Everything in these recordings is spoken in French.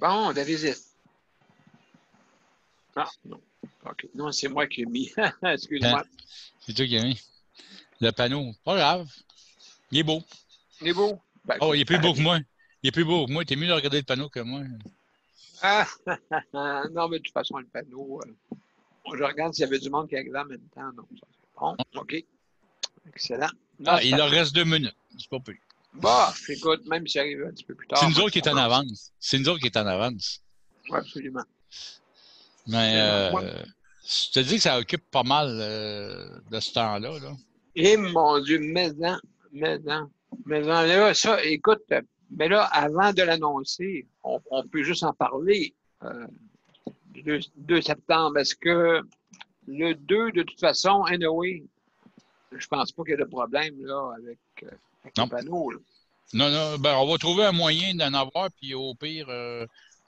Bon, la visite. Ah, non. OK. Non, c'est moi qui ai mis. Excuse-moi. C'est toi qui as mis. Le panneau. Pas grave. Il est beau. Il est beau? Ben, Oh, écoute, il est plus beau que moi. Il est plus beau que moi. T'es mieux de regarder le panneau que moi. Ah, non, mais de toute façon, le panneau, je regarde s'il y avait du monde qui arrivait en même temps. Donc, ça, c'est bon. OK. Excellent. Non, Ah, c'est il leur parfait. reste 2 minutes. C'est pas plus. Bah, écoute, même s'il arrive un petit peu plus C'est tard, nous moi, autres je qui est en commence. avance. C'est nous autres qui est en avance. Oui, absolument. Mais Absolument. Moi, je te dis que ça occupe pas mal de ce temps-là. Là. et mon Dieu, mais là, ça, écoute, mais là, avant de l'annoncer, on peut juste en parler. Le 2 septembre. Est-ce que le 2, de toute façon, anyway, je pense pas qu'il y ait de problème là, avec les Non. panneaux. Là. Non, non. Ben, on va trouver un moyen d'en avoir, puis au pire,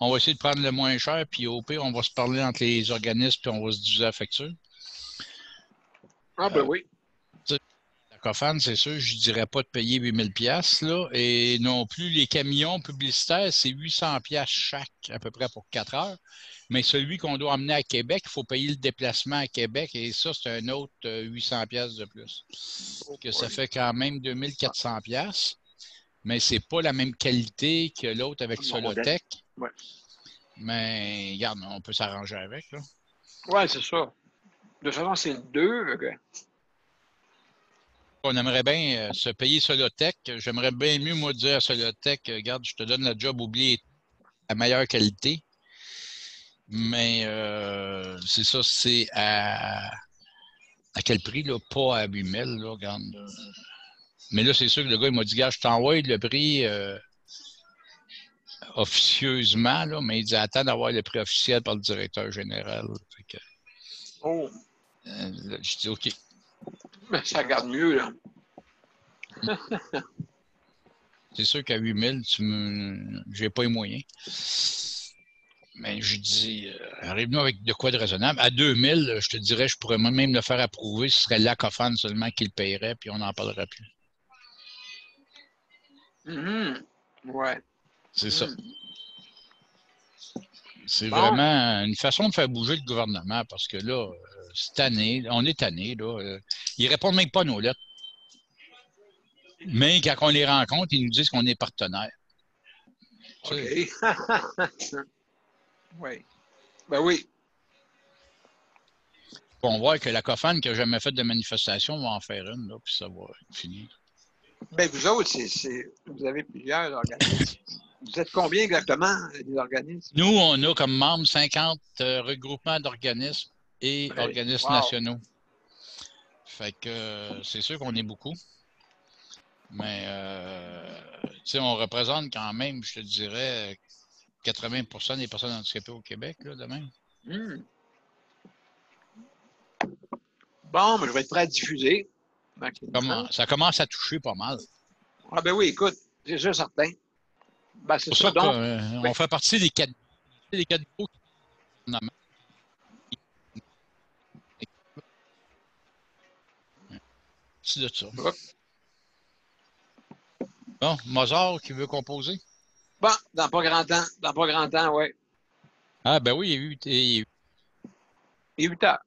on va essayer de prendre le moins cher, puis au pire, on va se parler entre les organismes, puis on va se diviser la facture. Ah, ben oui. La Cofan, c'est sûr, je ne dirais pas de payer 8000 pièces là, et non plus les camions publicitaires, c'est 800 pièces chaque, à peu près pour 4 heures. Mais celui qu'on doit emmener à Québec, il faut payer le déplacement à Québec, et ça, c'est un autre 800 pièces de plus. Oh, Que ça oui. fait quand même 2400 pièces, mais c'est pas la même qualité que l'autre avec Modèle. Solotech. Ouais. Mais regarde, on peut s'arranger avec. Là. Ouais, c'est ça. De toute façon, c'est le 2. Okay. On aimerait bien se payer Solotech. J'aimerais bien mieux, moi, dire à Solotech, regarde, je te donne le job, oublie la meilleure qualité. Mais c'est ça, c'est à quel prix, là? Pas à 8000, là, regarde. Mais là, c'est sûr que le gars, il m'a dit, gars, je t'envoie le prix officieusement, là, mais il dit, attends d'avoir le prix officiel par le directeur général. Fait que, Oh, là, je dis, OK. mais ça regarde mieux, là. C'est sûr qu'à 8000, j'ai pas les moyens. Mais je dis, arrive-nous avec de quoi de raisonnable. À 2000, je te dirais, je pourrais même le faire approuver. Ce serait l'Acofan seulement qui le paierait, puis on n'en parlerait plus. Ouais. C'est ça. C'est Bon. vraiment une façon de faire bouger le gouvernement parce que là, cette année, on est tanné. Ils répondent même pas à nos lettres. Mais quand on les rencontre, ils nous disent qu'on est partenaire. OK. Oui. Ben oui. On voit que la COFAN qui n'a jamais fait de manifestation va en faire une, là, puis ça va être fini. Ben vous autres, vous avez plusieurs organismes. Vous êtes combien exactement, des organismes? Nous, on a comme membres 50 regroupements d'organismes et Ouais. organismes Wow. nationaux. Fait que c'est sûr qu'on est beaucoup. Mais on représente quand même, je te dirais, 80% des personnes handicapées au Québec, là, de même. Bon, mais je vais être prêt à diffuser. Ça commence à toucher pas mal. Ah ben oui, écoute, c'est sûr, certain. Ben, c'est C'est pour ça, ça donc. qu'on fait partie des quatre groupes qui c'est de ça. Bon, Mozart qui veut composer. Bon, dans pas grand temps. Dans pas grand temps, oui. Ah, ben oui, il y a eu. Et 8 heures.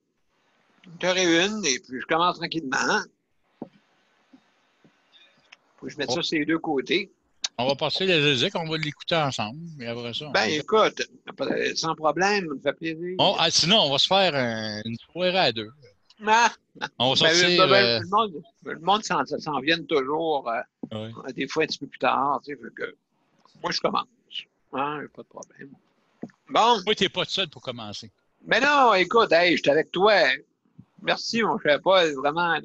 8h01, et puis je commence tranquillement. Faut que je mette ça sur les deux côtés. On va passer les musiques, on va l'écouter ensemble. Et après ça, Ben, écoute, sans problème, ça me fait plaisir. sinon, on va se faire une soirée à deux. Ah! On va Ben, sortir. le monde s'en vient toujours, Ouais. des fois un petit peu plus tard. Tu sais, que moi, je commence. Hein, pas de problème. Bon. Moi, t'es pas tout seul pour commencer. Mais non, écoute, hey, j'étais avec toi. Merci, mon cher Paul, vraiment.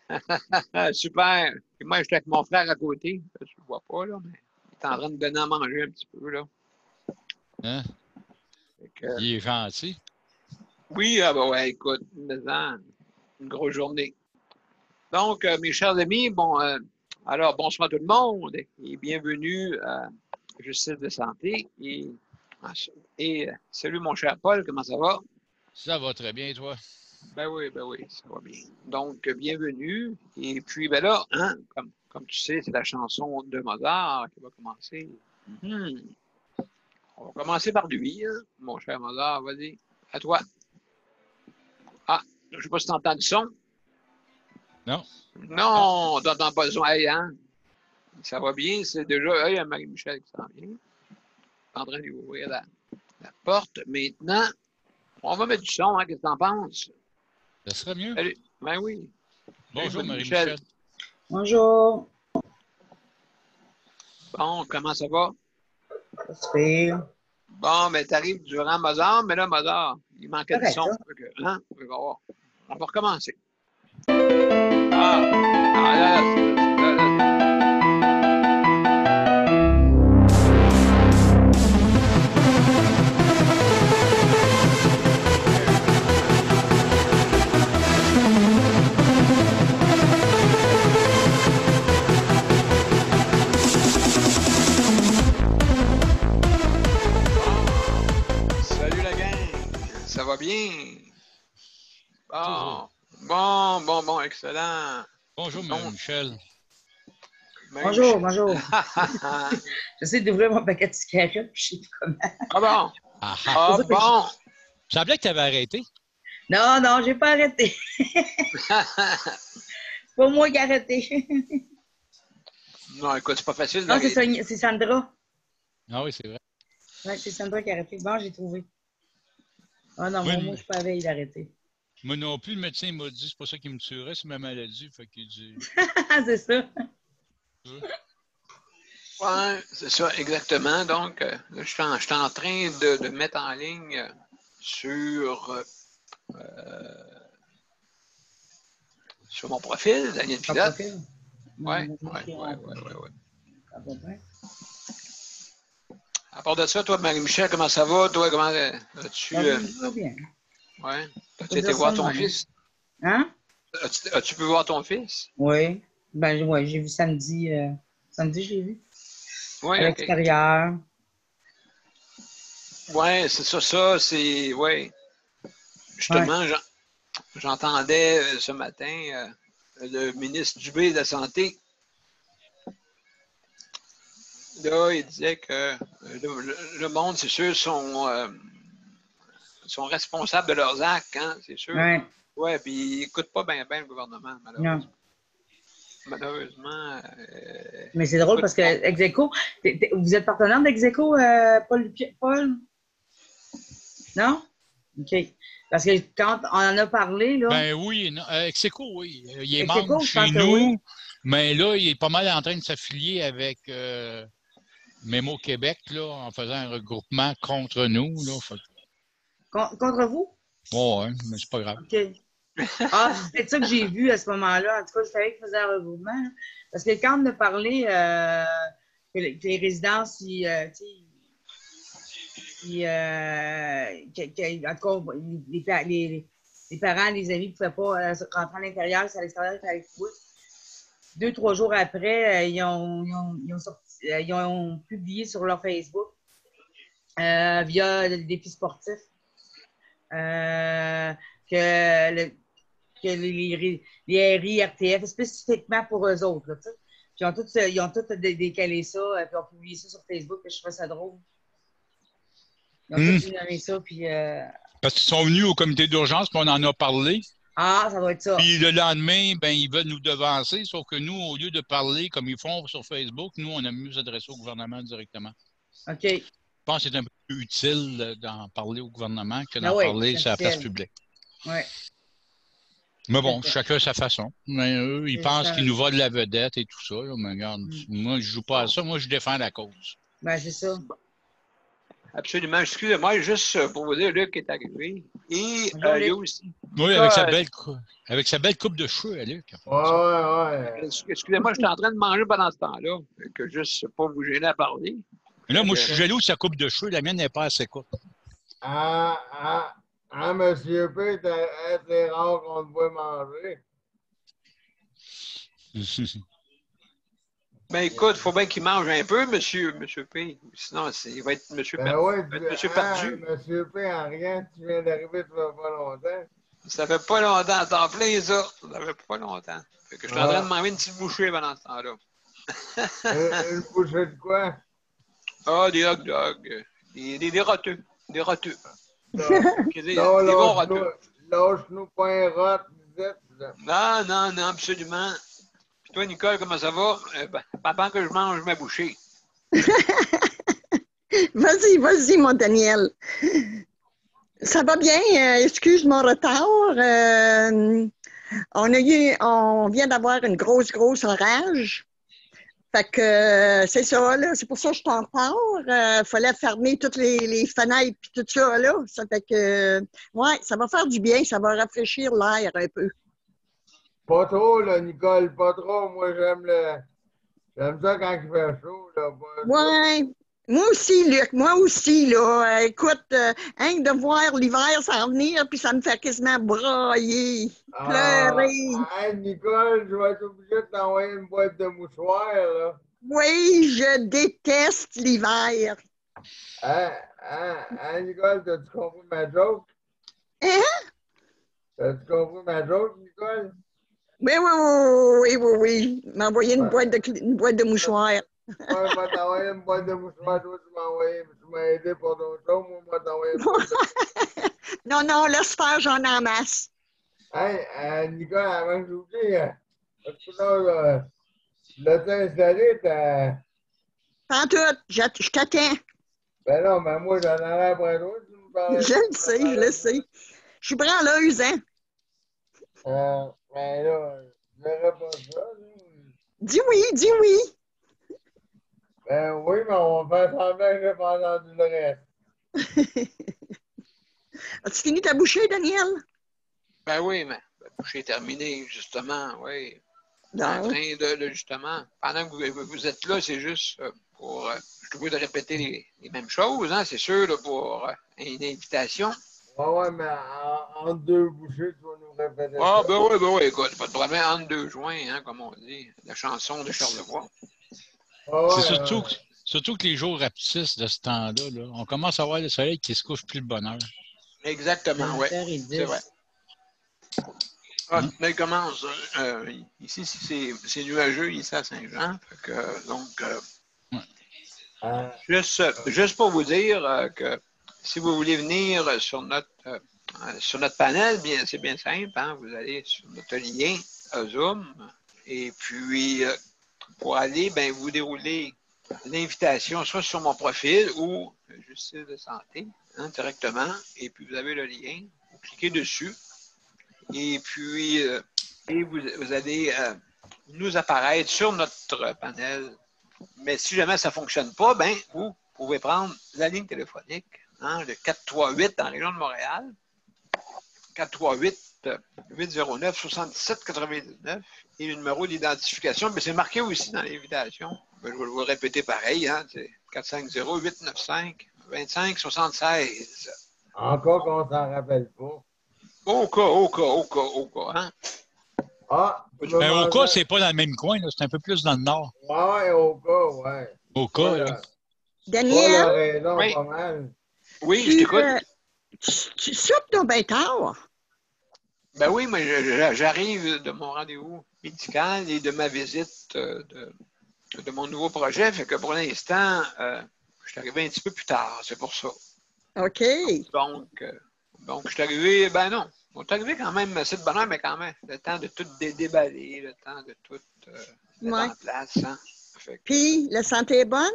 Là. Super. Et moi, j'étais avec mon frère à côté. Je ne le vois pas, là, mais il est en train de donner à manger un petit peu. Là. Hein? Que, Il est gentil. oui, ah ben ouais, écoute, une grosse journée. Donc, mes chers amis, bon, alors bonsoir tout le monde et bienvenue à Justice de santé. Et salut mon cher Paul, comment ça va? Ça va très bien, toi. Ben oui, ça va bien. Donc, bienvenue. Et puis, ben là, hein, comme tu sais, c'est la chanson de Mozart qui va commencer. On va commencer par lui, hein, mon cher Mozart. Vas-y, à toi. Ah, je ne sais pas si tu entends du son. Non. Non, on n'entend pas le son. Hey, hein? Ça va bien, c'est déjà. Hey, Marie-Michel qui s'en vient. En train d'ouvrir la porte. Maintenant, on va mettre du son, hein, qu'est-ce que tu en penses? Ça serait mieux. Salut. Ben oui. Bonjour, Salut, Marie-Michel. Bonjour. Bon, comment ça va? Super. Bon, ben, t'arrives durant Mozart, mais là, Mozart, il manquait de Correct, son. ça. Hein? On va recommencer. Ah, là, salut la gang. Ça va bien? Bon, excellent. Bonjour, Donc, Marie-Michel. Bonjour, bonjour. J'essaie d'ouvrir mon paquet de cigarettes, puis je sais plus comment. Ah bon? Ah, ah. Ah C'est ça que bon? Il semblait que tu avais arrêté. Non, non, j'ai pas arrêté. C'est pas moi qui ai arrêté. Non, écoute, c'est pas facile Non, c'est d'arrêter. c'est Sandra. Ah oui, c'est vrai. Oui, c'est Sandra qui a arrêté. Bon, j'ai trouvé. Ah non, Oui, moi, je suis pas à veille d'arrêter. Moi non plus, le médecin m'a dit, c'est pas ça qui me tuerait, c'est ma maladie. Fait qu'il dit. C'est ça. Oui, c'est ça, exactement. Donc, là, je suis en train de mettre en ligne sur mon profil, Daniel Ton Pilote. profil. Oui. À peu près. À part de ça, toi, Marie-Michel, comment ça va? Toi, comment as-tu. Ça va bien. Ouais. Faut As-tu été dire voir ça de ton même. fils? Hein? As-tu pu voir ton fils? Oui. Ben, ouais, j'ai vu samedi. Samedi, j'ai vu. Oui, À OK. l'extérieur. Oui, c'est ça, c'est. Oui. Justement, j'entendais ce matin le ministre Dubé de la Santé. Là, il disait que le monde, c'est sûr, sont responsables de leurs actes, hein, c'est sûr. Oui. Oui, puis ils n'écoutent pas bien le gouvernement, malheureusement. Non. Malheureusement. Mais c'est drôle parce que Execo, vous êtes partenaire d'Execo, Paul? Non? OK. Parce que quand on en a parlé, là. Ben oui, Execo, oui. Il est Execo, membre je chez pense que nous, oui. mais là, il est pas mal en train de s'affilier avec Mémo Québec, là, en faisant un regroupement contre nous. Là. Contre vous? Ouais, mais c'est pas grave. OK. Ah, c'est peut-être ça que j'ai vu à ce moment-là. En tout cas, je savais qu'il faisait un regroupement. Là. Parce que quand on a parlé que les résidences, en tout cas, les parents, les amis ne pouvaient pas rentrer à l'intérieur, c'est à l'extérieur, il fallait qu'ils 2-3 jours après, ils ont publié sur leur Facebook via le défi sportif que les RI, RTF, spécifiquement pour eux autres. Là, puis ils ont tous décalé ça, puis ont publié ça sur Facebook, puis je trouvais ça drôle. Ils ont tous ignoré ça, puis... Parce qu'ils sont venus au comité d'urgence, puis on en a parlé. Ah, ça doit être ça. Puis le lendemain, ben, ils veulent nous devancer, sauf que nous, au lieu de parler comme ils font sur Facebook, nous, on aime mieux s'adresser au gouvernement directement. OK. Je pense que c'est un peu plus utile d'en parler au gouvernement que d'en Ah oui, parler sur la place officiel. publique. Oui. Mais bon, chacun a sa façon. Mais eux, ils C'est pensent ça. qu'ils nous volent la vedette et tout ça. Là. Mais regarde, moi, je joue pas à ça. Moi, je défends la cause. Ben, c'est ça. Absolument. Excusez-moi, juste pour vous dire, Luc est arrivé. Et Bonjour, il y a Luc. aussi. Oui, avec sa belle coupe de cheveux, Luc. Ouais. Excusez-moi, j'étais en train de manger pendant ce temps-là. Que juste pas vous gêner à parler. Mais là, moi, je suis jaloux de sa coupe de cheveux. La mienne n'est pas assez courte. Monsieur P, c'est rare qu'on te voit manger. Ben écoute, il faut bien qu'il mange un peu, monsieur P. Sinon, il va être monsieur perdu. Monsieur P, en rien, tu viens d'arriver, ça fait pas longtemps. Ça fait pas longtemps, t'en plein ça. Ça fait pas longtemps. Fait que je suis en train de manger une petite bouchée pendant ce temps-là. Une bouchée de quoi? Ah, des hot dogs. Des roteux. Des roteux. Des Non, bons roteux. lâche-nous pas un rot, vite. Non, non, non, absolument. Puis toi, Nicole, comment ça va? Pendant que je mange ma bouchée. Vas-y, mon Daniel. Ça va bien, excuse mon retard. On vient d'avoir une grosse orage. Fait que c'est ça, là. C'est pour ça que je t'en parle. Fallait fermer toutes les fenêtres et tout ça, là. Ça fait que, ouais, ça va faire du bien, ça va rafraîchir l'air un peu. Pas trop, là, Nicole, pas trop. Moi, j'aime ça quand il fait chaud, là. Ouais. Moi aussi, Luc, moi aussi, là. Écoute, hein, de voir l'hiver s'en venir, puis ça me fait quasiment brailler, pleurer. Hey, Nicole, je vais être obligé de t'envoyer une boîte de mouchoirs, là. Oui, je déteste l'hiver. Nicole, t'as-tu compris ma joke? Hein? T'as-tu compris ma joke, Nicole? Oui. M'envoyer une boîte de mouchoirs. Moi, je vais t'envoyer une boîte de mouchoirs. Toi, tu m'as aidé pour d'autres choses. Moi, je vais t'envoyer une boîte de mouchoirs. Non, laisse faire, j'en ai en masse. Hey, Nicole, avant que j'oublie, l'as-tu installé? Pas tout, je t'attends. Ben non, mais moi, j'en avais après toi. Tu me parlais. Je le sais. Je suis branleuse, hein? Ben là, je dirais pas ça. Dis oui. Ben oui, mais on va faire semblant que j'ai pas entendu le reste. As-tu fini ta bouchée, Daniel? Ben oui, mais la bouchée est terminée, justement, oui. Non. En train de justement, pendant que vous êtes là, c'est juste pour, je te veux de répéter les mêmes choses, hein, c'est sûr, là, pour une invitation. Ouais, mais entre deux bouchées, tu vas nous répéter Ah, ça. ben oui, écoute, pas de problème, entre deux joints, hein, comme on dit, la chanson de Charlevoix. Ouais, C'est surtout que les jours rapetissent de ce temps-là. Là. On commence à voir le soleil qui se couche plus de bonne heure. Exactement, oui, c'est vrai. Ah, mais il commence. Ici, c'est nuageux, ici à Saint-Jean. Donc, juste pour vous dire que si vous voulez venir sur notre panel, bien, c'est bien simple. Hein, vous allez sur notre lien Zoom. Et puis, pour aller, ben, vous déroulez l'invitation soit sur mon profil ou Justice de santé, hein, directement. Et puis, vous avez le lien. Vous cliquez dessus. Et puis, vous allez nous apparaître sur notre panel. Mais si jamais ça ne fonctionne pas, ben, vous pouvez prendre la ligne téléphonique, hein, le 438 en région de Montréal, 438-809-7799 et le numéro d'identification. Mais c'est marqué aussi dans l'invitation. Ben, je vais vous le répéter pareil, hein, c'est 450-895-2576. Encore qu'on s'en rappelle pas. Au cas, hein? Mais au cas, c'est pas dans le même coin, là. C'est un peu plus dans le nord. Ouais, au cas, ouais. Au cas, là. Daniel? Raison, oui. Pas mal. Oui, je t'écoute. Tu soupes donc bien tard. Ben oui, mais j'arrive de mon rendez-vous médical et de ma visite de mon nouveau projet. Fait que pour l'instant, je suis arrivé un petit peu plus tard, c'est pour ça. OK. Donc je suis arrivé, ben non. On est arrivé quand même assez de bonheur, mais quand même, le temps de tout déballer, le temps de tout mettre en place. Hein. Puis, la santé est bonne?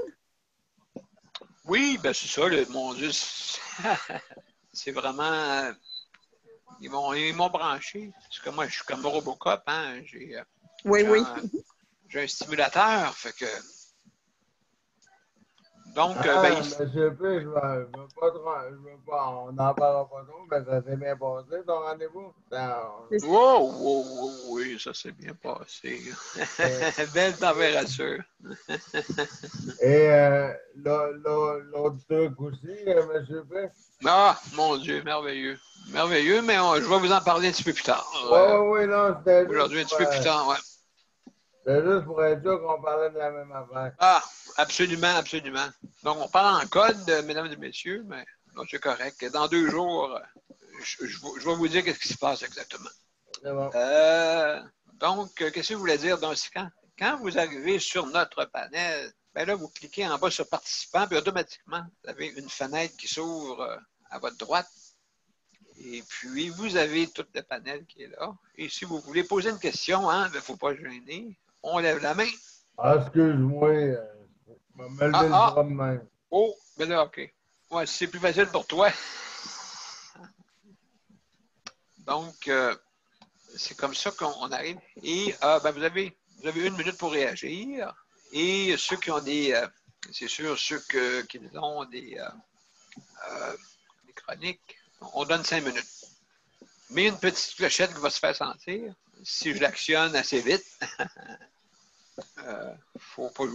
Oui, ben c'est ça, mon Dieu. C'est vraiment. Ils m'ont branché. Parce que moi, je suis comme Robocop, hein. J'ai un stimulateur, fait que. Donc, Monsieur P, je veux pas, on n'en parlera pas trop, mais ça s'est bien passé, ton rendez-vous? Oui, ça s'est bien passé. Belle température. Et l'autre truc aussi, monsieur P? Ah, mon Dieu, merveilleux. Merveilleux, mais je vais vous en parler un petit peu plus tard. Oui, non, c'était aujourd'hui, un petit peu plus tard, ouais. C'était juste pour être sûr qu'on parlait de la même affaire. Ah, absolument. Donc, on parle en code, mesdames et messieurs, mais non, c'est correct. Dans 2 jours, je vais vous dire ce qui se passe exactement. C'est bon. Donc, qu'est-ce que vous voulez dire? Donc, quand vous arrivez sur notre panel, ben là, vous cliquez en bas sur participants, puis automatiquement, vous avez une fenêtre qui s'ouvre à votre droite. Et puis, vous avez tout le panel qui est là. Et si vous voulez poser une question, hein, il ne faut pas gêner. On lève la main. Ah, excuse-moi, je vais me lever le bras de même. Oh, ben là, OK. Ouais, c'est plus facile pour toi. Donc, c'est comme ça qu'on arrive. Et ben, vous avez 1 minute pour réagir. Et ceux qui ont c'est sûr, ceux qui ont des chroniques, on donne 5 minutes. Mais une petite clochette qui va se faire sentir. Si je l'actionne assez vite, faut pas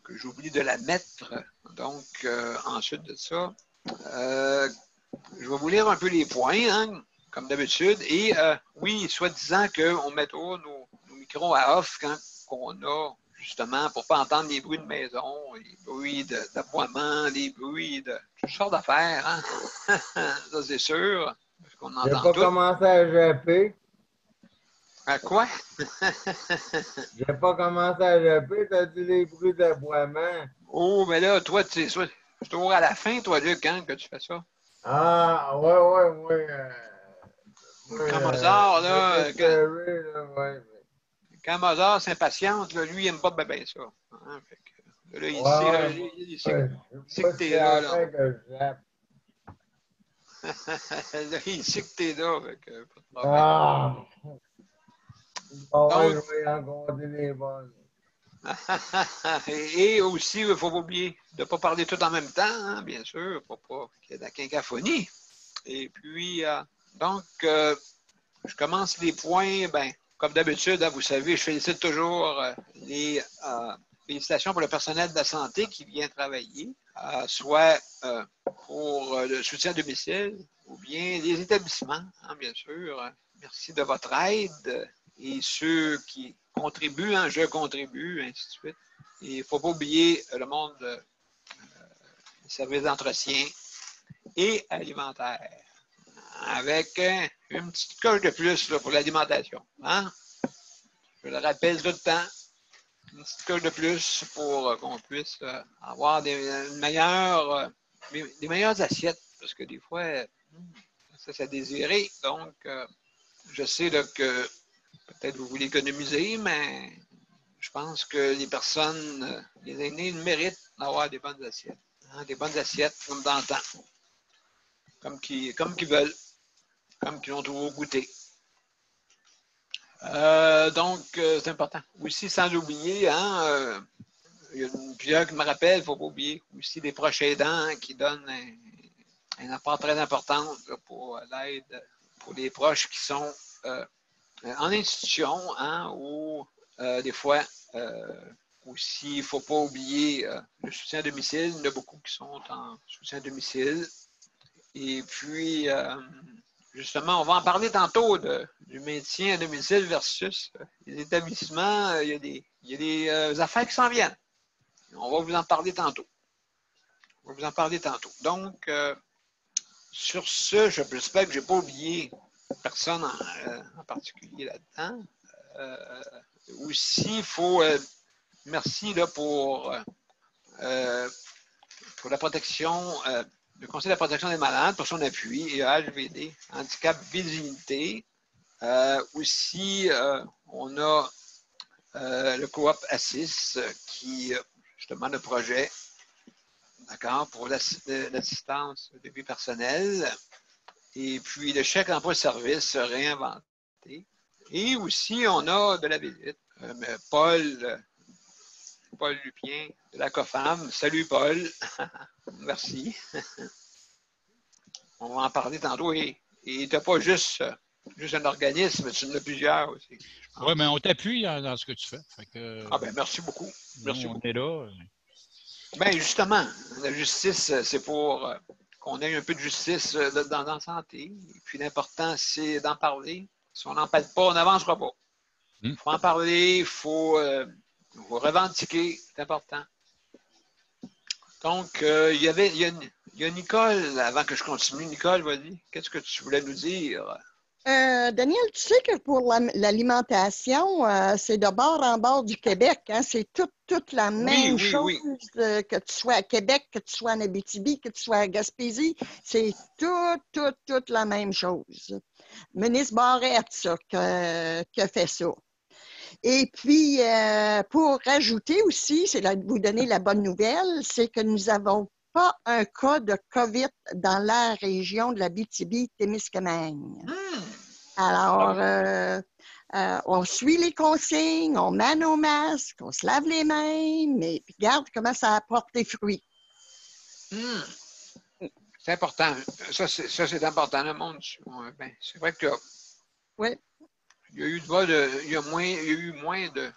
que j'oublie de la mettre. Donc, ensuite de ça, je vais vous lire un peu les points, hein, comme d'habitude. Et oui, soi-disant qu'on met nos micros à off quand on a, justement, pour ne pas entendre les bruits de maison, les bruits d'aboiement, les bruits de toutes sortes d'affaires. Hein? Ça, c'est sûr. Parce qu'on J'ai entend pas tout. commencé à japper. À quoi? J'ai pas commencé à japper, t'as dit les bruits d'aboiement. Oh, mais là, toi, c'est toujours à la fin, toi, Luc, hein, que tu fais ça. Ah, ouais, Quand Mozart, là, quand Mozart s'impatiente, là, lui, il n'aime pas bien ça. Hein, fait que, là, il sait que t'es là. Là. Là, il sait que t'es là, fait que, pas de problème. Ah! Donc, je vais en compter les bonnes. et aussi, il ne faut pas oublier de ne pas parler tout en même temps, hein, bien sûr, pour pas qu'il y ait de la quinquaphonie. Et puis, donc, je commence les points, ben, comme d'habitude, hein, vous savez, je félicite toujours les félicitations pour le personnel de la santé qui vient travailler, soit pour le soutien à domicile ou bien les établissements, hein, bien sûr. Merci de votre aide et ceux qui contribuent, hein, je contribue, ainsi de suite. Et il ne faut pas oublier le monde des services d'entretien et alimentaire. Avec une petite coche de plus là, pour l'alimentation. Hein? Je le rappelle tout le temps. Une petite coche de plus pour qu'on puisse avoir des meilleures assiettes. Parce que des fois, ça, c'est désiré. Donc, je sais là, que peut-être vous voulez économiser, mais je pense que les personnes, les aînés, méritent d'avoir des bonnes assiettes. Hein? Des bonnes assiettes comme dans le temps. Comme qu'ils veulent. Comme qu'ils ont toujours goûté. Donc, c'est important. Aussi, sans oublier, hein, il y a plusieurs qui me rappellent, il ne faut pas oublier, aussi des proches aidants qui donnent un apport très important là, pour l'aide pour les proches qui sont en institution, hein, ou des fois, aussi, il ne faut pas oublier le soutien à domicile. Il y en a beaucoup qui sont en soutien à domicile. Et puis, justement, on va en parler tantôt du maintien à domicile versus les établissements. Il y a des affaires qui s'en viennent. On va vous en parler tantôt. Donc, sur ce, j'espère que je n'ai pas oublié personne en particulier là-dedans. Aussi, il faut... merci là, pour la protection... le Conseil de la protection des malades pour son appui et HVD, Handicap Visibilité. Aussi, on a le coop Assis qui, justement, le projet, d'accord, pour l'assistance de vie personnelle. Et puis, le chèque emploi-service réinventé. Et aussi, on a de la visite. Paul Lupien de la COFAM. Salut, Paul. Merci. On va en parler tantôt. Et tu n'as pas juste un organisme, tu en as plusieurs aussi. Oui, mais on t'appuie dans ce que tu fais. Fait que, ben merci beaucoup. Merci on beaucoup. est là. Bien, justement, la justice, c'est pour qu'on ait un peu de justice dans la santé. Et puis l'important, c'est d'en parler. Si on n'en parle pas, on n'avancera pas. Il faut en parler, il faut revendiquer, c'est important. Donc, il y a Nicole, avant que je continue. Nicole, vas-y, qu'est-ce que tu voulais nous dire? Daniel, tu sais que pour l'alimentation, c'est de bord en bord du Québec. Hein? C'est toute la Oui, même oui, chose, oui. que tu sois à Québec, que tu sois en Abitibi, que tu sois à Gaspésie. C'est toute la même chose. Ministre Barrette, ça, qui a fait ça. Et puis, pour rajouter aussi, c'est de vous donner la bonne nouvelle, c'est que nous n'avons pas un cas de COVID dans la région de l'Abitibi-Témiscamingue. Alors, on suit les consignes, on met nos masques, on se lave les mains, mais regarde comment ça apporte des fruits. C'est important. Ça, c'est important. Le monde, ben, c'est vrai que Oui. il y a eu eu moins de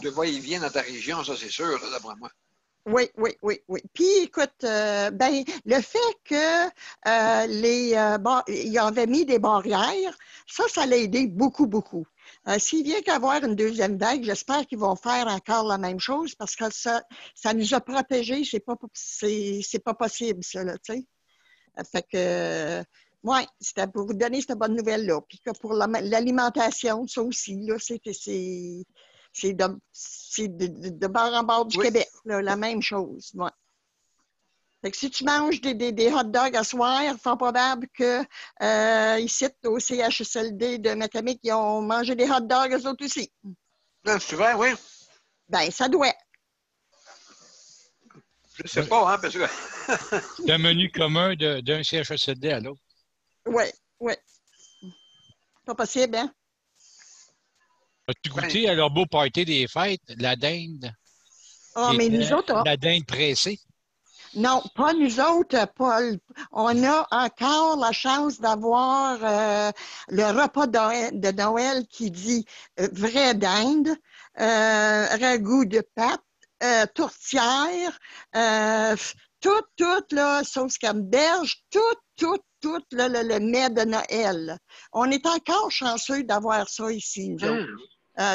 va-et-vient dans ta région, ça c'est sûr, là, d'après moi. Oui. Puis, écoute, ben, le fait que ils avaient mis des barrières, ça l'a aidé beaucoup. S'il vient qu'avoir une deuxième vague, j'espère qu'ils vont faire encore la même chose parce que ça nous a protégés. C'est pas possible, ça, là, tu sais. Fait que, ouais, c'était pour vous donner cette bonne nouvelle-là. Puis que pour l'alimentation, ça aussi, là, c'est de bord en bord du Québec, là, la même chose. Ouais. Fait que si tu manges des hot dogs à soir, fort probable que ici, au CHSLD de Matamic, ils ont mangé des hot dogs eux autres aussi. C'est vrai, oui. Ben, ça doit. Je sais pas, hein, parce que. C'est un menu commun d'un CHSLD à l'autre. Oui. Pas possible, hein? As-tu goûté à leur beau party des fêtes, la dinde? Ah, mais nous autres, la dinde pressée? non, pas nous autres, Paul. On a encore la chance d'avoir le repas de Noël qui dit vraie dinde, ragoût de pâte, tourtière, tout, là, sauce camberge, tout le mets de Noël. On est encore chanceux d'avoir ça ici, nous autres.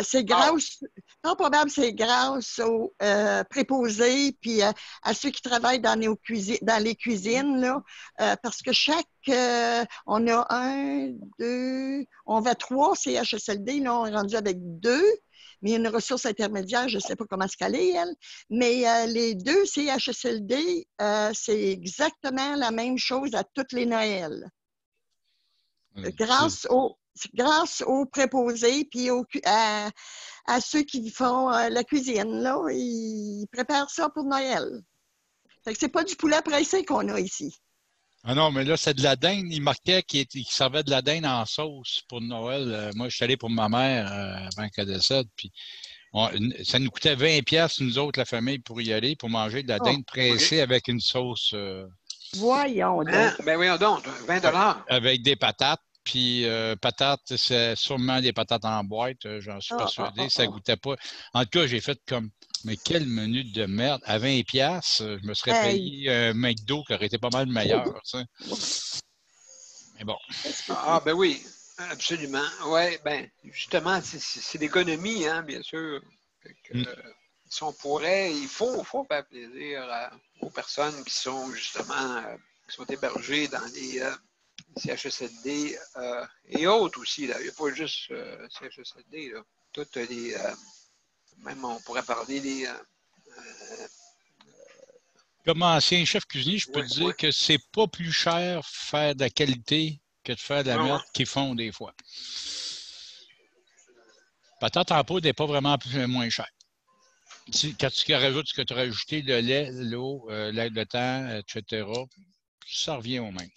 C'est grâce, pas probable, c'est grâce aux préposés puis à ceux qui travaillent dans les cuisines, là, parce que on a on va 3 CHSLD, là, on est rendu avec 2, mais il y a une ressource intermédiaire, je ne sais pas comment se caler, elle, mais les 2 CHSLD, c'est exactement la même chose à toutes les Noëls. Grâce aux préposés puis à ceux qui font la cuisine, là, ils préparent ça pour Noël. Fait que c'est pas du poulet pressé qu'on a ici. Ah non, mais là, c'est de la dinde. Il marquait qu'il servait de la dinde en sauce pour Noël. Moi, je suis allé pour ma mère avant qu'elle décède. Puis ça nous coûtait 20$, nous autres, la famille, pour y aller, pour manger de la dinde pressée avec une sauce. Voyons donc. Ben voyons donc, 20$. Avec des patates. Puis patates, c'est sûrement des patates en boîte, j'en suis persuadé. Ça goûtait pas. En tout cas, j'ai fait comme, mais quel menu de merde. À 20$, je me serais payé un McDo qui aurait été pas mal meilleur. Tu sais. Mais bon. Ah, ben oui, absolument. Oui, ben, justement, c'est l'économie, hein, bien sûr. Si on pourrait, il faut faire plaisir aux personnes qui sont justement qui sont hébergées dans les CHSLD et autres aussi. Là. Il n'y a pas juste CHSLD. Là. Toutes les. Même on pourrait parler des. Comme ancien chef cuisinier, je peux te dire que c'est pas plus cher faire de la qualité que de faire de la merde qu'ils font des fois. Patate en poudre n'est pas vraiment moins cher. Quand tu rajoutes ce que tu as rajouté, le lait, l'eau, l'aide de temps, etc., ça revient au même.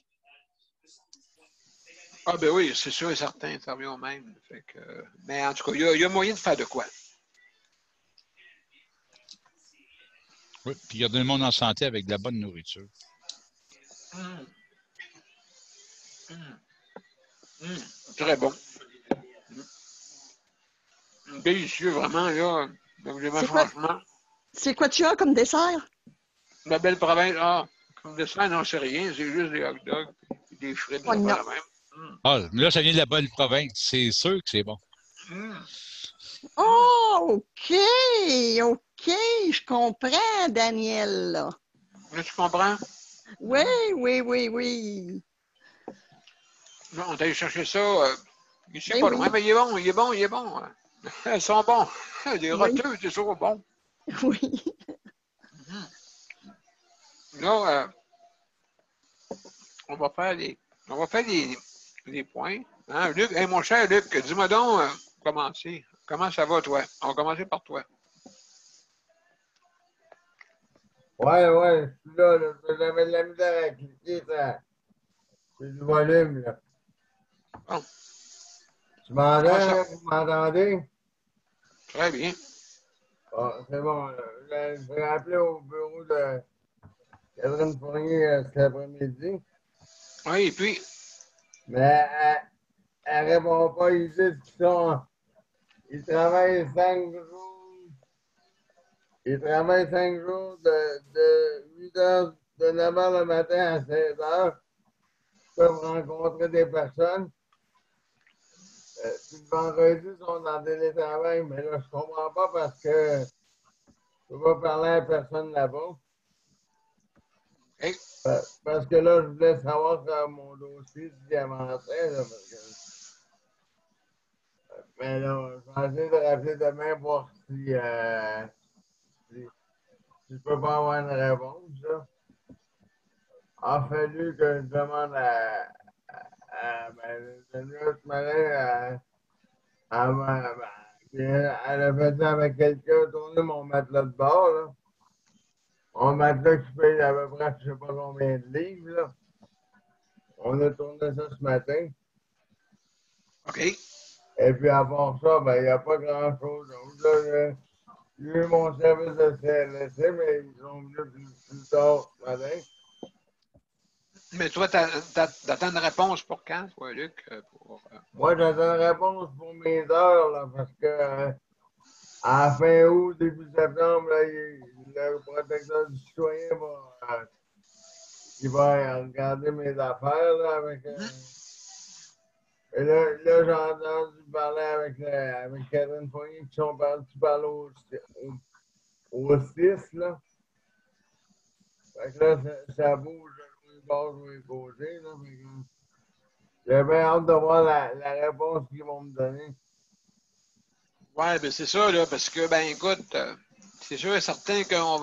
Ah ben oui, c'est sûr et certain, ça revient au même. Fait que, mais en tout cas, il y a moyen de faire de quoi. Oui, puis garder le monde en santé avec de la bonne nourriture. Très bon. Délicieux, vraiment, là. Donc, j'ai franchement. C'est quoi tu as comme dessert? La belle province, comme dessert, non, c'est rien. C'est juste des hot dogs et des frites. Oh, non. Ah, là, ça vient de la bonne province. C'est sûr que c'est bon. Oh, OK, je comprends, Daniel. Là, tu comprends? Oui. On est allé chercher ça Il est Ben pas oui. loin, mais il est bon, il est bon, il est bon. Ils sont bons. Des Oui. roteux, c'est toujours bon. Oui. Là, on va faire des points. Hein, Luc, hey, mon cher Luc, dis-moi donc, commencer. Comment ça va, toi? On va commencer par toi. Ouais, je suis là. J'avais de la misère à cliquer, ça. C'est du volume, là. Bon, Tu m'entends, comment ça? hein? Vous m'entendez? Très bien. Bon, c'est bon. J'ai appelé au bureau de Catherine Fournier cet après-midi, Oui, et puis, mais elle répond pas. Ils disent ils travaillent 5 jours. Ils travaillent 5 jours de 8 heures, de 9 heures le matin à 16 heures. Ils peuvent rencontrer des personnes. Puis le vendredi, ils sont en télétravail, mais là, je comprends pas parce que je ne peux pas parler à personne là-bas. hey, Parce que là, je voulais savoir mon dossier s'il avançait, là, parce que... Mais là, je vais essayer de rappeler demain pour si je peux pas avoir une réponse, là. Il a fallu que je demande l'autre matin, elle a fait ça avec quelqu'un, tourner mon matelas de bord, là. Mon matelas qui paye à peu près, je sais pas combien de livres, là. On a tourné ça ce matin. OK. Et puis, à part ça, ben, il n'y a pas grand-chose. Donc, là, j'ai eu mon service de CLSC, mais ils sont venus plus tard ce matin. Mais toi, t'attends une réponse pour quand, toi, Luc? Moi, j'attends une réponse pour mes heures, là, parce que à la fin août, début septembre, là, le protecteur du citoyen il va regarder mes affaires, là, avec... et là j'ai entendu parler avec Catherine Fournier qui sont partis parler au 6, là. Fait que là, ça bouge de l'autre bord, de l'autre côté, là. Fait que j'ai bien hâte de voir la réponse qu'ils vont me donner. Ouais, ben c'est ça, là, parce que, ben écoute, c'est sûr et certain qu'on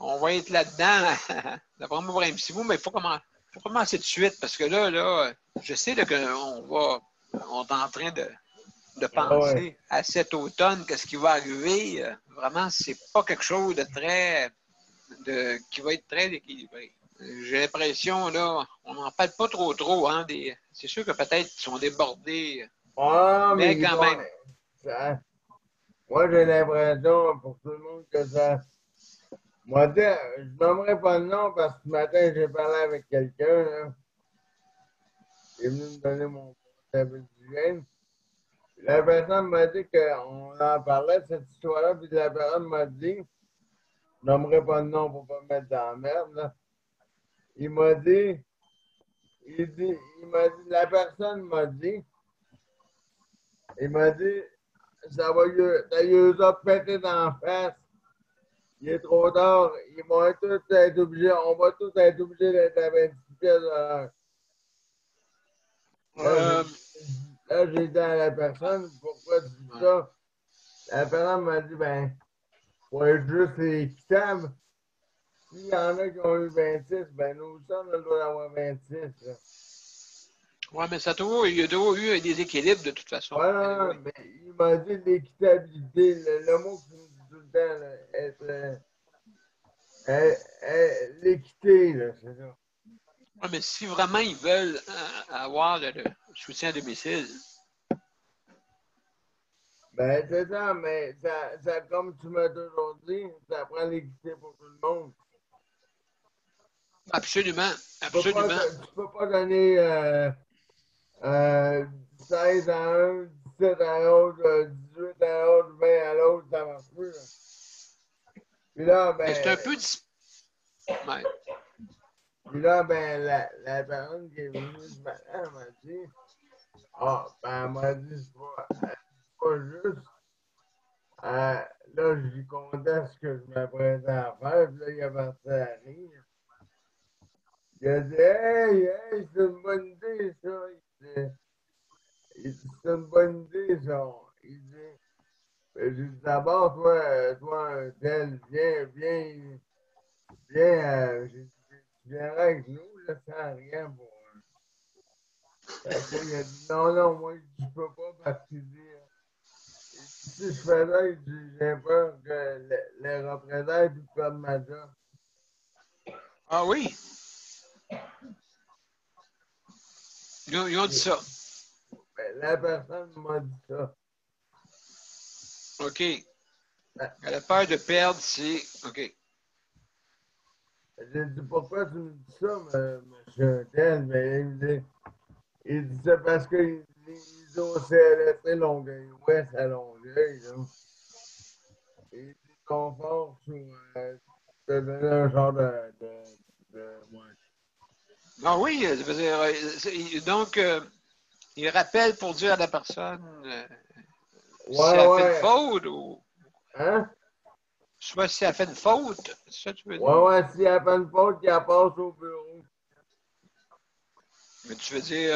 on va être là-dedans, d'après moi, pour un petit bout, mais faut commencer de suite, parce que là, je sais là, on est en train de Ah ouais. penser à cet automne, qu'est-ce qui va arriver. Vraiment, c'est pas quelque chose qui va être très équilibré. J'ai l'impression, là, on n'en parle pas trop, hein, c'est sûr que peut-être ils sont débordés, Ah, mais mais quand même. moi, j'ai l'impression pour tout le monde que ça. Moi, je nommerai pas de nom parce que ce matin, j'ai parlé avec quelqu'un, là. Il est venu me donner mon service d'hygiène. La personne m'a dit qu'on en parlait de cette histoire-là, puis la personne m'a dit, je nommerai pas de nom pour pas me mettre dans la merde, là. Il m'a dit, la personne m'a dit, il m'a dit, t'as eu ça pété dans la face. Il est trop tard. Ils vont tous être obligés, on va tous être obligés d'être à 26 pièces de l'heure. Euh, Là, j'ai dit à la personne, pourquoi tu dis ouais. ça? La personne m'a dit, ben, pour être juste équitable, s'il y en a qui ont eu 26, ben, nous aussi, on a le droit d'avoir 26. Là. Ouais, mais il y a toujours eu des équilibres de toute façon. Ouais, non, Anyway. non, mais il m'a dit l'équitabilité, le mot qu'il me dit tout le temps, là, l'équité, là, c'est ça. Ouais, mais si vraiment ils veulent avoir le soutien à domicile, Ben, c'est ça, mais comme tu m'as toujours dit, ça prend l'équité pour tout le monde. absolument, Tu peux pas, absolument. tu peux pas donner 16 à un, 17 à l'autre, 18 à l'autre, 20 à l'autre, ça marche plus. Là. Puis là, Mais c'est un ben, peu. Ouais. la personne qui est venue ce matin, elle m'a dit, elle m'a dit, c'est pas juste. Là, j'y comptais ce que je m'apprêtais à faire, puis là, il a parti à rire. Il a dit, hey, c'est une bonne idée, ça. il dit, c'est une bonne idée, ça. Il dit, j'ai dit, d'abord, toi, un tel, viens, j'ai dit, tu viendras avec nous, là, sans rien pour. Fait que là, il a dit, non, moi, je peux pas parce qu'il dit, si je fais là, il dit, j'ai peur que les représailles puis perdre ma job. Ah oui? Ils ont dit ça. Ben, la personne m'a dit ça. OK. Elle a peur de perdre, c'est. OK. J'ai dit, pourquoi tu me dis ça, monsieur Tel? Ben, il dit, c'est parce qu'ils ont CLSC Longueuil-Ouest à Longueuil, là. Il dit, confort sur te donner un genre ouais. Ah oui, ça veut dire, donc, il rappelle pour dire à la personne si elle fait une faute ou. Hein? Soit si elle fait une faute, c'est ça que tu veux dire? Ouais, si elle fait une faute, qu'elle passe au bureau. Mais tu veux dire,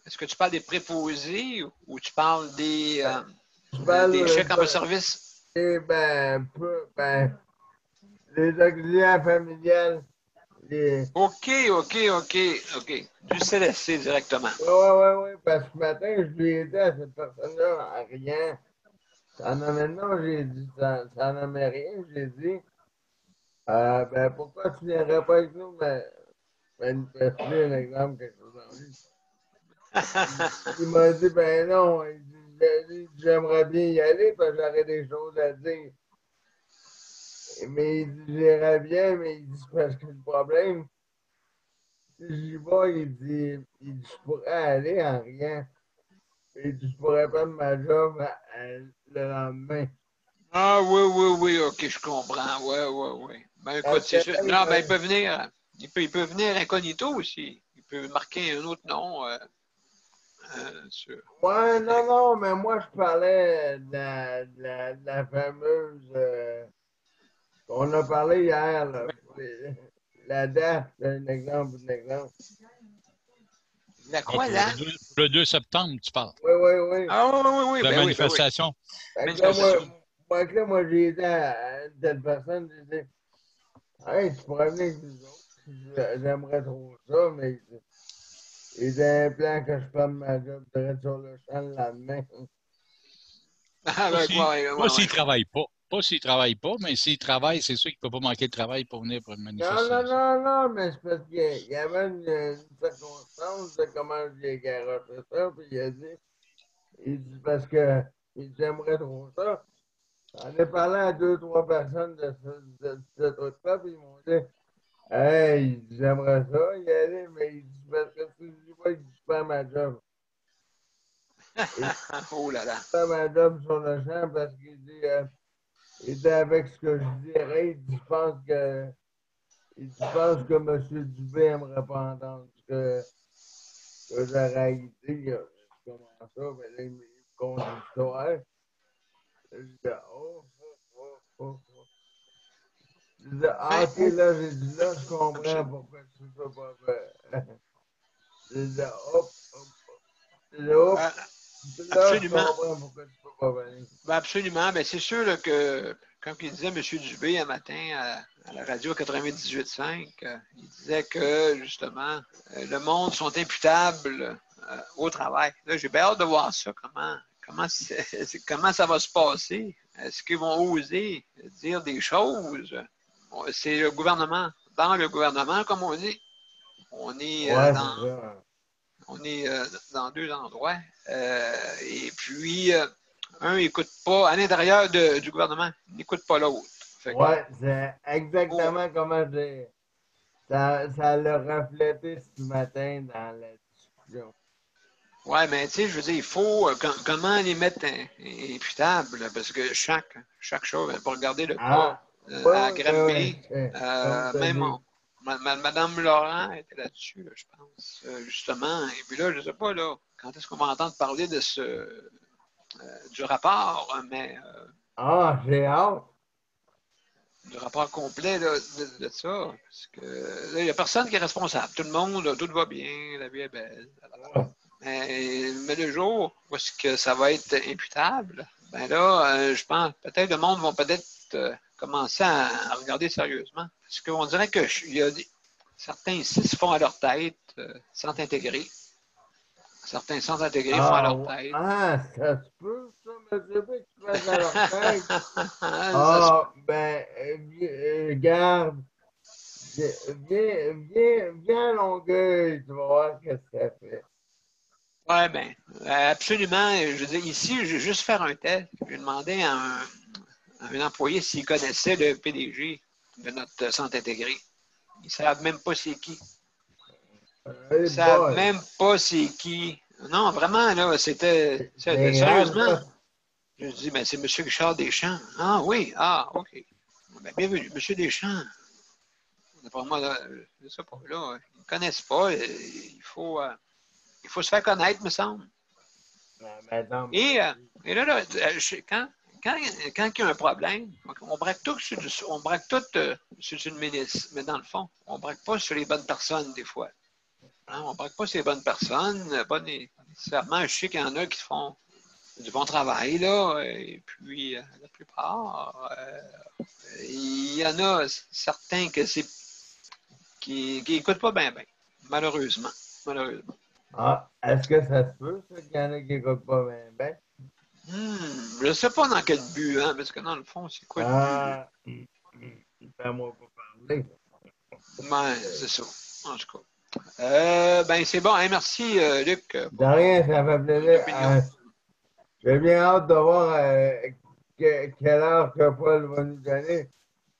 est-ce que tu parles des préposés ou tu parles des chèques en bas de service? Les auxiliaires familiales. OK. Du CLSC directement. Oui, parce que ce matin, je lui ai dit à cette personne-là, rien. Ça nommait non, j'ai dit, ça nommait rien, j'ai dit, pourquoi tu viendrais pas avec nous, manifester un exemple, quelque chose dans lui. Il m'a dit, ben non, il dit, j'aimerais bien y aller parce que j'aurais des choses à dire. Mais il dit, j'irais bien, mais il dit, parce que le problème, si j'y vais, il dit, je pourrais aller en rien. Il dit, je pourrais perdre ma job le lendemain. Ah oui, OK, je comprends. Oui. Ben écoute, c'est sûr. Non, ben il peut venir incognito aussi. Il peut marquer un autre nom sur. Ouais, non, mais moi je parlais de la fameuse qu'on a parlé hier, là, la date, un exemple. La quoi, là? Le 2 septembre, tu parles. Oui. Ah oui, La ben manifestation. Fait que là, moi, j'ai dit à cette personne, j'ai dit, hey, tu pourrais venir avec nous autres. J'aimerais trop ça, mais il a un plan que je prenne ma job direct sur le champ le lendemain. Ah, Pas ben, s'il ne travaille pas. Pas s'il ne travaille pas, mais s'il travaille, c'est sûr qu'il ne peut pas manquer de travail pour venir pour une manifestation. Non, mais c'est parce qu'il y avait une circonstance de comment j'ai garroté ça, puis il dit parce que j'aimerais trop ça. J'en ai parlé à 2, 3 personnes de ce truc-là, puis ils m'ont dit, hey, j'aimerais ça y aller, mais il dit parce que si je dis pas, il dit, je perds ma job. Oh là là. Je perds ma job sur le champ parce qu'il dit avec ce que je dirais, il dit, je pense que M. Dubé aimerait pas entendre ce que j'aurais dit. Comment ça? Ben là, il me compte l'histoire. Je dis, oh. Je dis, OK, là, j'ai dit, là, je comprends pourquoi tu ne peux pas faire. J'ai dit, hop. J'ai dit, hop. Là, Absolument. je comprends pourquoi tu ne peux pas venir. Ben absolument. Mais c'est sûr là, que, comme il disait M. Dubé un matin à la radio 98.5, il disait que, justement, le monde sont imputables au travail. Là, j'ai bien hâte de voir ça, comment ça va se passer. Est-ce qu'ils vont oser dire des choses? C'est le gouvernement. Dans le gouvernement, comme on dit, on est dans deux endroits. Et puis, un n'écoute pas, à l'intérieur du gouvernement, il n'écoute pas l'autre. Oui, c'est exactement comment ça l'a reflété ce matin dans la discussion. Oui, mais tu sais, je veux dire, il faut comment les mettre imputables, parce que chaque chose, pour regarder le cas à Granby, même Mme Laurent était là-dessus, là, je pense, justement. Et puis là, je ne sais pas, là, quand est-ce qu'on va entendre parler de du rapport, mais j'ai hâte. du rapport complet là, de ça. Parce que là, il n'y a personne qui est responsable. Tout le monde, là, tout va bien, la vie est belle. Mais le jour où est-ce que ça va être imputable, ben là, je pense peut-être le monde va peut-être commencer à regarder sérieusement. Parce qu'on dirait que certains ici se font à leur tête sans intégrer. Certains sans intégrer font à leur tête. Ça se peut, ça, M. B, que tu fasses à leur tête? Regarde, viens à Longueuil, tu vas voir ce que ça fait. Oui, bien, absolument. Je veux dire, ici, je vais juste faire un test. J'ai demandé à un employé s'il connaissait le PDG de notre centre intégré. Ils ne savent même pas c'est qui. Ils ne savent même pas c'est qui. Non, vraiment, là, c'était sérieusement. Je dis, ben, c'est M. Richard Deschamps. Ah oui, OK. Ben, bienvenue, M. Deschamps. D'après moi, là, je ne sais pas, là, ils ne connaissent pas. Il faut se faire connaître, me semble. Et là, quand il y a un problème, on braque tout sur une ministre, mais dans le fond, on ne braque pas sur les bonnes personnes, des fois. Hein, on ne braque pas sur les bonnes personnes, pas nécessairement. Je sais qu'il y en a qui font du bon travail, là, et puis la plupart, il y en a certains qui n'écoutent pas bien, malheureusement. Est-ce que ça se peut, ça, qu'il y en a qui n'écoutent pas bien? Je ne sais pas dans quel but, hein, parce que dans le fond, c'est quoi le but? Fais-moi pas parler. Ben, c'est ça, en tout cas. C'est bon. Hein, merci, Luc. De rien, ça fait plaisir. J'ai bien hâte de voir quelle heure que Paul va nous donner.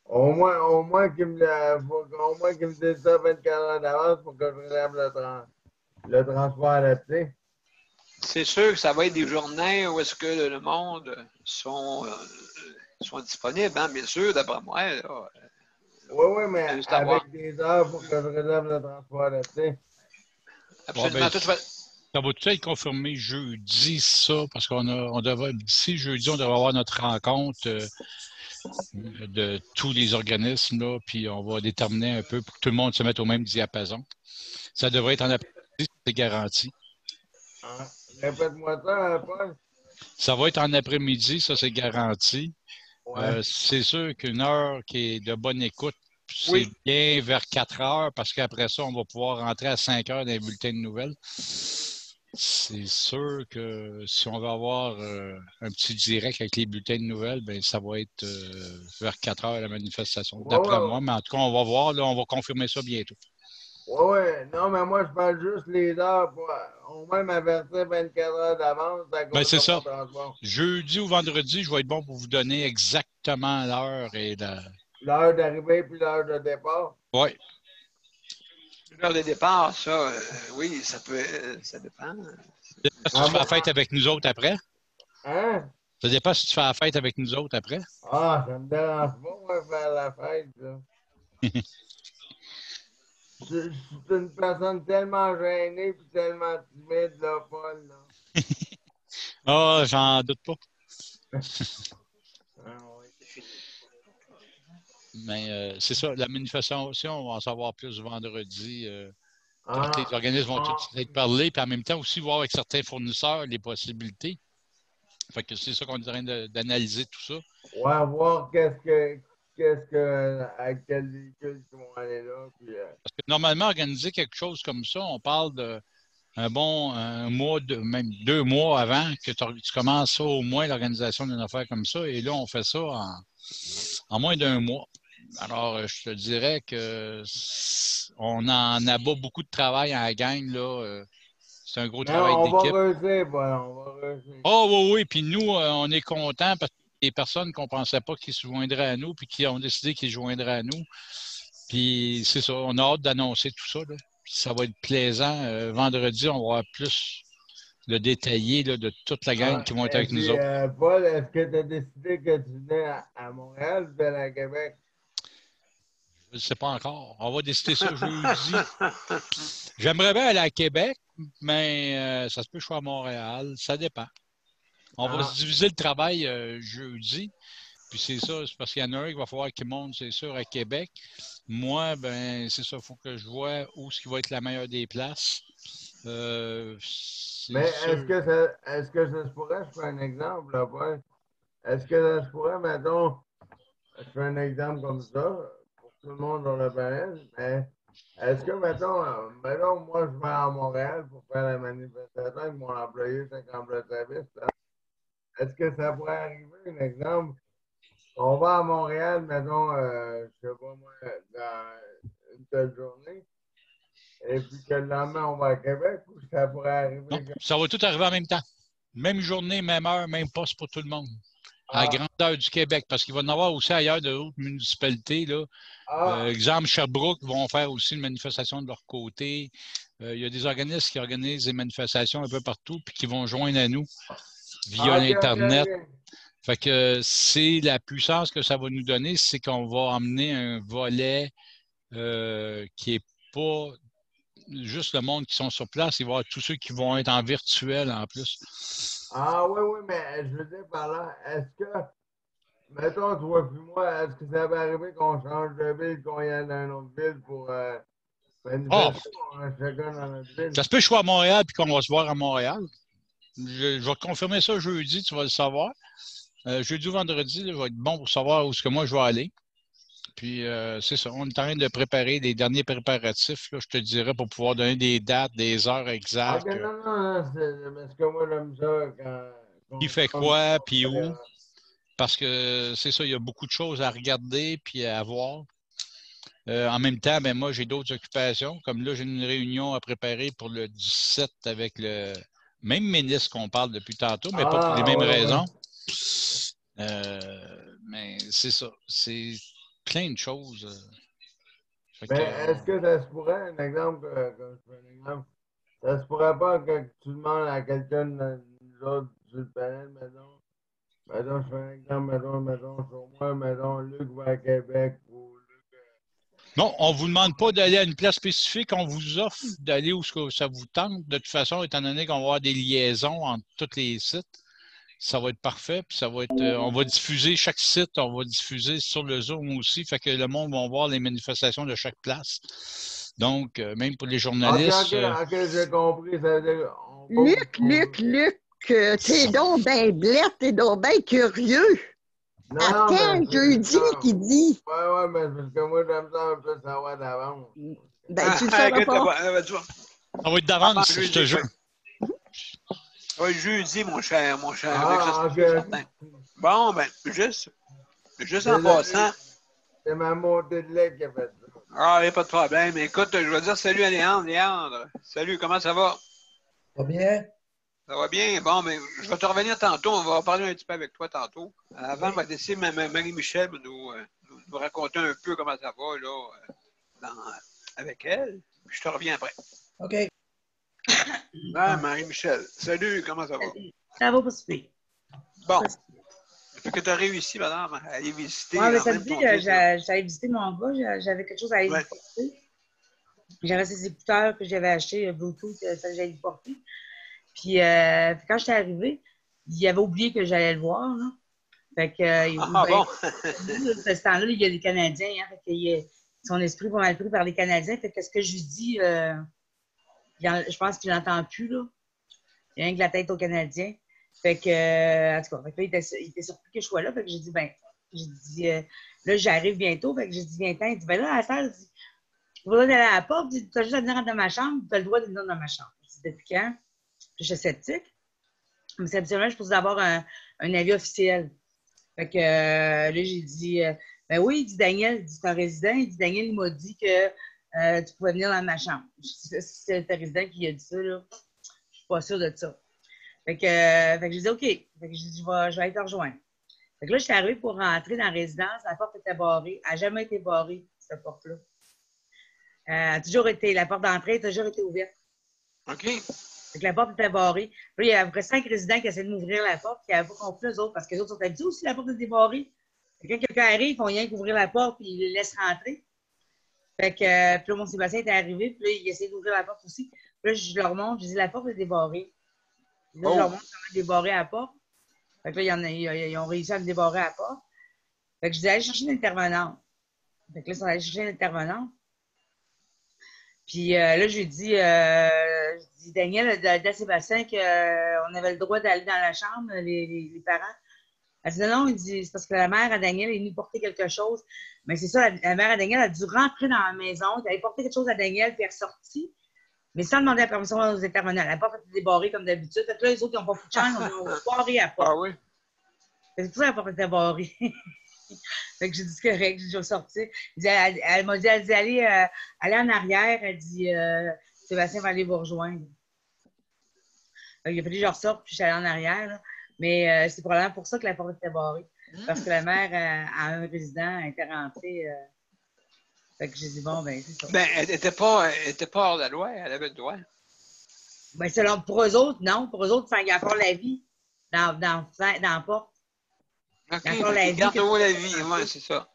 Au moins qu'il me dise ça 24 heures d'avance pour que je réserve le transport adapté. C'est sûr que ça va être des journées où est-ce que le monde sont disponibles, hein, bien sûr, d'après moi. Oui, mais avec des heures pour que je réserve le transport adapté. Absolument. Ça va-tu être confirmé jeudi, ça? Parce d'ici jeudi, on devrait avoir notre rencontre de tous les organismes, là, puis on va déterminer un peu pour que tout le monde se mette au même diapason. Ça devrait être en après-midi, c'est garanti. Répète-moi ça, Paul. Ça va être en après-midi, ça, c'est garanti. Ouais. C'est sûr qu'une heure qui est de bonne écoute, c'est Oui. bien vers 4 heures, parce qu'après ça, on va pouvoir rentrer à 5 heures dans les bulletins de nouvelles. C'est sûr que si on veut avoir un petit direct avec les bulletins de nouvelles, ben ça va être vers 4 heures la manifestation, d'après moi. Mais en tout cas, on va voir, là, on va confirmer ça bientôt. Oui. Non, mais moi, je parle juste les heures pour au moins m'avertir 24 heures d'avance. Ben, c'est ça. Jeudi ou vendredi, je vais être bon pour vous donner exactement l'heure et l'heure d'arrivée puis l'heure de départ. Oui. L'heure de départ, ça, oui, ça dépend. Ça dépend si tu fais la fête avec nous autres après. Hein? Ça dépend si tu fais la fête avec nous autres après. Ça me dérange pas, moi, faire la fête, là. Je suis une personne tellement gênée et tellement timide, là, Paul, là. J'en doute pas. Mais c'est ça, la manifestation aussi, on va en savoir plus vendredi. Quand les organismes vont tous être parlés, puis en même temps aussi voir avec certains fournisseurs les possibilités. Fait que c'est ça qu'on est en train d'analyser tout ça. Ouais, voir avec quel véhicule ils vont aller là. Puis, Parce que normalement, organiser quelque chose comme ça, on parle d'un un mois, même 2 mois avant que tu commences ça, au moins l'organisation d'une affaire comme ça. Et là, on fait ça en moins d'1 mois. Alors, je te dirais que on en abat beaucoup de travail en gang, là. C'est un gros travail d'équipe. On va réussir. Oui. Puis nous, on est contents parce que des personnes qu'on ne pensait pas qui se joindraient à nous, puis qui ont décidé qu'ils se joindraient à nous. Puis c'est ça, on a hâte d'annoncer tout ça, là. Puis ça va être plaisant. Vendredi, on va avoir plus de détaillés là, de toute la gang qui vont être avec nous autres. Paul, est-ce que tu as décidé que tu venais à Montréal ou tu venais à Québec? Je ne sais pas encore. On va décider ça jeudi. J'aimerais bien aller à Québec, mais ça se peut que je sois à Montréal. Ça dépend. On va se diviser le travail jeudi. Puis c'est ça, c'est parce qu'il y en a un qui va falloir qu'il monte, c'est sûr, à Québec. Moi, ben c'est ça, il faut que je vois où ce qui va être la meilleure des places. Mais sûr. est-ce que ça se pourrait, je fais un exemple, là, ouais. Est-ce que ça se pourrait, mettons, je fais un exemple comme ça, pour tout le monde dans le panel, mais est-ce que, mettons, moi, je vais à Montréal pour faire la manifestation avec mon employé 50 le service, là. Est-ce que ça pourrait arriver, un exemple, on va à Montréal, mettons, je sais pas moi, dans une telle journée, et puis que le lendemain, on va à Québec, ou ça pourrait arriver Non, que... ça va tout arriver en même temps. Même journée, même heure, même poste pour tout le monde. À la Ah, grandeur du Québec, parce qu'il va y en avoir aussi ailleurs d'autres municipalités. Là. ah, Exemple, Sherbrooke vont faire aussi une manifestation de leur côté. Il y a des organismes qui organisent des manifestations un peu partout puis qui vont joindre à nous via ok, ok, l'Internet. ok. Fait que c'est la puissance que ça va nous donner, c'est qu'on va emmener un volet qui n'est pas juste le monde qui sont sur place, il va y avoir tous ceux qui vont être en virtuel en plus. Ah, oui, oui, mais je veux dire par là, est-ce que, mettons, toi puis moi, est-ce que ça va arriver qu'on change de ville, qu'on y aille dans une autre ville pour Ah, manifester, on reste chacun dans notre ville? ça se peut que je sois à Montréal puis qu'on va se voir à Montréal. Je vais confirmer ça jeudi, tu vas le savoir. Jeudi ou vendredi, là, va être bon pour savoir où est-ce que moi je vais aller. Puis c'est ça, on est en train de préparer les derniers préparatifs, là, je te dirais, pour pouvoir donner des dates, des heures Ok, exactes, non, non, non, c'est parce que moi, j'aime ça qui qu'on fait change. quoi, puis où. Parce que c'est ça, il y a beaucoup de choses à regarder puis à voir. En même temps, ben moi, j'ai d'autres occupations. Comme là, j'ai une réunion à préparer pour le 17 avec le même ministre qu'on parle depuis tantôt, mais pas pour les Ah, mêmes ouais, ouais. raisons. Mais c'est ça. C'est plein de choses. Fait Mais que, est-ce que ça se pourrait, un exemple, comme je fais un exemple, ça se pourrait pas que tu demandes à quelqu'un de nous autres sur le panel, mettons, je fais un exemple, mettons, sur moi, mettons, Luc va à Québec ou Luc. non, on ne vous demande pas d'aller à une place spécifique. On vous offre d'aller où ça vous tente. De toute façon, étant donné qu'on va avoir des liaisons entre tous les sites, ça va être parfait. Puis ça va être, on va diffuser chaque site, on va diffuser sur le Zoom aussi. Fait que le monde va voir les manifestations de chaque place. Donc, même pour les Ok, journalistes. ok, j'ai compris. Ça veut dire qu'on Luc, t'es donc ben blette, t'es donc ben curieux. Non, Attends, jeudi qui dit. Ouais, ouais, mais c'est parce que moi, j'aime ça un peu savoir d'avance. Ben, tu le sauras pas. Ça va être Ah, d'avance, je te jeudi, jure. oui, jeudi, mon cher, avec ça, Ah, c'est ok. sûr, certain. Bon, ben, juste en Désolé, passant, c'est ma montée de lait qui a fait ça. ah, il n'y a pas de problème. Écoute, je vais dire salut à Léandre. Léandre, salut, comment ça va? Pas bien? Ça va bien? Bon, mais je vais te revenir tantôt. On va parler un petit peu avec toi tantôt. Avant, on va laisser Marie-Michel nous raconter un peu comment ça va, là, avec elle. Puis je te reviens après. OK. Ah, Marie-Michel, salut, comment ça va? Ça va pas se faire. Bon, depuis que tu as réussi, madame, à aller visiter. Ouais, mais quand ça même me dit, ton fils, là. j'allais visiter mon gars, j'avais quelque chose à aller Ouais. lui porter. J'avais ces écouteurs que j'avais achetés, Bluetooth, ça que j'allais lui porter. Puis quand j'étais arrivée, il avait oublié que j'allais le voir, là. Fait que, Bon. à ce temps-là, il y a des Canadiens, hein, fait que, son esprit est pas mal pris par les Canadiens. Fait que ce que je lui dis, je pense qu'il n'entend plus, là. Il a rien que la tête aux Canadiens. Fait que, en tout cas, fait que là, il était surpris que je sois là. Fait que j'ai dit, là, j'arrive bientôt. Fait que j'ai dit, viens-t'en. Il dit, ben là, à ça, il dit, tu vas aller à la porte, tu as juste à venir dans ma chambre, tu as le droit de venir dans ma chambre. Je dis, depuis quand? Je suis sceptique. Mais c'est habituellement, je suppose avoir un avis officiel. Fait que là, j'ai dit, ben oui, il dit Daniel, il dit, c'est un résident. Il dit, Daniel, il m'a dit que tu pouvais venir dans ma chambre. Je dis, si c'est un résident qui a dit ça, là, je suis pas sûre de ça. Fait que j'ai dit, OK. Fait que j'ai dit, je vais aller te rejoindre. Fait que là, je suis arrivée pour rentrer dans la résidence. La porte était barrée. Elle n'a jamais été barrée, cette porte-là. La porte d'entrée a toujours été ouverte. OK. Fait que la porte était barrée. Puis, il y a à peu près 5 résidents qui essaient de m'ouvrir la porte, qui n'avaient pas compris eux autres, parce que les autres sont habitués aussi, la porte était barrée. Fait que quand quelqu'un arrive, ils font rien qu'ouvrir la porte, puis ils les laissent rentrer. Fait que, puis là, mon Sébastien est arrivé, puis là, il essaie d'ouvrir la porte aussi. Puis là, je leur montre, je dis, la porte est débarrée. Là, je leur montre comment débarrer la porte. Fait que là, ils ont réussi à me débarrer la porte. Fait que je dis, allez chercher une intervenante. Fait que là, ils sont allés chercher une intervenante. Puis là, je lui ai dit, je dis, Daniel a dit à Sébastien qu'on avait le droit d'aller dans la chambre, les parents. Elle dit non, il dit, c'est parce que la mère à Daniel est venue porter quelque chose. Mais c'est ça, la mère à Daniel a dû rentrer dans la maison, elle avait porté quelque chose à Daniel, puis elle est ressortie. Mais sans demander la permission aux intervenants. La porte était débarrée comme d'habitude. Fait que là, les autres, ils n'ont pas foutu de chance, ils ont barré à la porte. Ah oui? C'est pour ça que la porte était barrée. Fait que j'ai dit, c'est correct, j'ai sorti. Elle m'a dit, allez en arrière. Elle dit, Sébastien va aller vous rejoindre. Il a fallu que je ressorte, puis je suis allée en arrière. Là. Mais c'est probablement pour ça que la porte était barrée. Parce que la mère à un résident était rentrée. Fait que j'ai dit, bon, ben, c'est ça. Ben, elle n'était pas hors la loi, elle avait le droit. Ben, selon, pour eux autres, non. Pour eux autres, il y a encore la vie dans la porte. OK, Garde-moi la vie, oui, c'est ça.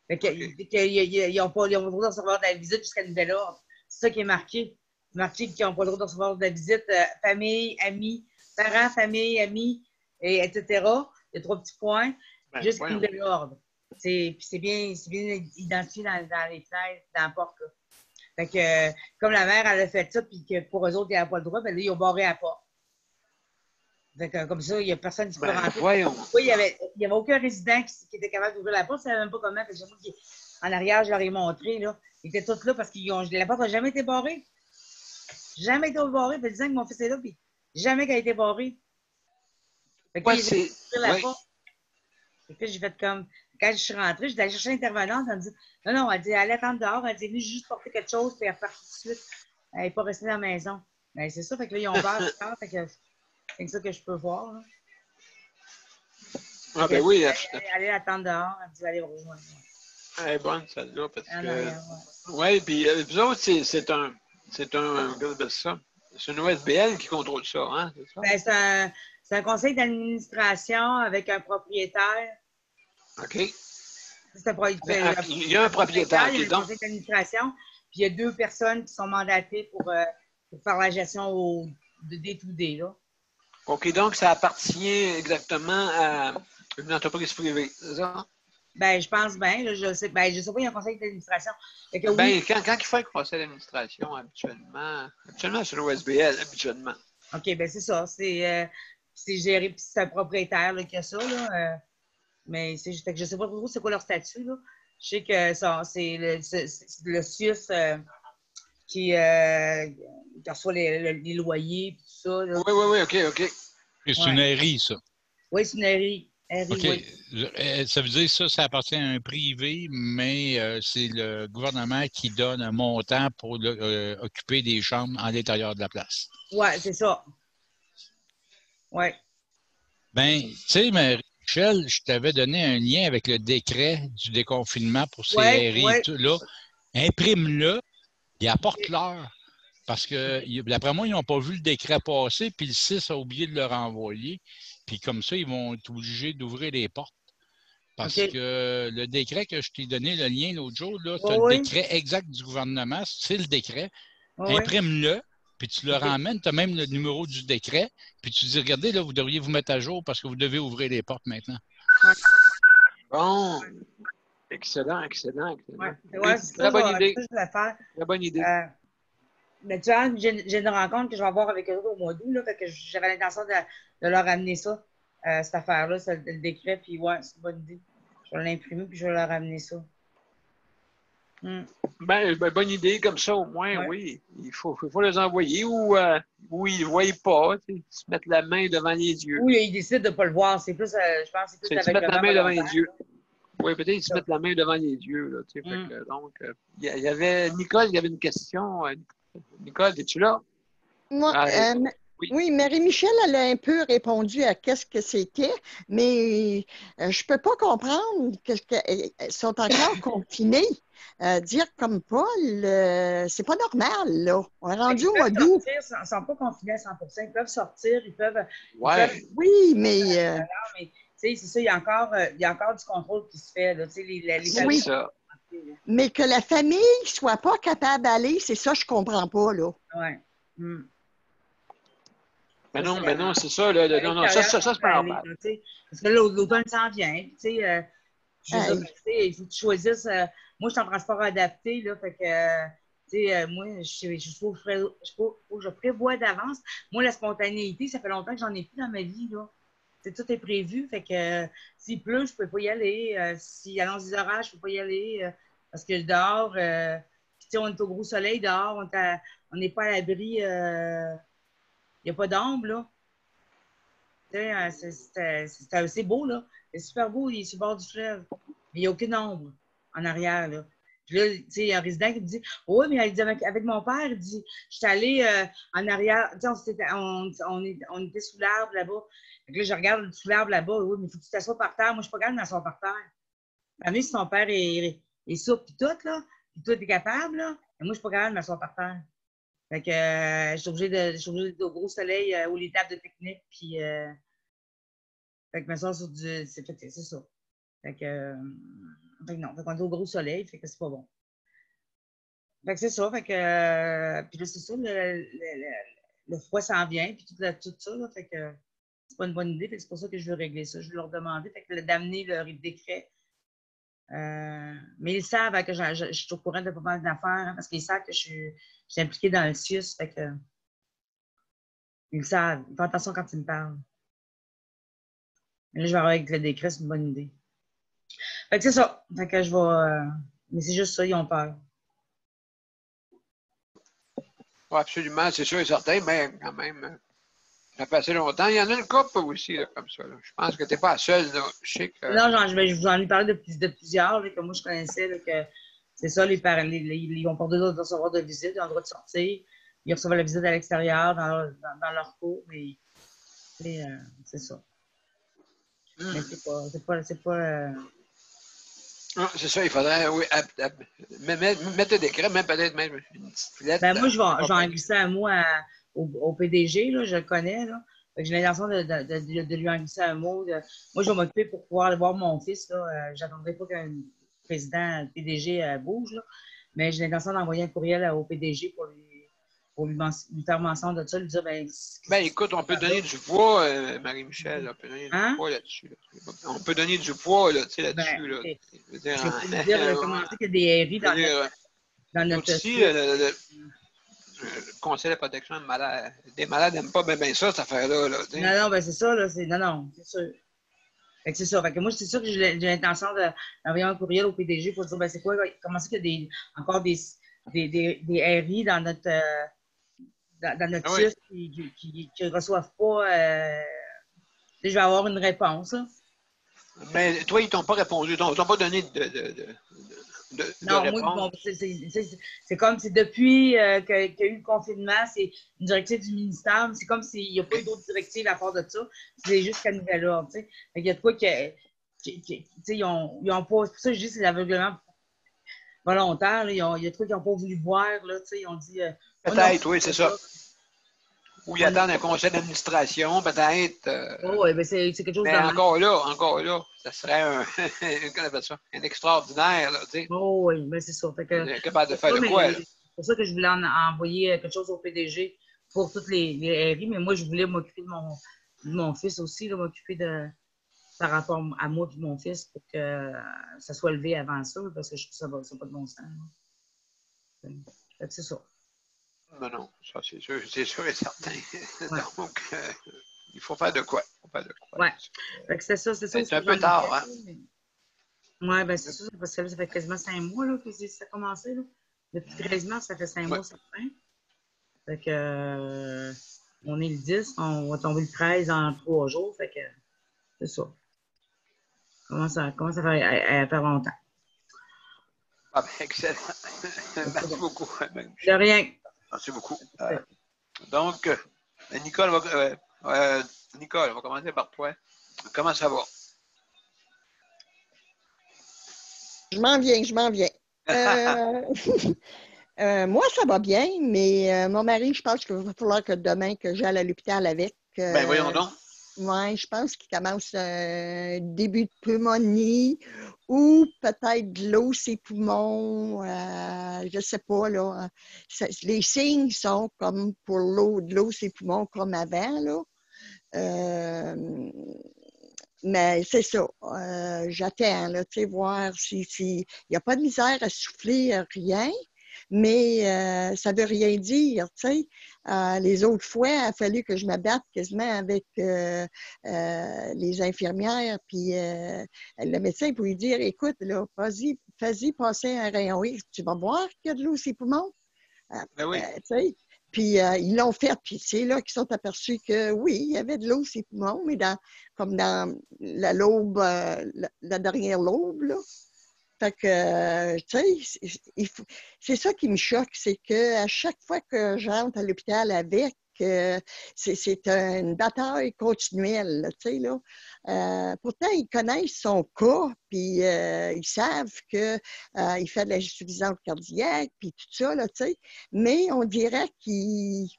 Fait qu'ils n'ont pas le droit de recevoir de la visite jusqu'à nouvel ordre. C'est ça qui est marqué. C'est marqué qu'ils n'ont pas le droit de recevoir de la visite famille, amis, parents, famille, amis, etc. Il y a 3 petits points jusqu'à nouvel ordre. C'est bien identifié dans les fenêtres, dans la porte. Là. Fait que, comme la mère, elle a fait ça, puis que pour eux autres, ils n'avaient pas le droit, ben là, ils ont barré la porte. Fait que, comme ça, il n'y a personne qui peut rentrer. Voyons. Oui, il n'y avait aucun résident qui était capable d'ouvrir la porte. Je ne savais même pas comment. Parce que en arrière, je leur ai montré. Là. Ils étaient tous là parce que la porte n'a jamais été barrée. Jamais été barrée. Ça fait 10 ans que mon fils est là, puis jamais qu'elle a été barrée. Fait que j'ai ouvert la porte. Et puis, j'ai fait comme. Quand je suis rentrée, je suis allée chercher l'intervenante. Elle me dit non, elle dit, elle attend dehors. Elle dit, venue juste porter quelque chose, puis elle est partie tout de suite. Elle n'est pas restée dans la maison. Ben, c'est ça. Fait que là, ils ont peur. Fait que c'est ça que je peux voir. Là. Ah, ben oui. Elle attendre dehors. Elle dit, allez rejoindre. Elle est bonne, celle-là. Parce que. Oui, puis vous autres, c'est un. C'est une OSBL qui contrôle ça, hein? C'est ça? Ben, c'est un conseil d'administration avec un propriétaire. OK. Il y a un propriétaire. Il y a un conseil d'administration, puis il y a 2 personnes qui sont mandatées pour faire la gestion de day-to-day, là. OK, donc ça appartient exactement à une entreprise privée, c'est ça? Ben, je pense bien. Là, je sais pas, il y a un conseil d'administration. Ben, quand il fait un conseil d'administration, habituellement, c'est l'OSBL, habituellement. OK, ben c'est ça. C'est géré, puis c'est un propriétaire là, qui a ça, là. Mais je ne sais pas trop c'est quoi leur statut, là. Je sais que c'est le CIUS qui reçoit les loyers et tout ça. Là. Oui, OK. C'est une ARI, ça. Oui, c'est une ARI. OK. Oui. Ça veut dire ça appartient à un privé, mais c'est le gouvernement qui donne un montant pour occuper des chambres à l'intérieur de la place. Oui, c'est ça. Oui. Ben, tu sais, Michel, je t'avais donné un lien avec le décret du déconfinement pour ces ARI. Là, imprime-le et apporte-leur. Parce que, d'après moi, ils n'ont pas vu le décret passer, puis le 6 a oublié de le renvoyer. Puis comme ça, ils vont être obligés d'ouvrir les portes. Parce que le décret que je t'ai donné, le lien l'autre jour, là, tu as le décret exact du gouvernement, c'est le décret. Imprime-le, puis tu le ramènes, tu as même le numéro du décret, puis tu dis, regardez, là, vous devriez vous mettre à jour parce que vous devez ouvrir les portes maintenant. Bon. Excellent. Ouais, c'est très bonne idée. Très bonne idée. Mais tu vois, j'ai une rencontre que je vais avoir avec eux au mois d'août, là, fait que j'avais l'intention de leur amener ça, cette affaire-là, le décret, puis ouais, c'est une bonne idée. Je vais l'imprimer, puis je vais leur amener ça. Ben, bonne idée, comme ça, au moins, oui. Il faut les envoyer ou ils ne voient pas, se mettre la main devant les yeux. Oui, ils décident de ne pas le voir. C'est plus, je pense, c'est plus se mettre la main devant les yeux. Oui, peut-être qu'ils se mettent la main devant les yeux. Là, fait que, donc, il y avait Nicole, il y avait une question. Nicole, es-tu là? Moi, oui, Marie-Michel, elle a un peu répondu à qu'est-ce que c'était, mais je ne peux pas comprendre qu'ils sont encore confinés. Dire comme Paul, c'est pas normal, là. On est rendu au mois d'août. Ils ne sont pas confinés à 100%. Ils peuvent sortir, ils peuvent... Oui, mais... c'est ça, il y a encore du contrôle qui se fait. Là, oui, ça. Mais que la famille ne soit pas capable d'aller, c'est ça, je ne comprends pas, là. Oui. Mais non, c'est ça. Là, non, ça c'est pas normal. Parce que là, l'automne s'en vient. Il faut que tu choisisses. Moi, je suis en transport adapté, là, fait que Tu sais, moi, faut que je prévois d'avance. Moi, la spontanéité, ça fait longtemps que j'en ai plus dans ma vie, là. Tout est prévu, fait que s'il pleut, je peux pas y aller. S'il annonce des orages, je peux pas y aller parce que dehors, puis, on est au gros soleil dehors, on n'est pas à l'abri, il n'y a pas d'ombre, là. C'est beau, là. C'est super beau, il est sur le bord du fleuve. Mais il n'y a aucune ombre en arrière, là. Puis là, tu sais, il y a un résident qui me dit oui, mais il dit, avec mon père, il dit je suis allée en arrière, tu sais, on était sous l'arbre là-bas. Fait que là, je regarde sous l'arbre là-bas, oui, mais il faut que tu t'assoies par terre. Moi, je ne suis pas capable de m'asseoir par terre. Même si ton père est sourd, puis tout, là, puis toi, tu es capable, là, mais moi, je ne suis pas capable de m'asseoir par terre. Fait que je suis obligée d'être au gros soleil, ou les tables de technique, puis. Fait que m'asseoir sur du. C'est ça. Fait que non, fait qu'on est au gros soleil, fait que c'est pas bon. Fait que c'est ça, fait que. Puis là, c'est ça, le froid s'en vient, puis tout ça, là, fait que c'est pas une bonne idée, fait que c'est pour ça que je veux régler ça. Je veux leur demander, fait que d'amener leur décret. Mais ils savent que je suis au courant de pas mal d'affaires, hein, parce qu'ils savent que je suis impliquée dans le CIUS, fait que. Ils savent. Ils font attention quand ils me parlent. Là, je vais avoir avec le décret, c'est une bonne idée. Fait que c'est ça. Fait que je vais. Mais c'est juste ça, ils ont peur. Oui, absolument, c'est sûr et certain, mais quand même, ça fait assez longtemps. Il y en a une couple aussi, là, comme ça. Là. Je pense que tu n'es pas la seule. Là. Je sais que. Non, je vous en ai parlé de plusieurs là, que moi je connaissais, là, que c'est ça, les parents, ils n'ont pas le droit de recevoir de visite, ils ont le droit de sortir. Ils reçoivent la visite à l'extérieur, dans leur cours, mais c'est ça. Mais c'est pas Ah, c'est ça, il faudrait, oui, mettre le décret, même peut-être même une petite lettre. Ben, moi, je vais en glisser un mot au PDG, là, je le connais. Là. J'ai l'intention de lui en glisser un mot. Moi, je vais m'occuper pour pouvoir aller voir mon fils. Je n'attendrai pas qu'un président PDG bouge. Là. Mais j'ai l'intention d'envoyer un courriel au PDG pour lui faire mention de ça, lui dire ben écoute, on peut donner du poids, Marie-Michel, on peut donner du poids là-dessus. Là. On peut donner du poids là-dessus. Là. Okay. Je veux dire, comment c'est qu'il y a des RI dans notre ici, le Conseil de protection des malades n'aime pas bien ça, cette affaire-là. Là, non, ben c'est ça, là. Non, c'est sûr. Fait que c'est ça. Fait que moi, c'est sûr que j'ai l'intention d'envoyer un courriel au PDG pour dire ben, c'est quoi, comment c'est qu'il y a encore des RI dans notre site qui ne reçoivent pas. Je vais avoir une réponse. Là. Mais toi, ils ne t'ont pas répondu. Ils ne t'ont pas donné de non, réponse. Moi, c'est comme si depuis qu'il y a eu le confinement, c'est une directive du ministère, mais c'est comme s'il n'y a pas eu d'autres directives à part de ça. C'est juste qu'à nouvel ordre. Il y a de quoi ils ont pas. Pour ça que je dis que c'est l'aveuglement volontaire. Là, il y a de quoi qu'ils n'ont pas voulu voir. Là, ils ont dit. Peut-être, oui, c'est ça. Ou ils attendent un conseil d'administration, peut-être. Oui, ben c'est quelque chose mais encore là, ça serait un extraordinaire, là, tu sais. Oh, oui, ben c'est ça. Fait que, on est capable de faire de quoi, là? C'est pour ça que je voulais envoyer quelque chose au PDG pour toutes les RI, mais moi, je voulais m'occuper de mon fils aussi, m'occuper par rapport à moi et mon fils pour que ça soit levé avant ça, parce que je trouve que ça n'a pas de bon sens. Fait que c'est ça. Non, ça c'est sûr et certain. Ouais. Donc, il faut faire de quoi. Oui. C'est ça. C'est un peu tard, hein? Oui, ben c'est ça, parce que là, ça fait quasiment 5 mois là, que ça a commencé. Là. Depuis 13 mars, ça fait 5 mois, certain. Fait que on est le 10, on va tomber le 13 en 3 jours. Fait que c'est ça. Commence à faire longtemps. Ah ben, excellent. Merci beaucoup. De rien. Merci beaucoup. Donc, Nicole, on va commencer par toi. Comment ça va? Je m'en viens. Moi, ça va bien, mais mon mari, je pense qu'il va falloir que demain que j'aille à l'hôpital avec. Ben voyons donc. Oui, je pense qu'il commence un début de pneumonie ou peut-être de l'eau ses poumons. Je ne sais pas, là. Les signes sont comme pour de l'eau ses poumons comme avant, là. Mais c'est ça. J'attends, là, tu sais, voir s'il n'y a pas de misère à souffler, rien. mais ça ne veut rien dire, tu sais. Les autres fois, il a fallu que je me batte quasiment avec les infirmières, puis le médecin pour lui dire, écoute, là, vas-y passer un rayon X, tu vas voir qu'il y a de l'eau ses poumons. Ben oui. Tu sais. Puis ils l'ont fait, puis c'est là qu'ils sont aperçus que oui, il y avait de l'eau ses poumons, mais comme dans la lobe, la dernière lobe, là. Fait que, tu sais, c'est ça qui me choque, c'est qu'à chaque fois que j'entre à l'hôpital avec, c'est une bataille continuelle, là, tu sais, là. Pourtant, ils connaissent son cas, puis ils savent qu'il fait de l'insuffisance cardiaque, puis tout ça, là, tu sais. Mais on dirait qu'ils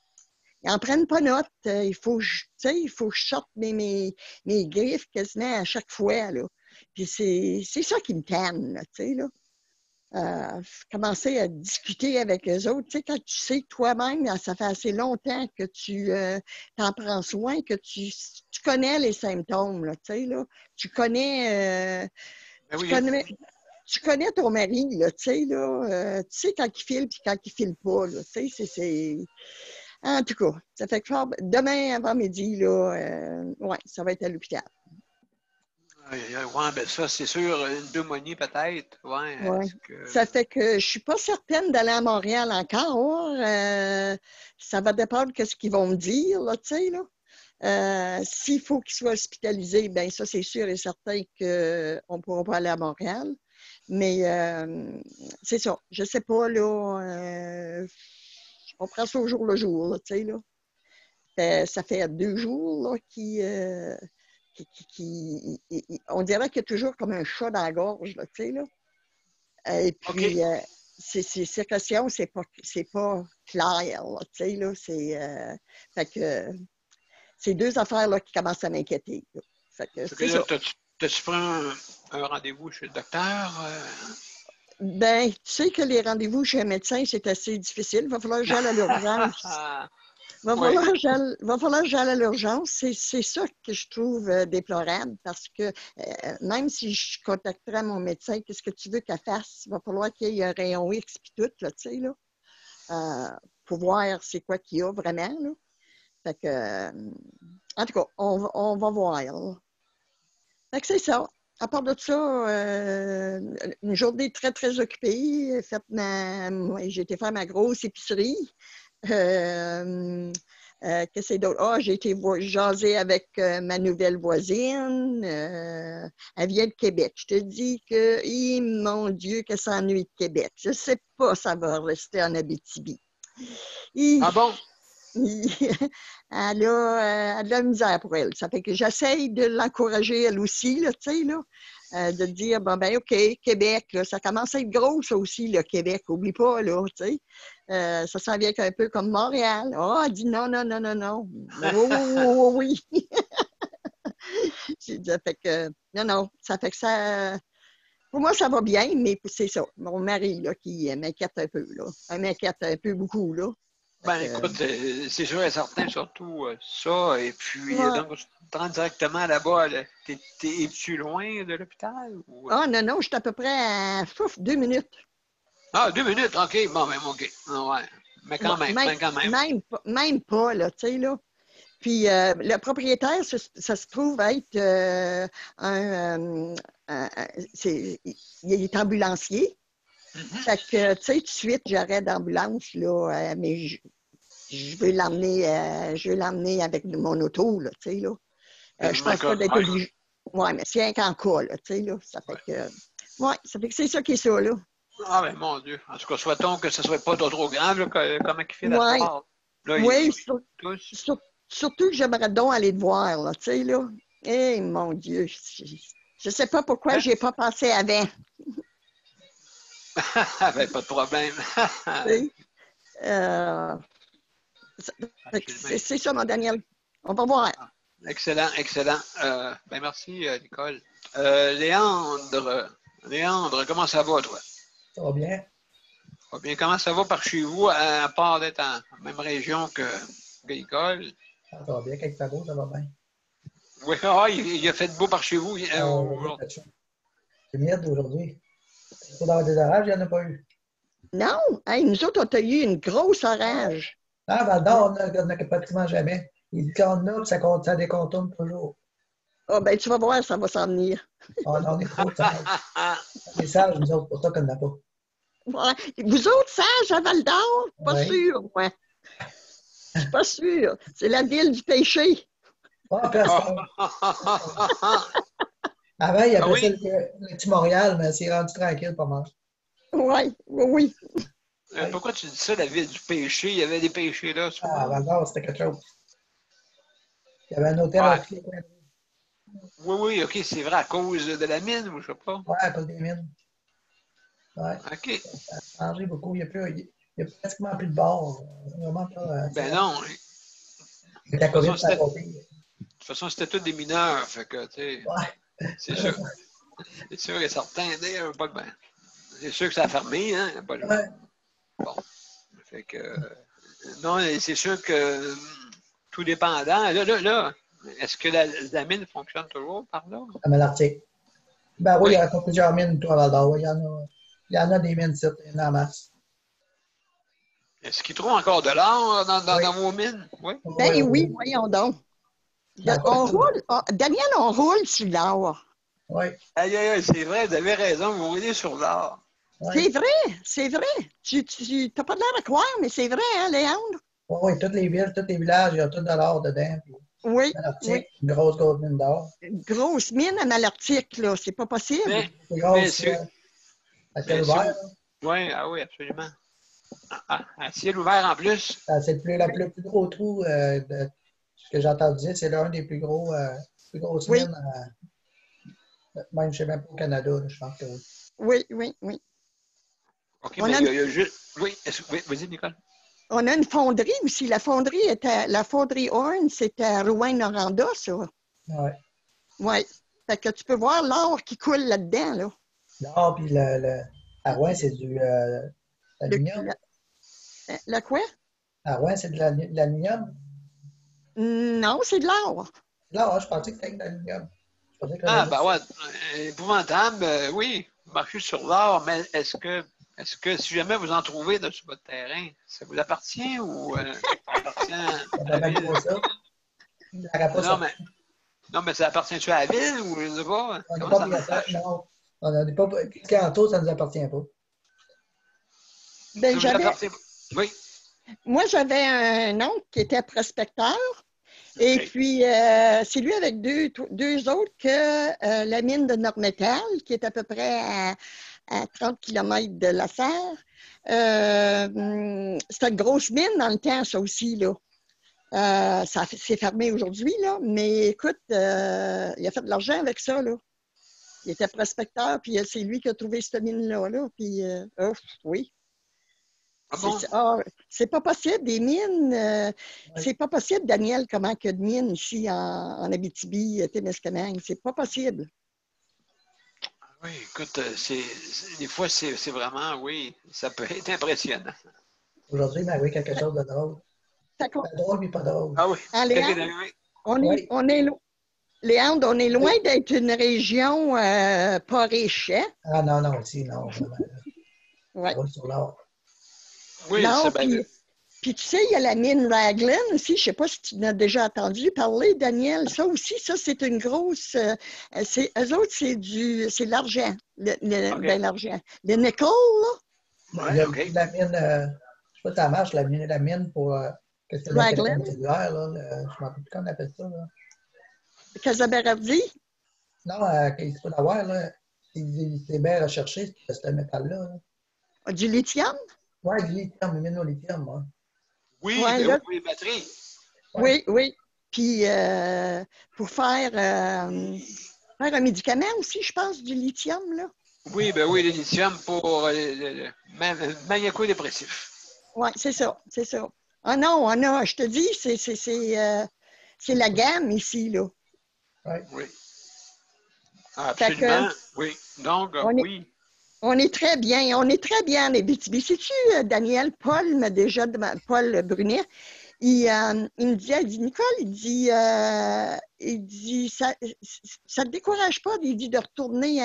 n'en prennent pas note. Il faut que je sorte mes griffes quasiment à chaque fois, là. Puis c'est ça qui me tanne, là, tu sais, là. Commencer à discuter avec eux autres. Tu sais, quand tu sais toi-même, ça fait assez longtemps que tu t'en prends soin, que tu connais les symptômes, là, tu sais, là. Tu connais, Ben tu oui. connais, tu connais ton mari, là, tu sais, là. Tu sais quand il file puis quand il file pas, là, tu sais, c'est... En tout cas, ça fait que demain avant midi, là, ouais, ça va être à l'hôpital. Ouais, ben ça, c'est sûr, une pneumonie peut-être. Ouais, Ouais. que... Ça fait que je suis pas certaine d'aller à Montréal encore. Ça va dépendre de ce qu'ils vont me dire, là, tu sais, là. S'il faut qu'ils soient hospitalisés, bien ça, c'est sûr et certain qu'on ne pourra pas aller à Montréal. Mais c'est ça. Je sais pas, là. On prend ça au jour le jour, là, tu sais, là. Ça fait 2 jours, là, on dirait qu'il y a toujours comme un chat dans la gorge, là, tu sais, là. Et puis, ces questions, c'est pas clair, là, tu sais, là, fait que c'est 2 affaires, là, qui commencent à m'inquiéter, là. Fait que c'est ça. T'as-tu pris un rendez-vous chez le docteur? Ben, tu sais que les rendez-vous chez un médecin, c'est assez difficile. Il va falloir que j'aille à l'urgence. Va falloir que j'aille à l'urgence. C'est ça que je trouve déplorable parce que même si je contacterais mon médecin, qu'est-ce que tu veux qu'elle fasse? Il va falloir qu'il y ait un rayon X puis tout, là, tu sais, là, pour voir c'est quoi qu'il y a vraiment, là. Fait que, en tout cas, on va voir, là. Fait que c'est ça. À part de ça, une journée très, très occupée. J'ai été faire ma grosse épicerie. Qu'est-ce que c'est d'autre? Ah, j'ai été jaser avec ma nouvelle voisine. Elle vient de Québec. Je te dis que, mon Dieu, qu'elle s'ennuie de Québec. Je ne sais pas, ça va rester en Abitibi. Ah bon? Elle a de la misère pour elle. Ça fait que j'essaye de l'encourager, elle aussi, là, tu sais, là, de dire, bon, ben, OK, Québec, là, ça commence à être gros, ça aussi, le Québec, oublie pas, là, tu sais. Ça s'en vient un peu comme Montréal. Ah, elle dit non, non, non, non, non. Oui, oui, oui. Ça fait que, non, ça fait que ça... Pour moi, ça va bien, mais c'est ça. Mon mari, là, qui m'inquiète un peu, là. Elle m'inquiète un peu beaucoup, là. Ben, écoute, c'est sûr et certain, surtout ça. Et puis, Ouais. donc, tu te rends directement là-bas. Es-tu loin de l'hôpital? Ah, non, je suis à peu près à 2 minutes. Ah, 2 minutes, OK. Bon, même, OK. Ah, ouais. Mais quand même, quand même. Même pas, là, tu sais, là. Puis, le propriétaire, ça se trouve être il est ambulancier. Fait que, tu sais, tout de suite, j'arrête d'ambulance, là, mais je veux l'emmener avec mon auto, là, tu sais, là. Je pense pas d'être obligé. Oui, mais c'est un cas, là, tu sais, là. Ça fait que... Oui, ça fait que c'est ça qui est ça, là. Ah, ben, mon Dieu. En tout cas, souhaitons que ce ne soit pas trop grave, là, comment il fait la part. Là, oui, surtout que j'aimerais donc aller te voir, là, tu sais, là. Eh, mon Dieu, je sais pas pourquoi j'ai pas pensé avant. Ben, pas de problème. C'est ça, mon Daniel. On va voir. Excellent, excellent. Ben, merci, Nicole. Léandre, comment ça va, toi? Ça va bien. Ça va bien. Comment ça va par chez vous, à part d'être en même région que Nicole? Ça va bien, quelques pagos, ça va bien. Oui, il a fait beau par chez vous. C'est humide aujourd'hui. Pour d'avoir des orages, il n'y en a pas eu. Non, hey, nous autres, on a eu une grosse orange. Ah, Val d'Or, on n'a pratiquement jamais. Il dit qu'on en a, puis ça décontourne toujours. Ah, ben, tu vas voir, ça va s'en venir. On est trop sages. On est sages, nous autres, pour ça qu'on n'a pas. Ouais. Vous autres, sages à Val d'Or? Pas Oui. sûr, ouais. Je suis pas sûre. C'est la ville du péché. Ah, presque. Avant, il y Ah avait ça oui? le petit Montréal, mais c'est rendu tranquille pas mal. Oui, oui. Pourquoi tu dis ça, la ville du péché? Il y avait des péchés là, Ah, souvent. Val d'Or, c'était quelque chose. Il y avait un hôtel Ouais. à tous les coins de rue. Oui, oui, OK, c'est vrai, à cause de la mine, ou je sais pas. Ouais, à cause des mines. Ouais, OK. ça a changé beaucoup. Il y a pratiquement plus de bars. Vraiment pas. Ben non. Avec la De toute façon, COVID, ça a pas pire. de toute façon, c'était tous des mineurs. Fait que, tu sais, Ouais. c'est sûr. C'est sûr que certains, d'ailleurs, pas ben, c'est sûr que ça a fermé, hein? Pas le- Ouais. Bon. Fait que, non, c'est sûr que tout dépendant. Là, est-ce que la mine fonctionne toujours par là? À Malartic. Ben oui, Oui. il y a encore plusieurs mines, toi, à Val d'Or. Oui, il y en a des mines, ça, il y en a en masse. Est-ce qu'ils trouvent encore de l'or Oui. dans vos mines? Oui. Ben oui, voyons donc. Ben, On partout. roule, Daniel, on roule sur l'or. Oui, Aïe, aïe, aïe, c'est vrai, vous avez raison, vous roulez sur l'or. C'est oui. vrai, c'est vrai. Tu n'as pas l'air à croire, mais c'est vrai, hein, Léandre? Oui, toutes les villes, tous les villages, il y a tout de l'or dedans. Puis, Oui, Malartic, oui. une grosse mine d'or. Une grosse mine à Malartic, là, c'est pas possible. Mais, C'est mais grosse, si, à ciel mais si ouvert. vous... Là. Oui, ah oui, absolument. À ciel ouvert en plus. Ah, c'est le plus gros trou de ce que j'ai entendu dire. C'est l'un des plus grosses Oui, mines, même, je ne sais même pas au Canada, là, je pense que oui. oui, oui, oui. OK, On mais a il une, y a juste... Oui, oui, vas-y, Nicole. on a une fonderie aussi. La fonderie Horn, c'est à Rouyn-Noranda, ça. Ouais. Oui. Fait que tu peux voir l'or qui coule là-dedans, là. L'or, puis à Rouen, c'est du Le, l'aluminium. le quoi? À Rouen, c'est de l'aluminium. Non, c'est de l'or. Là, je pensais que c'était de l'aluminium. Je pensais que Ah, le ben ouais, épouvantable, oui, marcher sur l'or, mais est-ce que si jamais vous en trouvez là, sur votre terrain, ça vous appartient ou ça appartient à on la n'a même ville? pas ça. Il n'aurait pas Non, ça. non, mais ça appartient-tu à la ville ou je ne sais pas? On n'est Comment pas ça propriétaire. marche? Non. On n'est pas. Ce qui est en taux, ça ne nous appartient pas. Ben, Ça vous appartient pas? Oui. moi, j'avais un oncle qui était prospecteur. Et OK. puis, c'est lui avec deux autres que la mine de Nord-Métal, qui est à peu près à 30 km de la serre. C'était une grosse mine dans le temps, ça aussi, là. C'est fermé aujourd'hui, là, mais écoute, il a fait de l'argent avec ça, là. Il était prospecteur, puis c'est lui qui a trouvé cette mine-là, là, puis, oui. Ah bon? C'est pas possible, des mines. Oui. C'est pas possible, Daniel, comment qu'il y a de mines ici en Abitibi, Témiscamingue. C'est pas possible. Oui, écoute, des fois, c'est vraiment, oui, ça peut être impressionnant. Aujourd'hui, il m'est arrivé quelque chose de drôle. Fait qu'on- Pas drôle, mais pas drôle. Ah oui. hein, Qu'est-ce qui est Léandre, arrivé? Oui. Léandre, on est loin Oui. d'être une région pas riche, hein? Ah non, non, ici, non. Vraiment, Ouais. ça roule sur l'or. Oui, Non, c'est bien. puis tu sais, il y a la mine Raglan aussi. Je ne sais pas si tu en as déjà entendu parler, Daniel. Ça aussi, ça, c'est une grosse. Eux autres, c'est de l'argent. OK. Ben, l'argent. Le nickel, là. Il y a OK. la mine, je ne sais pas si ça marche, la mine pour. Qu'est-ce que c'est Raglan, le cellulaire, là? Je ne me rappelle plus comment on appelle ça, là. Casaberardi. Non, qu'il faut l'avoir, là. C'est bien recherché, ce métal-là. Là. Du lithium? Oui, du lithium, une mine au lithium, moi. Oui, Ouais, ben là, oui, batterie. Ouais. oui, oui. Puis pour faire un médicament aussi, je pense, du lithium, là. Oui, ben oui, le lithium pour le maniaco-dépressif. Oui, c'est ça, c'est ça. Ah non, je te dis, c'est la gamme ici, là. Ouais. Oui. Fait que Absolument, oui. Donc, on est, oui. on est très bien en Abitibi. Sais-tu, Daniel, Paul Brunet, il me dit, il dit, Nicole, il dit, ça ne te décourage pas, il dit, de retourner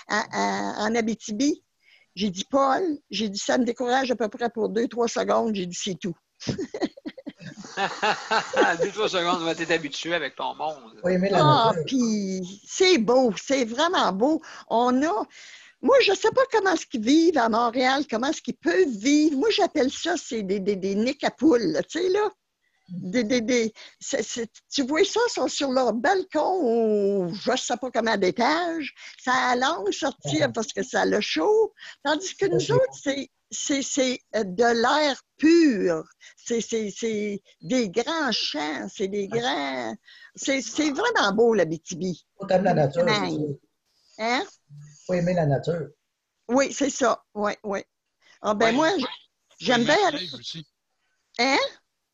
en Abitibi. J'ai dit, Paul, j'ai dit, ça me décourage à peu près pour 2-3 secondes. J'ai dit, c'est tout. 2-3 secondes, tu vas t'être habitué avec ton monde. Oui, mais la Ah, nature. puis c'est beau, c'est vraiment beau. Moi, je ne sais pas comment est-ce qu'ils vivent à Montréal, comment est-ce qu'ils peuvent vivre. Moi, j'appelle ça, c'est des nids à poules, là, tu sais, là. Tu vois ça, ils sont sur leur balcon ou je ne sais pas comment d'étage. Ça a longue sortir parce que ça a le chaud. Tandis que nous autres, c'est de l'air pur. C'est des grands champs, c'est des grands. C'est vraiment beau, l'Abitibi. Faut aimer la nature, c'est sûr. Hein? Faut aimer la nature. Oui, c'est ça. Oui, oui. Ah, ben Oui, moi, oui. j'aime Faut aimer bien la aller. neige aussi. Hein?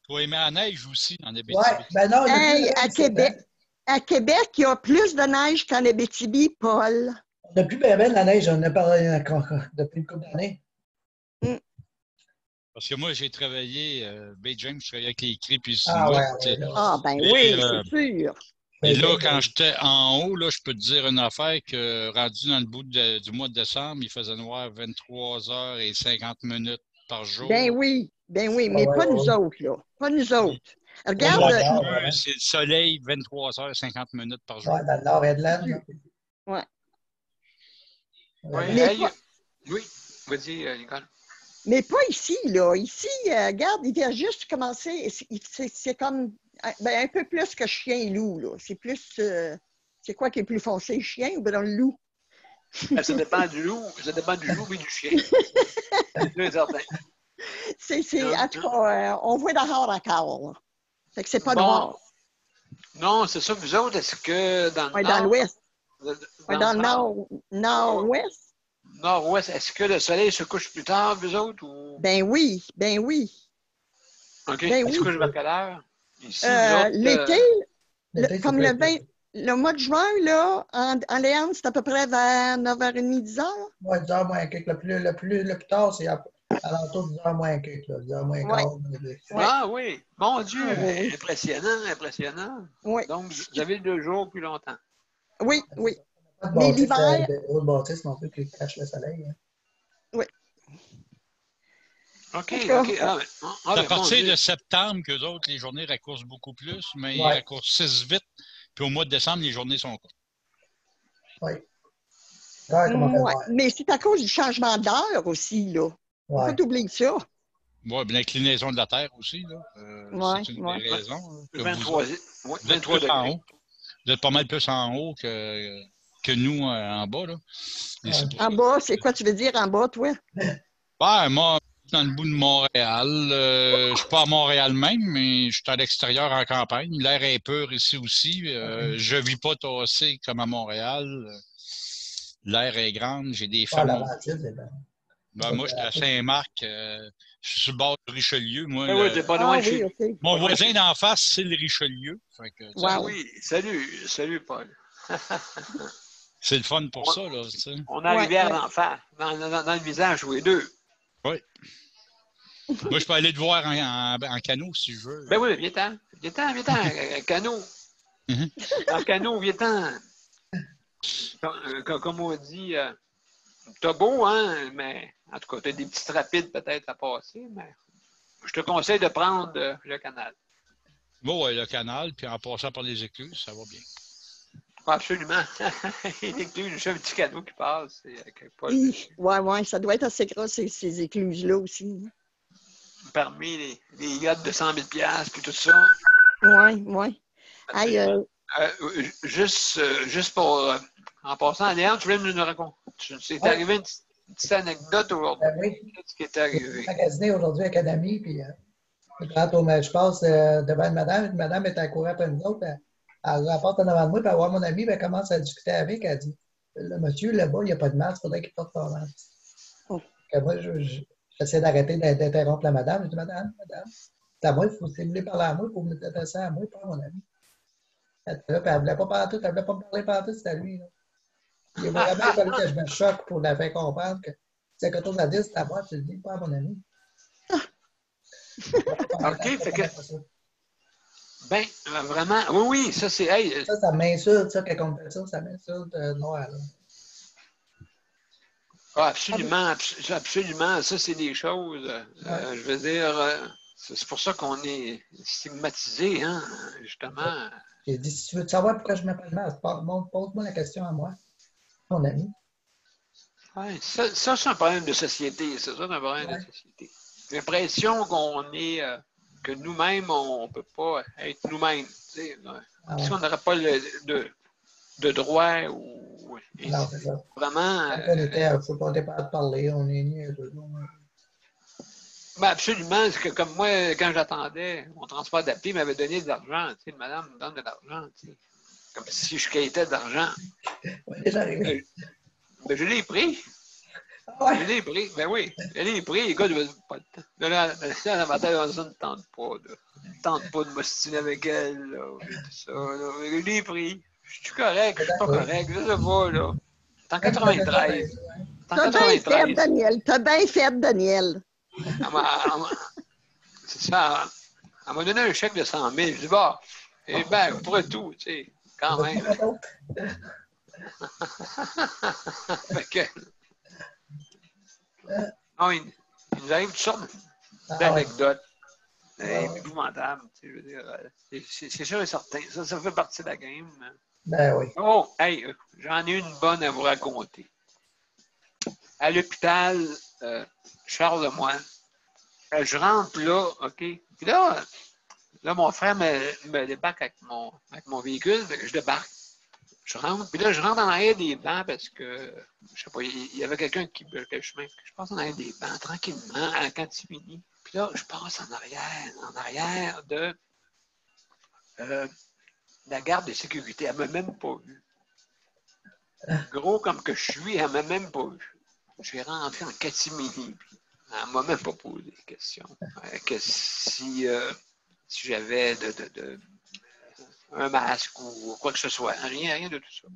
Faut aimer la neige aussi en Abitibi. Oui, ben non, il y a Hey, plus de à neige, Québec, il y a plus de neige qu'en Abitibi, Paul. on n'a plus bien de la neige, on en a parlé depuis une couple d'années. Parce que moi, j'ai travaillé, Bay James, je travaillais avec les crêpes et Ah Simout. ouais, là. Ah, ben Et, oui, c'est sûr. Et là, quand j'étais en haut, là, je peux te dire une affaire que rendu dans le bout du mois de décembre, il faisait noir 23h50 par jour. Ben oui, mais ouais, pas nous ouais. autres, là. Pas nous autres. Moi, Regarde, mon Ouais, cheveu, ouais. c'est le soleil 23h50 par jour. Ouais, dans le Nord-Edland. là. ouais. Oui, Mais hey, pas- oui, vas-y, Nicole. Mais pas ici, là. Ici, regarde, il vient juste commencer. C'est comme un peu plus que chien et loup, là. C'est plus. C'est quoi qui est plus foncé, chien ou bien le loup? Ça dépend du loup et du chien. C'est sûr et certain. En tout cas, on voit dehors encore, là. Fait que c'est pas Bon, noir. non, c'est ça. Vous autres, est-ce que dans le Ouais, nord, dans l'ouest. dans Ouais, dans le nord-ouest. nord-ouest, est-ce que le soleil se couche plus tard, vous autres? Ou... Ben oui, ben oui. OK. Ben Il se oui. couche vers quelle heure? Ici, nous autres, L'été, L'été, comme c'est plus- le mois de juin, là, en Léon, c'est à peu près vers 9h30, 10h. Ouais, 10h moins quelques. Le plus tard, c'est à l'entour de 10h moins quelques. 10h moins Ouais. quart. Ouais. Ah oui, mon Dieu, Ah, oui, oui. impressionnant, impressionnant. Oui, Donc, vous avez 2 jours plus longtemps. oui, oui. Pas de Mais bâtisse, l'hiver, de grosses bâtisses non plus qui cachent le soleil. Hein. oui. OK, En tout cas, OK. Ah, mais, C'est à mon partir Dieu. de septembre qu'eux autres, les journées raccourcissent beaucoup plus, mais ils Ouais. raccourcissent vite. Puis au mois de décembre, les journées sont courtes. Oui. Ouais, comment faire ouais. voir. Mais c'est à cause du changement d'heure aussi, là. On Ouais. peut oublier ça. Ouais, puis l'inclinaison de la Terre aussi, là. Ouais, C'est une ouais. des raisons. Là, que 23, vous, ouais, vous êtes 23 plus en degrés. haut. Vous êtes pas mal plus en haut que nous en bas. Là. Et Ouais. c'est pour En ça. bas, c'est quoi tu veux dire en bas, toi? Ben, moi, dans le bout de Montréal, je suis pas à Montréal même, mais je suis à l'extérieur en campagne. L'air est pur ici aussi. Je vis pas tassé comme à Montréal. L'air est grand, j'ai des Ouais, fermes. la Laurentide, c'est bien. Ben, moi, je suis à Saint-Marc. Je suis sur le bord du Richelieu. Moi, Ben oui, t'es pas loin Ah de chez oui, nous. OK. mon Pas loin de voisin chez d'en face, c'est le Richelieu. Fait que, tu sais, Ben Wow. oui, salut, Paul. c'est le fun pour ça, là. Tu sais. On a la Ouais, rivière ouais. d'en face, dans le visage, tous les deux. Oui. Moi, je peux aller te voir en canot si je veux. Ben oui, viens-t'en, canot. Mhm. En canot, viens-t'en. Comme on dit, t'as beau, hein, mais en tout cas, t'as des petites rapides peut-être à passer, mais je te conseille de prendre le canal. Bon, ouais, le canal, puis en passant par les écluses, ça va bien. Absolument. Il est juste un petit canot qui passe. Ouais, ça doit être assez gros, ces écluses-là aussi. Parmi les yachts de 100 000 $ puis tout ça. Ouais. Hey, Juste pour. En passant, Léon, tu voulais nous raconter. C'est arrivé une petite anecdote aujourd'hui. Ben oui. Qu'est-ce qui est J'ai arrivé? magasiné aujourd'hui avec un ami, puis je passe devant une madame est à courir après nous autres, elle rapporte en avant de moi, puis elle voit mon ami, puis elle commence à discuter avec, elle dit, le monsieur là-bas, il n'y a pas de masque, il faudrait qu'il porte son masque. Oh. Moi, j'essaie d'arrêter d'interrompre la madame, je dis, madame, c'est à moi, il faut stimuler par à moi, il faut me t'intéresser à moi, pas à mon ami. Elle était là, puis elle ne voulait pas parler, elle voulait pas me parler partout, c'était à lui. Là. Il a vraiment fallu que je me choque pour la faire comprendre que c'est quelque chose à dire, c'est à moi, tu le dis, pas à mon ami. OK, fait que. Ben, vraiment, oui, ça c'est. Hey, Ça m'insulte, ça, quand on fait ça, ça m'insulte noir. Là. Ah, absolument, absolument. Ça, c'est des choses, je veux dire, c'est pour ça qu'on est stigmatisé, hein, justement. J'ai dit, si tu veux savoir pourquoi je m'appelle Matt, pose-moi la question à moi, mon ami. Ouais, ça c'est un problème de société. C'est ça, un problème de société. J'ai l'impression qu'on est, que nous-mêmes, on ne peut pas être nous-mêmes. Si on n'aurait pas de droit ou. Non, c'est ça. Vraiment. On était, faut pas de parler, on est ni Ben absolument, c'est que comme moi, quand j'attendais mon transport d'appli, il m'avait donné de l'argent. Tu sais, madame me donne de l'argent. Tu sais, comme si je quittais d'argent. Oui, déjà arrivé. Ben, je l'ai pris. Ouais. Je l'ai pris. Ben oui, je l'ai pris. Les gars, ils n'avaient pas de temps. Là, la matin, ça ne tente pas. Là. Ça ne tente pas de m'ostiner avec elle. Là, et tout ça. Là. Je l'ai pris. Je suis correct, je suis pas correct. Je sais pas, là. C'est en 93. T'as bien fait, Daniel. T'as bien fait, Daniel. C'est ça. Elle m'a donné un chèque de 100 000. Je dis, bah, et ben, pour tout, tu sais, quand même. Fait que, non, il nous arrive toutes sortes d'anecdotes. Épouvantables, tu sais, je veux dire. C'est sûr et certain. Ça fait partie de la game. Ben oui. Oh, hey, j'en ai une bonne à vous raconter. À l'hôpital Charles Lemoine, je rentre là, OK? Puis là, mon frère me débarque avec mon véhicule, je débarque. Je rentre, puis là, je rentre en arrière des bancs parce que, je sais pas, il y avait quelqu'un qui bloquait le chemin. Je passe en arrière des bancs tranquillement à Cantivini. Puis là, je passe en arrière de la garde de sécurité. Elle ne m'a même pas vu. Gros comme que je suis, elle ne m'a même pas vu. J'ai rentré en catimini. Elle ne m'a même pas posé de questions. Que si j'avais un masque ou quoi que ce soit. Rien de tout ça.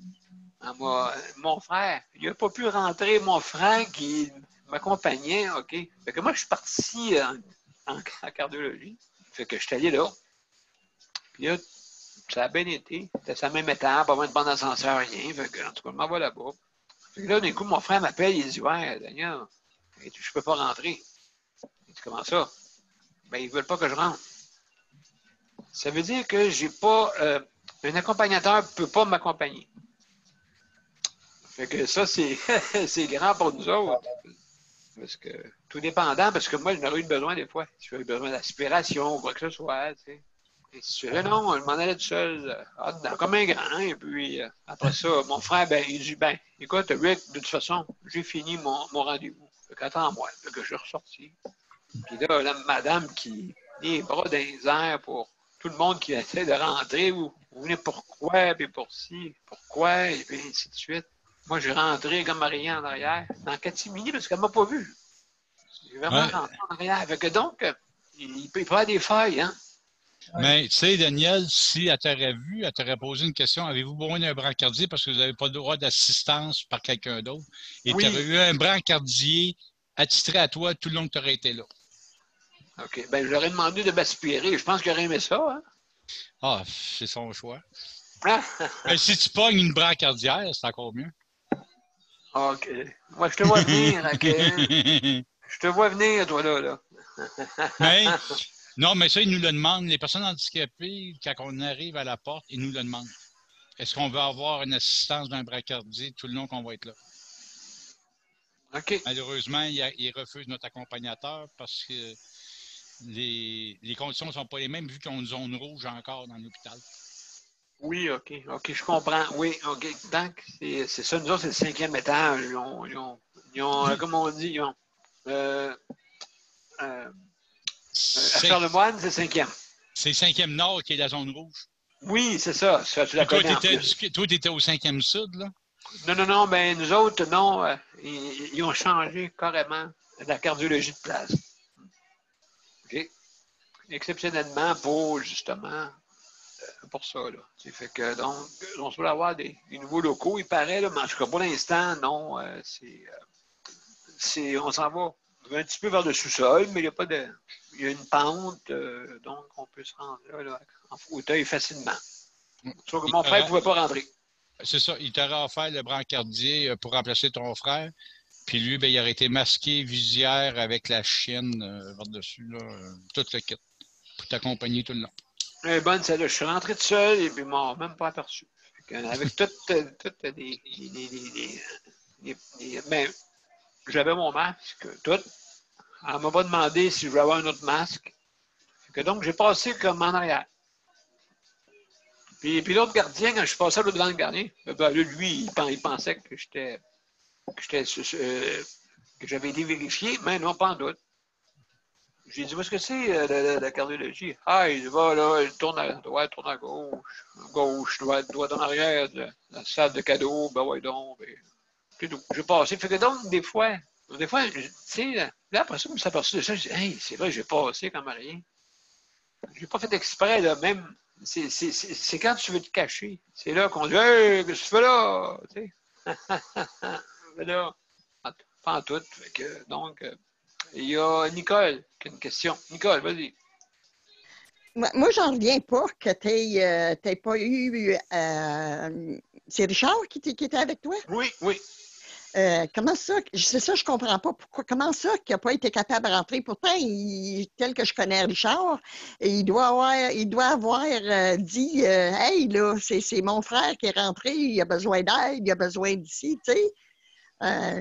Mon frère, il n'a pas pu rentrer. Mon frère qui m'accompagnait, OK? Fait que moi, je suis parti en cardiologie. Fait que je suis allé là. Puis là, ça a bien été. C'était sa même étape, pas besoin de prendre d'ascenseur, rien. Fait que, en tout cas, je m'en vais là-bas. Fait que là, d'un coup, mon frère m'appelle, il dit, ouais, Daniel, je peux pas rentrer. Il dit, comment ça? Ben, ils veulent pas que je rentre. Ça veut dire que j'ai pas. Un accompagnateur ne peut pas m'accompagner. Fait que ça, c'est grand pour nous autres. Parce que, tout dépendant, parce que moi, j'en ai eu besoin des fois. Si j'avais besoin d'aspiration ou quoi que ce soit, tu sais. Et si tu veux, non, je m'en allais tout seul, comme un grand. Et puis, après ça, mon frère, ben, il dit, ben, écoute, Rick, de toute façon, j'ai fini mon rendez-vous. Fait qu'attends-moi. Fait que je suis ressorti. Puis là, la madame qui les bras dans les airs pour tout le monde qui essaie de rentrer, vous venez pourquoi, puis pour ci, pourquoi, et puis ainsi de suite. Moi, j'ai rentré comme rien en arrière, dans catimini, parce qu'elle ne m'a pas vu. J'ai vraiment rentré en arrière. Fait que donc, il peut y avoir des failles, hein. Mais, tu sais, Daniel, si elle t'aurait vu, elle t'aurait posé une question, avez-vous besoin d'un brancardier parce que vous n'avez pas le droit d'assistance par quelqu'un d'autre? Et tu aurais eu un brancardier attitré à toi tout le long que tu aurais été là. OK. Ben, je leur ai demandé de m'aspirer. Je pense qu'il aurait aimé ça, hein? Ah, c'est son choix. Ben, si tu pognes une brancardière, c'est encore mieux. OK. Moi, je te vois venir, OK? Je te vois venir, toi, là. Mais, non, mais ça, ils nous le demandent. Les personnes handicapées, quand on arrive à la porte, ils nous le demandent. Est-ce qu'on veut avoir une assistance d'un brancardier tout le long qu'on va être là? OK. Malheureusement, ils refusent notre accompagnateur parce que les conditions ne sont pas les mêmes vu qu'ils ont une zone rouge encore dans l'hôpital. Oui, OK. OK, je comprends. Oui, OK. Donc, c'est ça. Nous autres, c'est le 5e étage. Ils ont comme on dit, ils ont... Charlemagne, c'est le 5e. C'est le 5e nord qui est la zone rouge. Oui, c'est ça. Ça, tu la connais en plus. Toi, tu étais au 5e sud, là? Non, ben nous autres, non. Ils ont changé carrément la cardiologie de place. OK? Exceptionnellement pour, justement, pour ça, là. Fait que, donc, on se peut avoir des nouveaux locaux, il paraît, là, mais en tout cas, pour l'instant, non. On s'en va un petit peu vers le sous-sol, mais il y a pas de... Il y a une pente, donc on peut se rendre là, en fauteuil facilement. Sauf que mon frère ne pouvait pas rentrer. C'est ça, il t'aurait offert le brancardier pour remplacer ton frère, Puis lui, ben, il aurait été masqué, visière avec la chienne par-dessus, là, tout le kit, pour t'accompagner tout le long. Elle est bonne, celle-là. Je suis rentré tout seul et puis ils m'ont même pas aperçu. Avec toutes ben, j'avais mon masque, tout. Elle m'a pas demandé si je voulais avoir un autre masque. Donc, j'ai passé comme en arrière. Puis l'autre gardien, quand je suis passé devant le gardien, ben, lui, il pensait que j'avais été vérifié, mais non, pas en doute. J'ai dit, où est-ce que c'est la cardiologie? Ah, il va là, il tourne à droite, tourne à gauche, droite en arrière, la salle de cadeaux, ben ouais donc, ben, c'est tout. J'ai passé. Fait que donc, des fois, tu sais, là, après ça, je me suis aperçu de ça, je dis, hey, c'est vrai, j'ai passé comme rien. J'ai pas fait exprès, là, même. C'est quand tu veux te cacher. C'est là qu'on dit, hey, qu'est-ce que tu fais là? Tu sais. Mais là, pas en tout. Fait que, donc, il y a Nicole qui a une question. Nicole, vas-y. Moi, j'en reviens pas que tu n'aies pas eu. C'est Richard qui était avec toi? Oui, oui. Comment ça? C'est ça, je comprends pas. Comment ça qu'il n'a pas été capable de rentrer? Pourtant, tel que je connais Richard, il doit avoir dit hey, là, c'est mon frère qui est rentré, il a besoin d'aide, il a besoin d'ici, tu sais.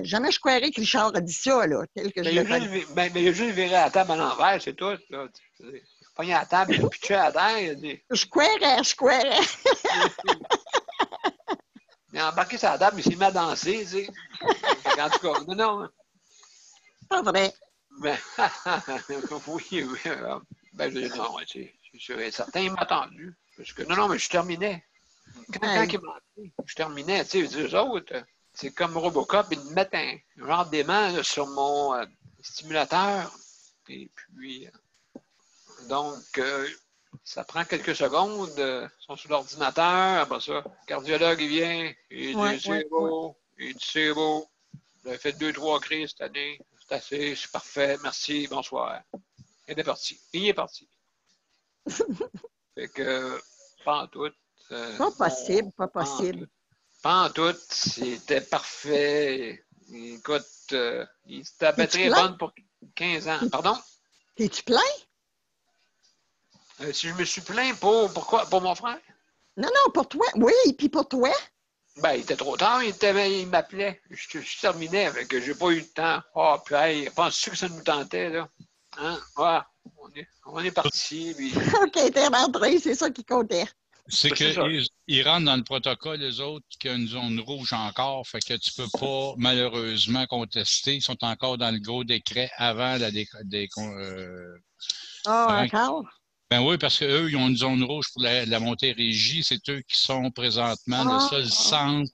Jamais je croirais que Richard a dit ça, là, tel que je le connais. Mais il a juste viré la table à l'envers, c'est tout. Là. Il a pogné la table, il a pitché à terre, il a dit. Je croirais. Il a embarqué sur la table, il s'est mis à danser, tu sais. En tout cas, non. Pas vrai. Ben, oui. Ben, non, c'est sûr et certain, il m'a attendu. Parce que, non, mais je terminais. Quand il m'a appelé, je terminais, tu sais, eux autres, c'est comme Robocop, ils me mettent un genre d'aimant là, sur mon stimulateur. Et puis, donc, ça prend quelques secondes. Ils sont sur l'ordinateur. Après ça, le cardiologue, il vient. Il dit, c'est beau. Il dit, c'est beau. Vous avez fait 2-3 crises cette année. C'est assez, c'est parfait. Merci, bonsoir. Il est parti. Il est parti. Fait que, pas en tout. Pas possible, pas possible. Pas en tout. C'était parfait. Écoute, ta batterie est bonne pour 15 ans. Pardon? T'es-tu plein? Si je me suis plaint pourquoi? Pour mon frère? Non, pour toi. Oui, puis pour toi. Ben, il était trop tard, il m'appelait. Je terminais, avec que j'ai pas eu le temps. Ah, puis, hey, penses-tu que ça nous tentait, là? Hein? Ah, on est parti. Puis... OK, t'es rentré, c'est ça qui comptait. C'est qu'ils rentrent dans le protocole, les autres, qu'il y a une zone rouge encore, fait que tu peux pas, malheureusement, contester. Ils sont encore dans le gros décret avant encore? Ben oui, parce qu'eux, ils ont une zone rouge pour la Montérégie. C'est eux qui sont présentement le seul centre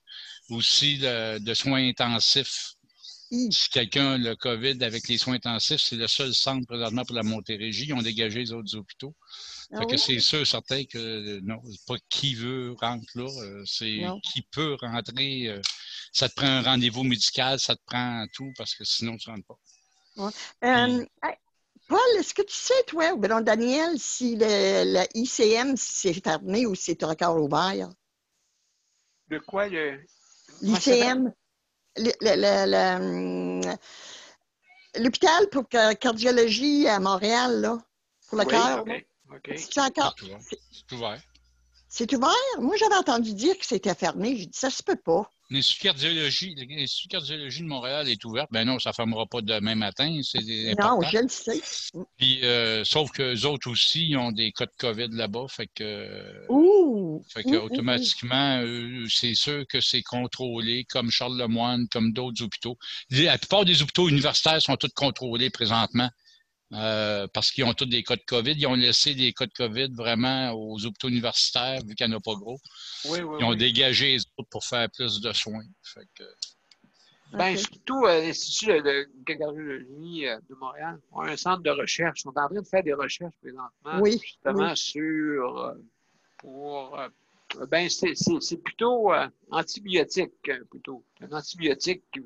aussi de soins intensifs. Si quelqu'un a le COVID avec les soins intensifs, c'est le seul centre présentement pour la Montérégie. Ils ont dégagé les autres hôpitaux. Fait que c'est sûr, certain que non, c'est pas qui veut rentrer là, c'est qui peut rentrer. Ça te prend un rendez-vous médical, ça te prend tout, parce que sinon, tu ne rentres pas. Ouais. Paul, est-ce que tu sais, toi, ou bien Daniel, si le ICM c'est fermé ou c'est encore ouvert? De quoi l'ICM? L'hôpital pour cardiologie à Montréal, là, pour le cœur. OK. C'est encore. C'est ouvert. C'est ouvert? Moi, j'avais entendu dire que c'était fermé. J'ai dit, ça se peut pas. L'Institut de cardiologie de Montréal est ouvert. Ben non, ça ne fermera pas demain matin. C'est important. Non, je le sais. Puis, sauf qu'eux autres aussi, ils ont des cas de COVID là-bas. Fait que, automatiquement, c'est sûr que c'est contrôlé, comme Charles Lemoine, comme d'autres hôpitaux. La plupart des hôpitaux universitaires sont tous contrôlés présentement. Parce qu'ils ont tous des cas de COVID. Ils ont laissé des cas de COVID vraiment aux hôpitaux universitaires, vu qu'il n'y en a pas gros. Ils ont dégagé les autres pour faire plus de soins. Fait que... Surtout l'Institut de cardiologie de Montréal ont un centre de recherche. Ils sont en train de faire des recherches présentement, justement sur c'est plutôt antibiotique, plutôt. Un antibiotique qui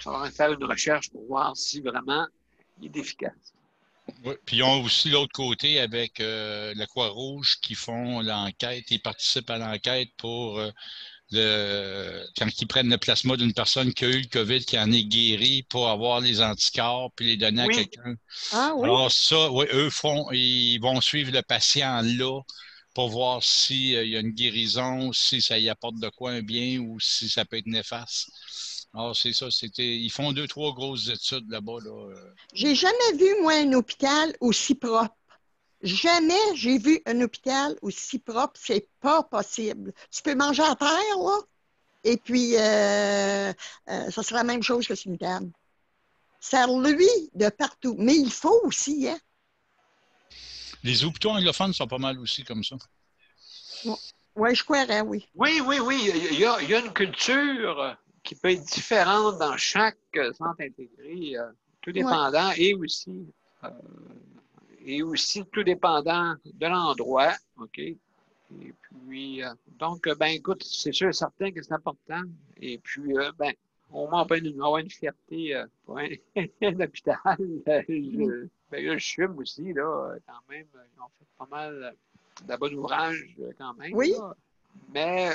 sont en train de faire une recherche pour voir si vraiment il est efficace. Oui, puis ils ont aussi l'autre côté avec la Croix-Rouge qui font l'enquête, ils participent à l'enquête pour quand ils prennent le plasma d'une personne qui a eu le COVID, qui en est guérie, pour avoir les anticorps, puis les donner à Oui. quelqu'un. Ah oui? Alors ça, oui, ils vont suivre le patient là pour voir s'il y a une guérison, si ça y apporte de quoi un bien ou si ça peut être néfaste. Alors c'est ça, ils font 2-3 grosses études là-bas. Là. J'ai jamais vu, moi, un hôpital aussi propre. Jamais j'ai vu un hôpital aussi propre. C'est pas possible. Tu peux manger à terre, là, et puis ça sera la même chose que sur une table. Ça lui de partout. Mais il faut aussi, hein? Les hôpitaux anglophones sont pas mal aussi comme ça. Oui, je croirais, oui. Oui. Il y a une culture qui peut être différente dans chaque centre intégré, tout dépendant, et aussi tout dépendant de l'endroit. OK? Et puis, donc, ben écoute, c'est sûr et certain que c'est important. Et puis, ben, au moins, on peut avoir une fierté pour un hôpital. Je fume aussi, là, quand même. Ils ont fait pas mal de bon ouvrage, quand même. Oui. Là. Mais,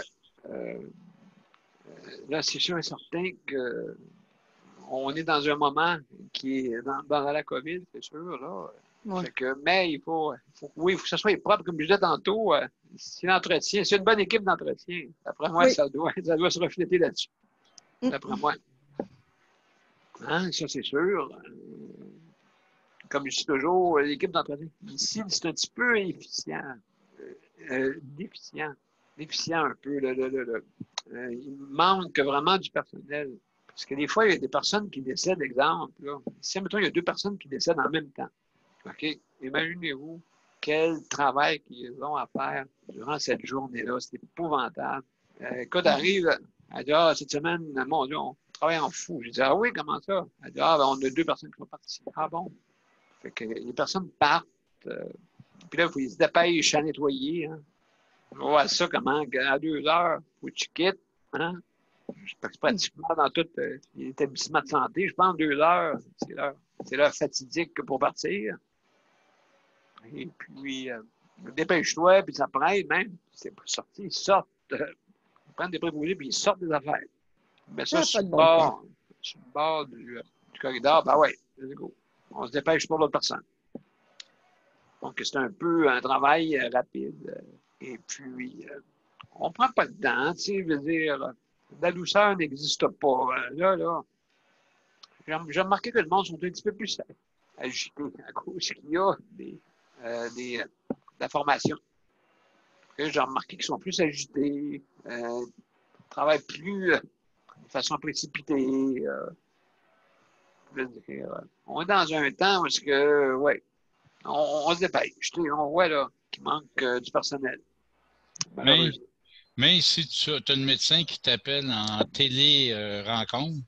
là, c'est sûr et certain que on est dans un moment qui est dans la COVID, c'est sûr, là. Ouais. Fait que, mais il faut que ça soit propre, comme je disais tantôt. C'est l'entretien, c'est une bonne équipe d'entretien. D'après moi, Oui. ça doit se refléter là-dessus. D'après moi. Hein, ça, c'est sûr. Comme je dis toujours, l'équipe d'entretien. Ici, c'est un petit peu efficient. Déficient un peu. Il manque vraiment du personnel. Parce que des fois, il y a des personnes qui décèdent, exemple. Là. Si, mettons, il y a 2 personnes qui décèdent en même temps. OK? Imaginez-vous quel travail qu'ils ont à faire durant cette journée-là. C'est épouvantable. Quand arrive, elle dit, cette semaine, mon Dieu, on travaille en fou. Je dis, ah oui, comment ça? Elle dit, ben, on a 2 personnes qui sont parties. Ah bon? Fait que les personnes partent. Puis là, il faut se dépêcher à nettoyer. Hein. On voit ça comment, à 2 heures, il faut que tu quittes. Hein? Pratiquement dans tout l'établissement de santé, je pense 2 heures, c'est l'heure fatidique pour partir. Et puis, dépêche-toi, puis ça prête même. C'est pour sortir, ils sortent. Ils prennent des préposés, puis ils sortent des affaires. Mais ça, sur le bord du corridor, ben ouais, let's go. On se dépêche pour l'autre personne. Donc, c'est un peu un travail rapide. Et puis, on prend pas de temps, tu sais, je veux dire, la douceur n'existe pas. Là, j'ai remarqué que le monde sont un petit peu plus agités à cause qu'il y a de la formation. J'ai remarqué qu'ils sont plus agités, travaillent plus de façon précipitée. Je veux dire, on est dans un temps où ouais, on se dépêche. On voit là qu'il manque du personnel. Mais si tu as un médecin qui t'appelle en télé-rencontre,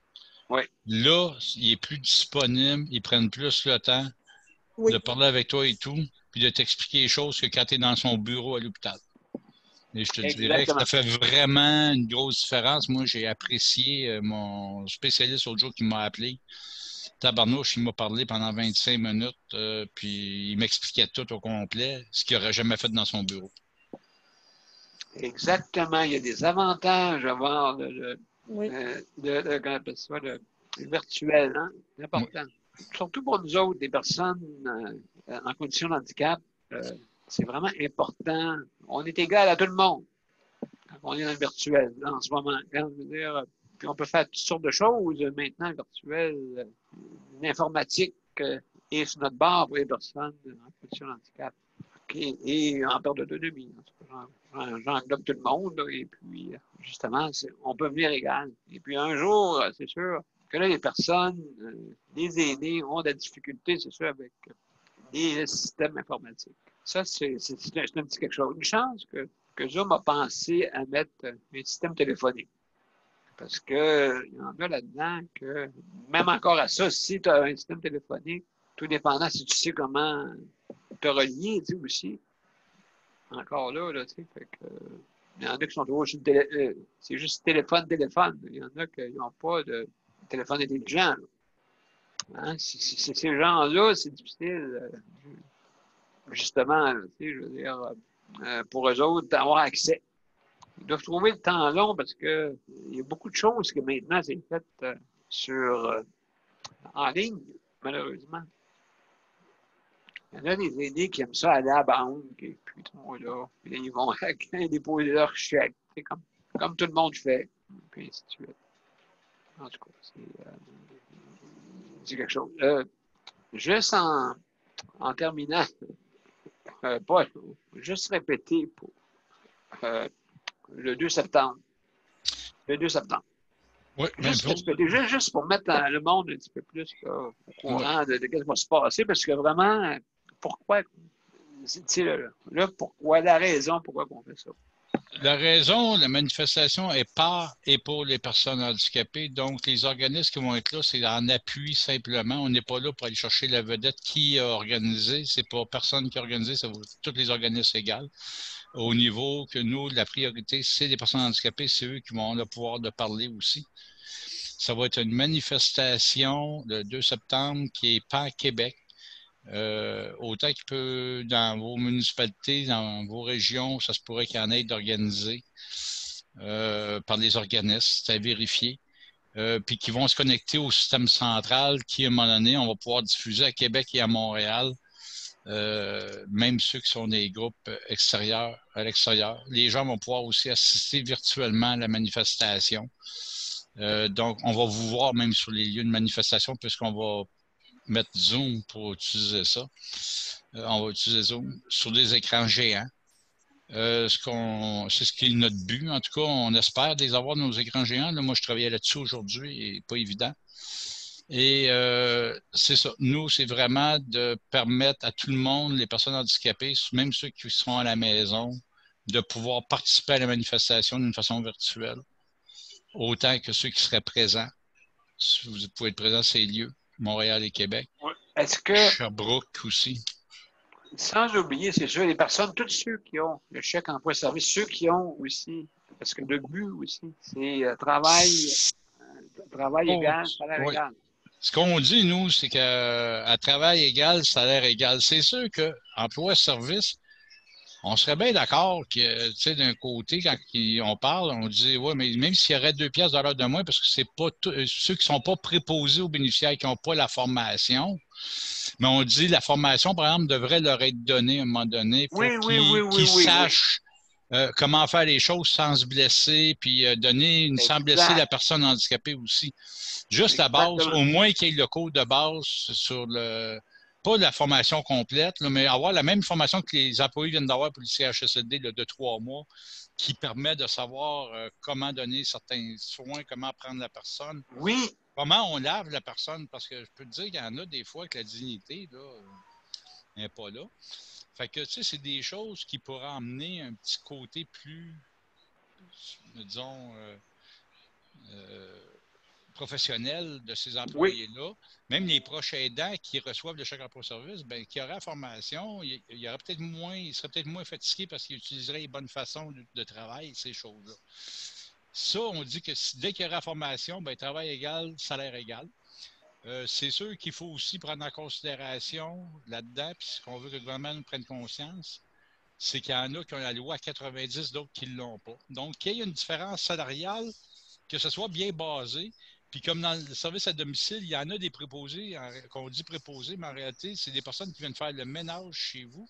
oui. Là, il est plus disponible, ils prennent plus le temps de parler avec toi et tout, puis de t'expliquer les choses que quand tu es dans son bureau à l'hôpital. Et je te dirais que ça fait vraiment une grosse différence. Moi, j'ai apprécié mon spécialiste l'autre jour qui m'a appelé. Tabarnouche, il m'a parlé pendant 25 minutes, puis il m'expliquait tout au complet, ce qu'il n'aurait jamais fait dans son bureau. Exactement. Il y a des avantages à voir le virtuel. Hein? C'est important. Oui. Surtout pour nous autres, des personnes en condition de handicap, c'est vraiment important. On est égal à tout le monde quand on est dans le virtuel là, en ce moment. Quand, je veux dire, puis on peut faire toutes sortes de choses maintenant, virtuel, l'informatique est sur notre bord pour les personnes en condition de handicap. Et en perte d'autonomie. J'englobe tout le monde. Là, et puis, justement, on peut venir égal. Et puis, un jour, c'est sûr que là, les personnes, les aînés ont des difficultés, c'est sûr, avec les systèmes informatiques. Ça, c'est un petit quelque chose. Une chance que Zoom a pensé à mettre un système téléphonique. Parce qu'il y en a là-dedans que, même encore à ça, si tu as un système téléphonique, tout dépendant si tu sais comment te relier, tu sais, aussi. Encore là, tu sais, fait que, il y en a qui sont toujours sur le c'est juste téléphone. Il y en a qui n'ont pas de téléphone intelligent. Hein? Ces gens-là, c'est difficile, justement, tu sais, je veux dire, pour eux autres, d'avoir accès. ils doivent trouver le temps long parce que il y a beaucoup de choses que maintenant c'est fait en ligne, malheureusement. Il y en a des aînés qui aiment ça aller à la banque, et puis ils sont là, puis là, ils vont déposer leur chèque, c'est comme tout le monde fait, puis ainsi de suite. En tout cas, c'est quelque chose. Juste en terminant, Paul, juste répéter pour le 2 septembre. Le 2 septembre. Oui, Juste pour mettre le monde un petit peu plus là, au courant de ce qui va se passer, parce que vraiment, pourquoi, pourquoi la raison pourquoi on fait ça? La raison, la manifestation est par et pour les personnes handicapées. Donc, les organismes qui vont être là, c'est en appui simplement. On n'est pas là pour aller chercher la vedette qui a organisé. C'est pas personne qui a organisé, c'est tous les organismes égaux. Au niveau que nous, la priorité, c'est les personnes handicapées, c'est eux qui vont avoir le pouvoir de parler aussi. Ça va être une manifestation le 2 septembre qui est pan-Québec. Autant qu'il peut, dans vos municipalités, dans vos régions, ça se pourrait qu'il y en ait d'organisés par les organismes, c'est à vérifier. Puis qui vont se connecter au système central qui, à un moment donné, on va pouvoir diffuser à Québec et à Montréal, même ceux qui sont des groupes extérieurs, à l'extérieur. Les gens vont pouvoir aussi assister virtuellement à la manifestation. Donc, on va vous voir même sur les lieux de manifestation puisqu'on va mettre Zoom pour utiliser ça. On va utiliser Zoom sur des écrans géants. C'est ce qui est notre but. En tout cas, on espère les avoir nos écrans géants. Là, moi, je travaillais là-dessus aujourd'hui et pas évident. Et c'est ça. Nous, c'est vraiment de permettre à tout le monde, les personnes handicapées, même ceux qui seront à la maison, de pouvoir participer à la manifestation d'une façon virtuelle, autant que ceux qui seraient présents. Si vous pouvez être présents à ces lieux, Montréal et Québec. Est-ce que... Sherbrooke aussi. Sans oublier, c'est sûr, les personnes, tous ceux qui ont le chèque emploi-service, ceux qui ont aussi, parce que le but aussi, c'est travail égal, salaire égal. Ce qu'on dit, nous, c'est qu'à travail égal, salaire égal. C'est sûr qu'emploi-service, on serait bien d'accord que, tu sais, d'un côté, quand on parle, on dit, ouais, mais même s'il y aurait 2 piastres de l'heure de moins, parce que c'est pas ceux qui sont pas préposés aux bénéficiaires, qui n'ont pas la formation, mais on dit la formation, par exemple, devrait leur être donnée à un moment donné pour qu'ils sachent comment faire les choses sans se blesser, puis sans blesser la personne handicapée aussi. Juste la base, au moins qu'il y ait le cours de base sur pas la formation complète, là, mais avoir la même formation que les employés viennent d'avoir pour le CHSLD de 3 mois, qui permet de savoir comment donner certains soins, comment prendre la personne. Oui. Comment on lave la personne, parce que je peux te dire qu'il y en a des fois que la dignité n'est pas là. Fait que, tu sais, c'est des choses qui pourraient emmener un petit côté plus, disons, professionnel de ces employés-là. Oui. Même les proches aidants qui reçoivent le chèque emploi-service, bien, qui auraient la formation, ils seraient peut-être moins fatigués parce qu'ils utiliseraient les bonnes façons de travail, ces choses-là. Ça, on dit que dès qu'il y aura la formation, bien, travail égal, salaire égal. C'est sûr qu'il faut aussi prendre en considération là-dedans, puis ce qu'on veut que le gouvernement nous prenne conscience, c'est qu'il y en a qui ont la loi à 90, d'autres qui ne l'ont pas. Donc, qu'il y ait une différence salariale, que ce soit bien basé, puis comme dans le service à domicile, il y en a des préposés, qu'on dit préposés, mais en réalité, c'est des personnes qui viennent faire le ménage chez vous.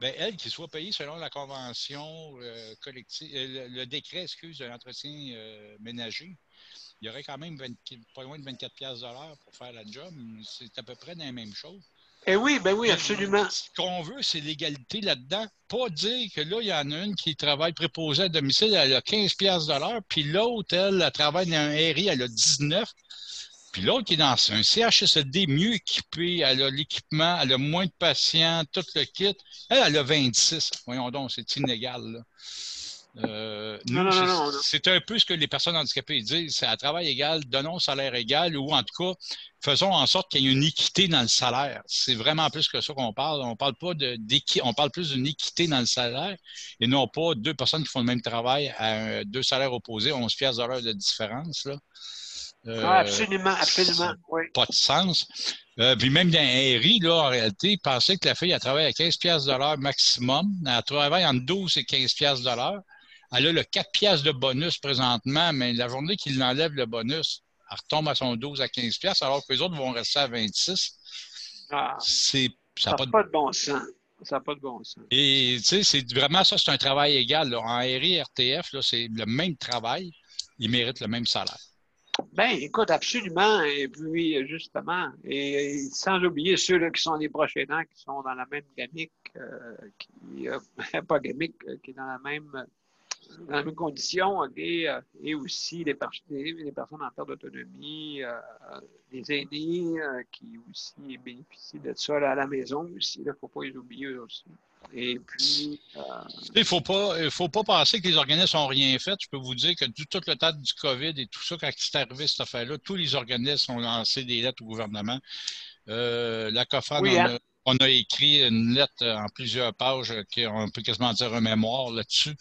Bien, elles, qui soient payées selon la convention collective, le décret, de l'entretien ménager, il y aurait quand même pas loin de 24 piastres de l'heure pour faire la job. C'est à peu près la même chose. Eh oui, ben oui, absolument. Ce qu'on veut, c'est l'égalité là-dedans. Pas dire que là, il y en a une qui travaille préposée à domicile, elle a 15 piastres de l'heure, puis l'autre, elle travaille dans un RI, elle a 19. Puis l'autre qui est dans un CHSLD mieux équipé, elle a l'équipement, elle a moins de patients, tout le kit. Elle a 26. Voyons donc, c'est inégal, là. C'est un peu ce que les personnes handicapées disent, c'est à travail égal, donnons salaire égal, ou en tout cas, faisons en sorte qu'il y ait une équité dans le salaire. C'est vraiment plus que ça qu'on parle. On parle pas on parle plus d'une équité dans le salaire et non pas 2 personnes qui font le même travail à 2 salaires opposés, 11 piastres de l'heure de différence, là. Absolument, oui. Pas de sens. Puis même dans un RI, là, en réalité, pensez que la fille, elle travaille à 15 piastres de l'heure maximum. Elle travaille entre 12 et 15 piastres de l'heure. elle a le 4 piastres de bonus présentement, mais la journée qu'il enlève le bonus, elle retombe à son 12 à 15 piastres, alors que les autres vont rester à 26. Ah, Ça ça n'a n'a pas de bon sens. Ça n'a pas de bon sens. Et tu sais, c'est vraiment ça, c'est un travail égal. Là. En RI, RTF, là, c'est le même travail. Ils méritent le même salaire. Ben, écoute, absolument. Et puis, justement, et sans oublier ceux là, qui sont les proches aidants, qui sont dans la même gamique, pas gamique, qui est dans la même condition, OK, et aussi les personnes en perte d'autonomie, les aînés qui aussi bénéficient de ça là, à la maison aussi. Il ne faut pas les oublier eux aussi. Et puis. Il ne faut pas penser que les organismes n'ont rien fait. Je peux vous dire que tout le temps du COVID et tout ça, quand c'est arrivé cette affaire-là, tous les organismes ont lancé des lettres au gouvernement. La COFAN, Oui, hein? on a écrit une lettre en plusieurs pages, on peut quasiment dire un mémoire là-dessus.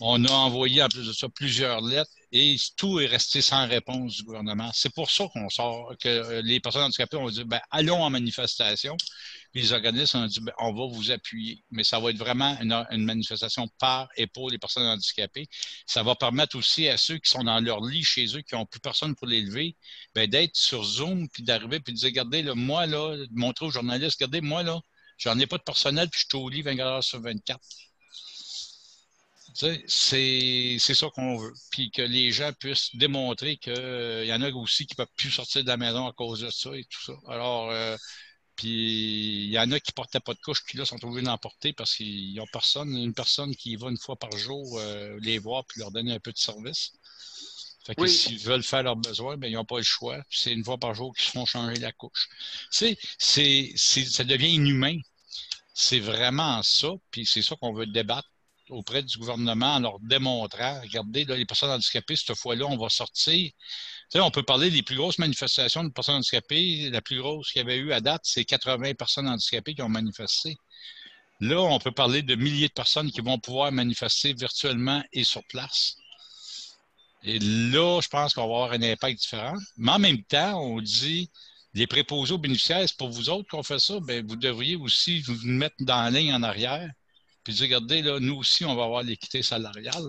On a envoyé en plus de ça plusieurs lettres et tout est resté sans réponse du gouvernement. C'est pour ça qu'on sort, que les personnes handicapées ont dit, ben, allons en manifestation. Puis les organismes ont dit, ben, on va vous appuyer. Mais ça va être vraiment une manifestation par et pour les personnes handicapées. Ça va permettre aussi à ceux qui sont dans leur lit chez eux, qui n'ont plus personne pour les lever, ben, d'être sur Zoom, puis d'arriver, puis de dire, regardez, là, moi, là, de montrer aux journalistes, regardez, moi, là, j'en ai pas de personnel, puis je suis au lit 24 heures sur 24. C'est ça qu'on veut. Puis que les gens puissent démontrer qu'il y en a aussi qui ne peuvent plus sortir de la maison à cause de ça et tout ça. Alors, puis il y en a qui ne portaient pas de couche, puis là, sont obligés d'en porter parce qu'ils n'ont une personne qui va une fois par jour les voir puis leur donner un peu de service. Fait que s'ils veulent faire leurs besoins, ben, ils n'ont pas le choix. C'est une fois par jour qu'ils se font changer la couche. Ça devient inhumain. C'est vraiment ça, puis c'est ça qu'on veut débattre auprès du gouvernement en leur démontrant, regardez, là, les personnes handicapées, cette fois-là, on va sortir. Tu sais, on peut parler des plus grosses manifestations de personnes handicapées. La plus grosse qu'il y avait eu à date, c'est 80 personnes handicapées qui ont manifesté. Là, on peut parler de milliers de personnes qui vont pouvoir manifester virtuellement et sur place. Et là, je pense qu'on va avoir un impact différent. Mais en même temps, on dit, les préposés aux bénéficiaires, c'est pour vous autres qu'on fait ça, bien, vous devriez aussi vous mettre dans la ligne en arrière. Puis dire, regardez, là, nous aussi, on va avoir l'équité salariale.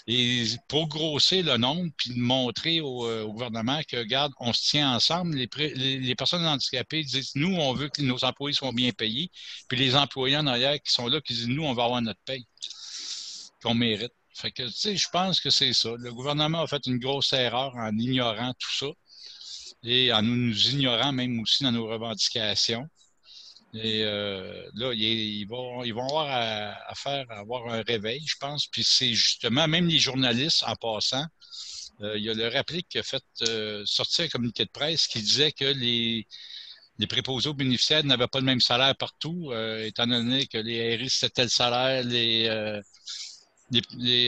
Et pour grossir le nombre, puis montrer au gouvernement que, regarde, on se tient ensemble. Les personnes handicapées disent, nous, on veut que nos employés soient bien payés. Puis les employés en arrière qui sont là, qui disent, nous, on va avoir notre paye qu'on mérite. Fait que, tu sais, je pense que c'est ça. Le gouvernement a fait une grosse erreur en ignorant tout ça et en nous ignorant même aussi dans nos revendications. Et là, ils vont avoir à avoir un réveil, je pense. Puis c'est justement, même les journalistes, en passant, il y a le Réplique qui a fait sortir un communiqué de presse qui disait que les préposés aux bénéficiaires n'avaient pas le même salaire partout, étant donné que les RI, c'était tel salaire, les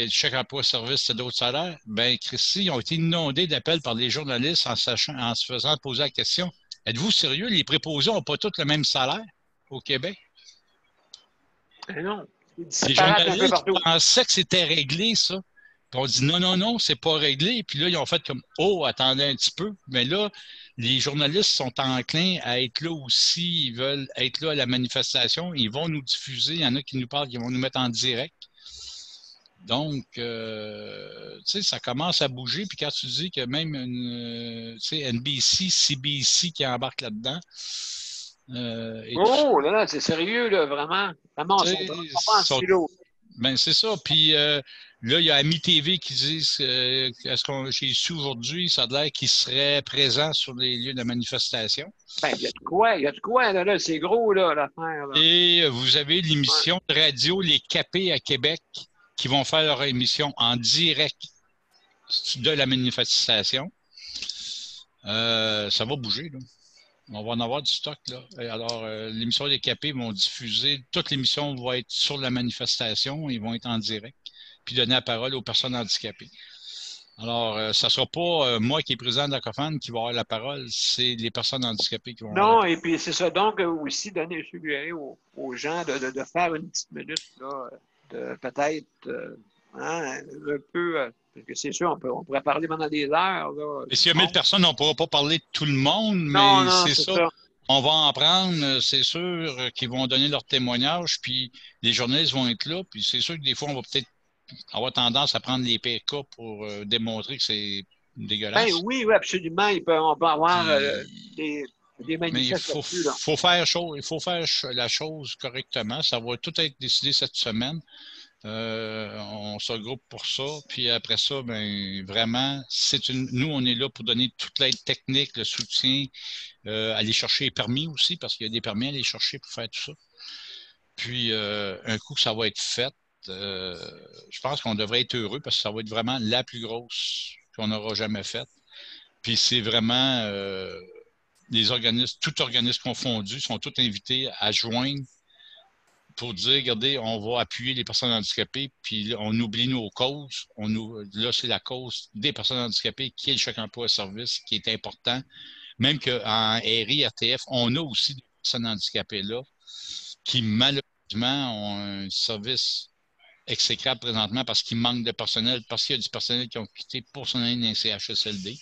chèques emploi-service, c'était d'autres salaires. Bien, Christy, ils ont été inondés d'appels par les journalistes en se faisant poser la question, êtes-vous sérieux? Les préposés n'ont pas tous le même salaire au Québec? Ben non. Les journalistes pensaient que c'était réglé, ça. Puis on dit non, non, non, c'est pas réglé. Puis là, ils ont fait comme oh, attendez un petit peu. Mais là, les journalistes sont enclins à être là aussi. Ils veulent être là à la manifestation. Ils vont nous diffuser. Il y en a qui nous parlent, qui vont nous mettre en direct. Donc, tu sais, ça commence à bouger. Puis quand tu dis que même NBC, CBC qui embarque là-dedans. Là, c'est sérieux, là, vraiment. Vraiment, ben, c'est ça. Puis là, il y a Ami TV qui disent est-ce qu'on j'ai su aujourd'hui, ça a l'air qu'ils seraient présents sur les lieux de manifestation. Ben, il y a de quoi, là, c'est gros, là, l'affaire. Là. Et vous avez l'émission de radio Les Capés à Québec qui vont faire leur émission en direct de la manifestation. Ça va bouger, là. On va en avoir du stock, là. Alors, l'émission des Capés vont diffuser. Toute l'émission va être sur la manifestation. Ils vont être en direct. Puis donner la parole aux personnes handicapées. Alors, ça ne sera pas moi qui est président de la COFAN qui va avoir la parole. C'est les personnes handicapées qui vont avoir la parole. Et puis c'est ça. Donc, aussi suggérer aux gens de faire une petite minute, là, de peut-être, un peu... parce que c'est sûr, on pourrait parler pendant des heures. Là, et s'il y a 1000 personnes, on ne pourra pas parler de tout le monde, mais c'est ça. On va en prendre, c'est sûr, qu'ils vont donner leur témoignage, puis les journalistes vont être là, puis c'est sûr que des fois, on va peut-être avoir tendance à prendre les pires cas pour démontrer que c'est dégueulasse. Ben oui, oui, absolument. On peut avoir Puis, des mais il manifestes faut, là-dessus, là. il faut faire la chose correctement. Ça va tout être décidé cette semaine. On se regroupe pour ça. Puis après ça, ben vraiment, nous, on est là pour donner toute l'aide technique, le soutien, aller chercher les permis aussi, parce qu'il y a des permis à aller chercher pour faire tout ça. Puis, un coup que ça va être fait, je pense qu'on devrait être heureux parce que ça va être vraiment la plus grosse qu'on aura jamais faite. Puis c'est vraiment les organismes, tout organisme confondu, sont tous invités à joindre pour dire, regardez, on va appuyer les personnes handicapées, puis là, on oublie nos causes. Là, c'est la cause des personnes handicapées qui est le chèque emploi et service, qui est important. Même qu'en RI, RTF, on a aussi des personnes handicapées là qui, malheureusement, ont un service exécrable présentement parce qu'il manque de personnel, parce qu'il y a du personnel qui ont quitté pour s'en aller dans un CHSLD.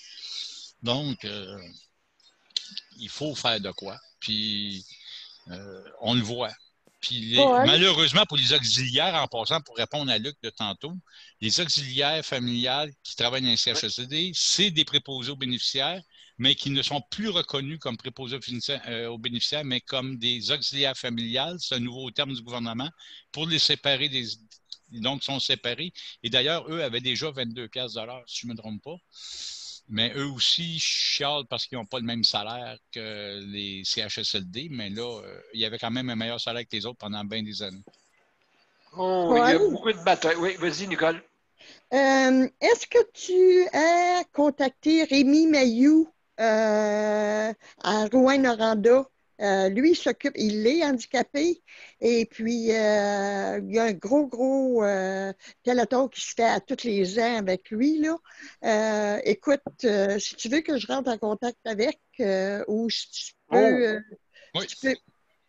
Donc, il faut faire de quoi. Puis, on le voit. Puis, malheureusement, pour les auxiliaires, en passant, pour répondre à Luc de tantôt, les auxiliaires familiales qui travaillent dans les CHSLD, c'est des préposés aux bénéficiaires, mais qui ne sont plus reconnus comme préposés aux bénéficiaires, mais comme des auxiliaires familiales. C'est un nouveau terme du gouvernement pour les séparer donc, ils sont séparés. Et d'ailleurs, eux avaient déjà 22 $, si je ne me trompe pas. Mais eux aussi chialent parce qu'ils n'ont pas le même salaire que les CHSLD. Mais là, il y avait quand même un meilleur salaire que les autres pendant bien des années. Oh, il y a beaucoup de batailles. Oui, vas-y, Nicole. Est-ce que tu as contacté Rémi Mayou à Rouyn-Noranda? Lui, il est handicapé et puis il y a un gros peloton qui se fait à tous les ans avec lui, là. Écoute, si tu veux que je rentre en contact avec ou si tu peux... oui. Si tu peux,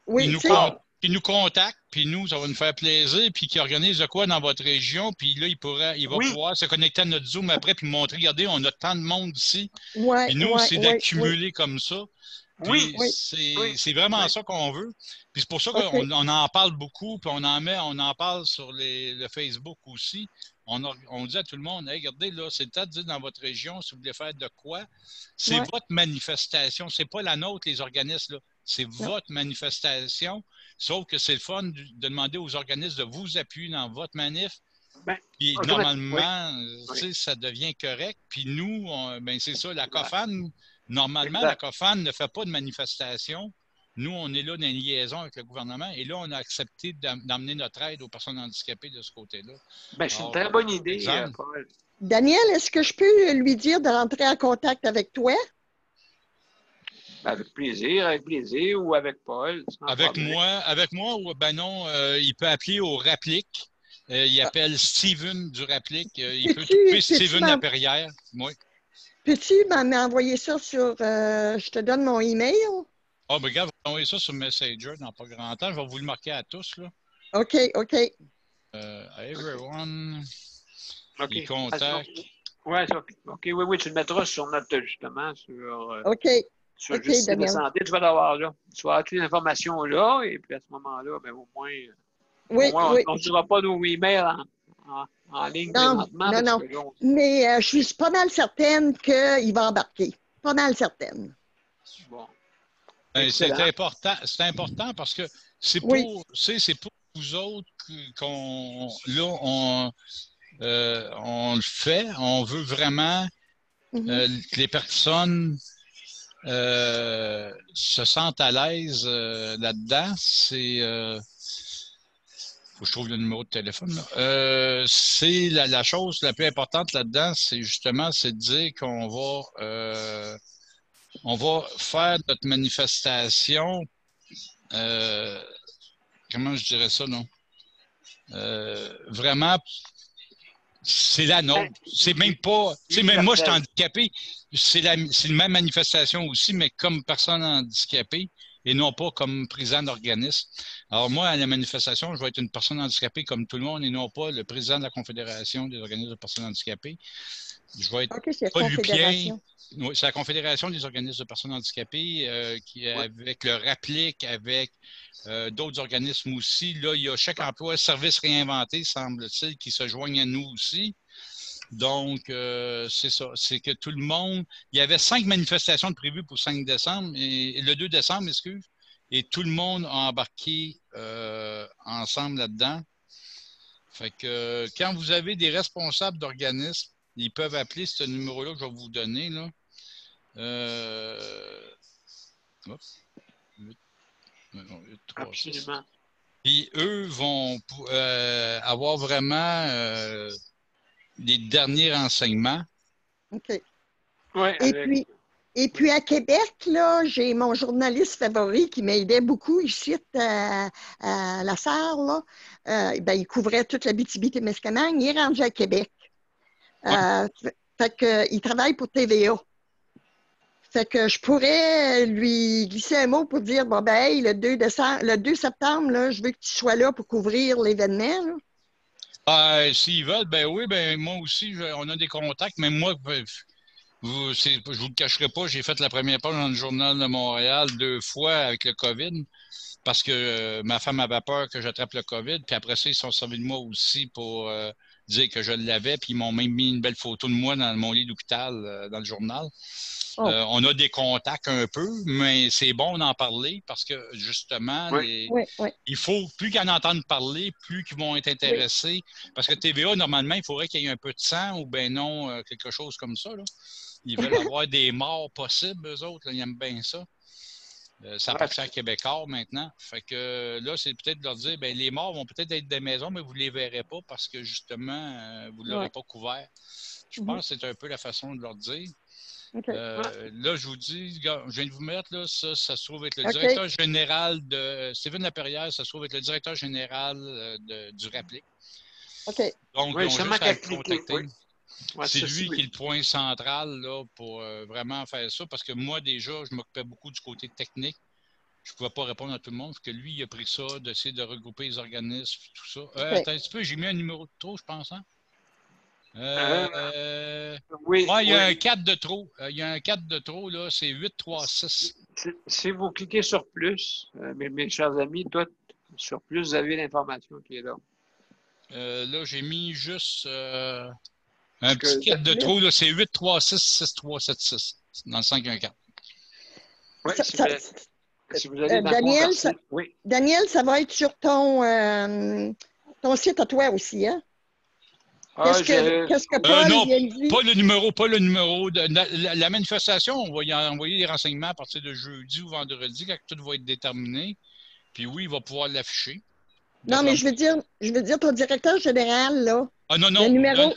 oui, il nous contacte, puis nous, ça va nous faire plaisir, puis qu'il organise de quoi dans votre région, puis là, il va pouvoir se connecter à notre Zoom après, puis montrer, regardez, on a tant de monde ici. Puis nous, c'est d'accumuler comme ça. Puis c'est vraiment ça qu'on veut. Puis c'est pour ça qu'on en parle beaucoup, puis on en parle sur le Facebook aussi. On dit à tout le monde, hey, regardez, là, c'est le temps de dire dans votre région, si vous voulez faire de quoi, c'est votre manifestation, c'est pas la nôtre, les organismes, là. C'est votre manifestation, sauf que c'est le fun de demander aux organismes de vous appuyer dans votre manif. Puis normalement, ça devient correct. Puis nous, c'est ça, la COFAN, normalement, la COFAN ne fait pas de manifestation. Nous, on est là dans une liaison avec le gouvernement et là, on a accepté d'emmener notre aide aux personnes handicapées de ce côté-là. C'est une très bonne idée, Paul. Daniel, est-ce que je peux lui dire de rentrer en contact avec toi? Avec plaisir, ou avec Paul. Avec moi, ou ben non, il peut appeler au Rapplique. Il appelle Steven du Rapplique. Il peut trouver Steven Laperrière. Oui. Peux-tu m'envoyer ça sur... je te donne mon email? Ah, ben regarde, vous envoyez ça sur Messenger dans pas grand temps. Je vais vous le marquer à tous, là. OK. Everyone. Il contacte. Oui, tu le mettras sur notre, justement, sur... OK. Sur Justice de santé, tu vas l'avoir là. Tu vas avoir toutes les informations là, et puis à ce moment-là, au moins, on ne dira pas nos emails en ligne présentement. Non. Mais je suis pas mal certaine qu'il va embarquer. Pas mal certaine. Bon. C'est important parce que c'est pour vous autres qu'on le fait. On veut vraiment que les personnes se sentent à l'aise là-dedans. Faut que je trouve le numéro de téléphone. C'est la chose la plus importante là-dedans, c'est justement de dire qu'on va faire notre manifestation. Comment je dirais ça, non? Vraiment, c'est la nôtre. C'est même pas. Même moi, je suis handicapé. C'est la même manifestation aussi, mais comme personne handicapée et non pas comme président d'organisme. Alors, moi, à la manifestation, je vais être une personne handicapée comme tout le monde et non pas le président de la Confédération des organismes de personnes handicapées. Je vais être OK, c'est la Paul Lupien. Confédération. Oui, c'est la Confédération des organismes de personnes handicapées qui, avec le RAPLIC, avec d'autres organismes aussi. Là, il y a Chaque emploi, service réinventé, semble-t-il, qui se joignent à nous aussi. Donc, c'est ça. C'est que tout le monde... Il y avait 5 manifestations de prévues pour 5 décembre, et le 2 décembre, excuse, et tout le monde a embarqué ensemble là-dedans. Fait que quand vous avez des responsables d'organismes, ils peuvent appeler ce numéro-là que je vais vous donner, là. Hop, 8, 3, 6. Absolument. Puis eux vont avoir vraiment les derniers renseignements. OK. Oui, Et puis à Québec, là, j'ai mon journaliste favori qui m'aidait beaucoup ici à la Sarre, là. Ben, il couvrait toute la Abitibi-Témiscamingue. Il est rendu à Québec. Fait que, il travaille pour TVA. Fait que je pourrais lui glisser un mot pour dire, bon, ben, hey, le 2 septembre, là, je veux que tu sois là pour couvrir l'événement. S'ils veulent, ben oui, ben moi aussi, on a des contacts, mais moi, je vous le cacherai pas, j'ai fait la première page dans le Journal de Montréal 2 fois avec le COVID, parce que ma femme avait peur que j'attrape le COVID, puis après ça, ils sont servis de moi aussi pour dire que je l'avais, puis ils m'ont même mis une belle photo de moi dans mon lit d'hôpital dans le journal. Oh. On a des contacts un peu, mais c'est bon d'en parler parce que justement, Oui. il faut, plus qu'ils en entendent parler, plus qu'ils vont être intéressés. Parce que TVA, normalement, il faudrait qu'il y ait un peu de sang ou ben non, quelque chose comme ça, là. Ils veulent avoir des morts possibles, eux autres, là, ils aiment bien ça. Ça appartient à Québécois maintenant. Fait que là, c'est peut-être de leur dire, ben les morts vont peut-être être des maisons, mais vous ne les verrez pas parce que justement, vous ne l'aurez pas couvert. Je pense que c'est un peu la façon de leur dire. Okay. Là, je vous dis, je viens de vous mettre, là, ça se trouve être le directeur général de Steven Laperrière, ça se trouve être le directeur général du RAPLIC. OK. Donc, oui, ils ont juste à le contacter. Oui. Ouais, c'est lui qui est le point central là, pour vraiment faire ça, parce que moi, déjà, je m'occupais beaucoup du côté technique. Je ne pouvais pas répondre à tout le monde, parce que lui, il a pris ça, d'essayer de regrouper les organismes, tout ça. Attends un petit peu, j'ai mis un numéro de trop, je pense, hein? Oui. Il y a un 4 de trop. Il y a un 4 de trop, là, c'est 836. Si vous cliquez sur plus, mes chers amis, sur plus, vous avez l'information qui est là. Là, j'ai mis juste un petit 4 de trop, là, c'est 836-6376 dans le 514. Oui, si vous allez dans Daniel, oui. Daniel, ça va être sur ton site à toi aussi, hein? Qu'est-ce que Paul non, vient de dire? Pas le numéro. La manifestation, on va y envoyer des renseignements à partir de jeudi ou vendredi, quand tout va être déterminé. Puis oui, il va pouvoir l'afficher. Non, mais je veux dire ton directeur général, là. Ah non, le numéro...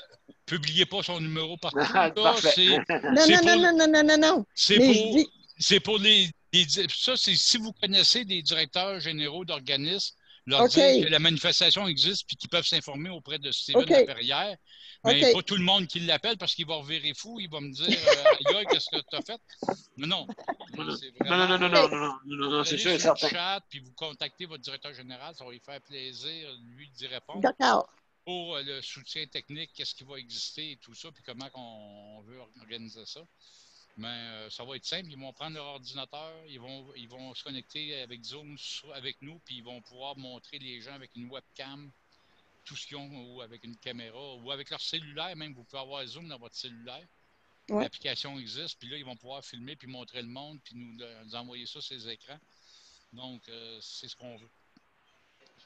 publiez pas son numéro partout. Non. C'est pour ça, c'est si vous connaissez des directeurs généraux d'organismes, leur dire que la manifestation existe et qu'ils peuvent s'informer auprès de Steven Laperrière. Mais pas tout le monde qui l'appelle parce qu'il va revirer fou. Il va me dire aïe, qu'est-ce que tu as fait? Non. Non, c'est sûr et certain. Chat, puis vous contactez votre directeur général, ça va lui faire plaisir, lui, d'y répondre. D'accord. Pour le soutien technique, qu'est-ce qui va exister et tout ça, puis comment on veut organiser ça. Mais ça va être simple, ils vont prendre leur ordinateur, ils vont se connecter avec Zoom avec nous, puis ils vont pouvoir montrer les gens avec une webcam, tout ce qu'ils ont, ou avec une caméra, ou avec leur cellulaire même, vous pouvez avoir Zoom dans votre cellulaire. Ouais. L'application existe, puis là, ils vont pouvoir filmer, puis montrer le monde, puis nous envoyer ça sur les écrans. Donc, c'est ce qu'on veut.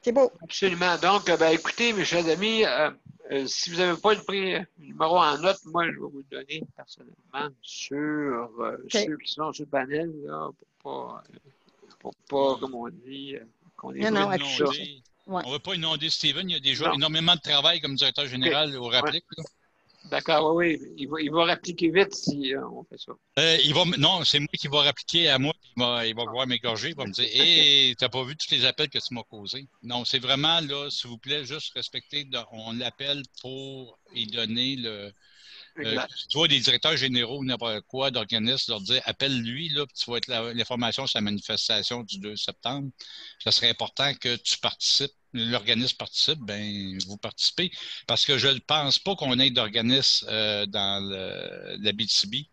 C'est beau. Absolument. Donc, écoutez, mes chers amis, si vous n'avez pas le numéro en note, moi, je vais vous le donner personnellement sur ceux qui sont sur le panel, là, pour pas comme on dit, qu'on les affiche ça. On ne veut pas inonder Steven. Il y a déjà énormément de travail comme directeur général au RAPLIC. D'accord, oui. Il va répliquer vite si on fait ça. Non, c'est moi qui va répliquer à moi. Il va voir m'égorger. Il va me dire hey, t'as pas vu tous les appels que tu m'as causés. Non, c'est vraiment, là, s'il vous plaît, juste respecter. On l'appelle pour y donner le. Tu vois, des directeurs généraux ou n'importe quoi d'organismes, leur dire appelle-lui, là, puis tu vas être l'information sur la manifestation du 2 septembre. Ça serait important que tu participes l'organisme participe, ben vous participez. Parce que je ne pense pas qu'on ait d'organisme dans l'Abitibi.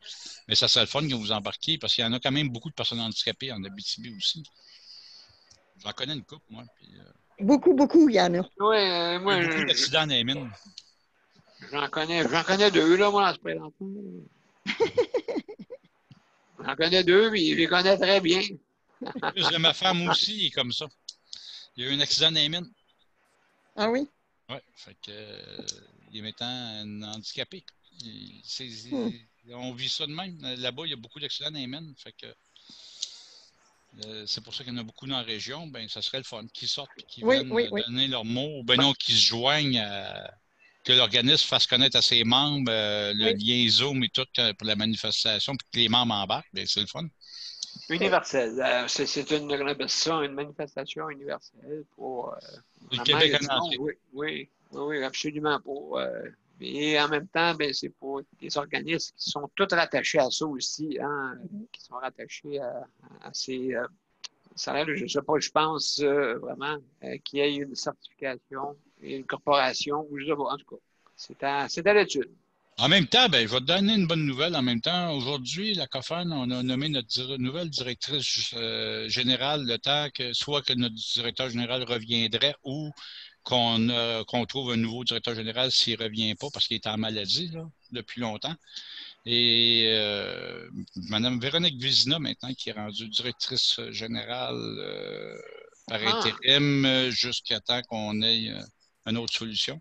Mais ça serait le fun que vous embarquiez parce qu'il y en a quand même beaucoup de personnes handicapées en Abitibi aussi. J'en connais une couple, moi. Puis, Beaucoup, beaucoup, il y en a. Oui, il y moi, a beaucoup d'accidents dans les mines. j'en connais deux, là, moi, en ce présentement. J'en connais deux, puis je les connais très bien. Plus de ma femme aussi est comme ça. Il y a eu un accident dans les mines. Ah oui? Oui, fait que il est maintenant handicapé. On vit ça de même. Là-bas, il y a beaucoup d'accidents dans les mines. Fait que c'est pour ça qu'il y en a beaucoup dans la région. Ben, ça serait le fun qu'ils sortent et qu'ils Oui, viennent oui, oui. donner leurs mots. Ou ben non, qu'ils se joignent que l'organisme fasse connaître à ses membres le lien Zoom et tout pour la manifestation, puis que les membres embarquent. Ben, c'est le fun. Universelle. On appelle ça une manifestation universelle pour Le vraiment, Québec il y a du en monde. entier. Oui, absolument. Et en même temps, ben, c'est pour des organismes qui sont tous rattachés à ça aussi, hein, qui sont rattachés à ces salaires. Je ne sais pas, je pense vraiment qu'il y ait une certification et une corporation, ou je sais pas, en tout cas. C'est à l'étude. En même temps, ben, je vais te donner une bonne nouvelle. En même temps, aujourd'hui, la COFAN, on a nommé notre nouvelle directrice générale le temps que soit que notre directeur général reviendrait ou qu'on trouve un nouveau directeur général s'il ne revient pas parce qu'il est en maladie là, depuis longtemps. Et Mme Véronique Vézina, maintenant, qui est rendue directrice générale par intérim jusqu'à temps qu'on ait une autre solution.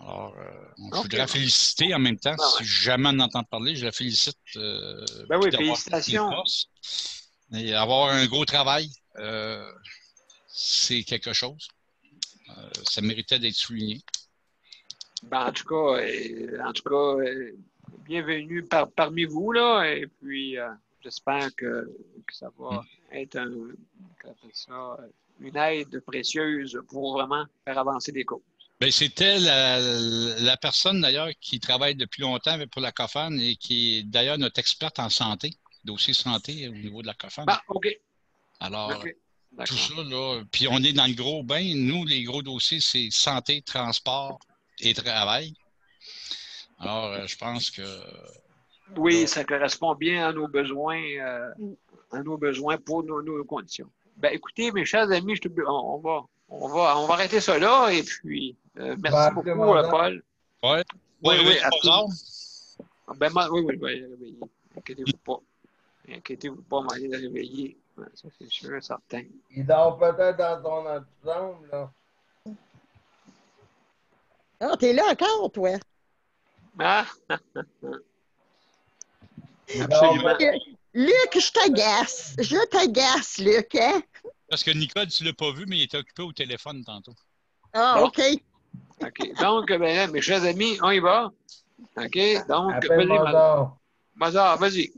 Alors, je voudrais la féliciter en même temps. Si jamais on entend parler, je la félicite. Ben oui, félicitations. Et avoir un gros travail, c'est quelque chose. Ça méritait d'être souligné. Ben, en tout cas, bienvenue parmi vous, là. Et puis, j'espère que ça va être une aide précieuse pour vraiment faire avancer les causes. Ben, c'était la personne, d'ailleurs, qui travaille depuis longtemps pour la COFAN et qui est d'ailleurs notre experte en santé, dossier santé au niveau de la COFAN. Ah, OK. Alors, tout ça, là, puis on est dans le gros bain. Nous, les gros dossiers, c'est santé, transport et travail. Alors, je pense que... Oui, ça correspond bien à nos besoins pour nos conditions. Ben, écoutez, mes chers amis, on va arrêter ça là et puis merci beaucoup, Paul. Ouais. Oui, absolument. Ben, oui, je vais aller réveiller. Inquiétez-vous pas. Inquiétez-vous pas, m'aller le réveiller. Ça, c'est sûr et certain. Il dort peut-être dans ton antichambre, là. Ah, t'es là encore, toi? Ah! Absolument. Luc, je t'agace, Luc, hein? Parce que Nicole, tu ne l'as pas vu, mais il était occupé au téléphone tantôt. Ah, bon. OK. OK. Donc, ben, mes chers amis, on y va. OK? Donc, vas-y, Mazar, vas-y.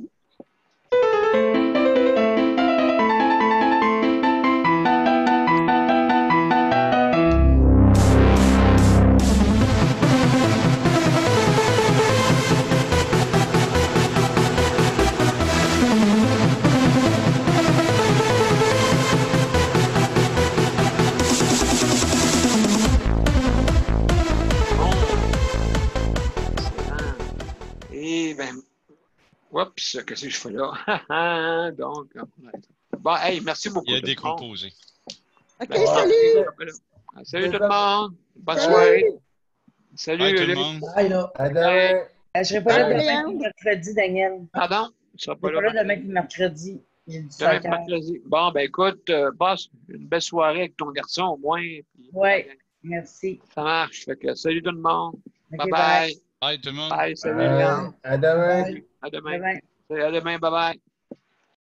Oups, qu'est-ce que je fais là? Donc, bon, hey, merci beaucoup. Il a décomposé. OK, salut! Salut tout le monde. Bonne soirée. Salut tout le monde. Bye, là. Je ne serai pas là demain puis mercredi, Daniel. Pardon? Je ne serai pas là demain puis mercredi. Demain mercredi. Bon, ben écoute, passe une belle soirée avec ton garçon au moins. Oui, merci. Ça marche. Fait que salut tout le monde. Okay, bye. Bye tout le monde. Bye, salut. À demain. À demain. À demain. Bye bye.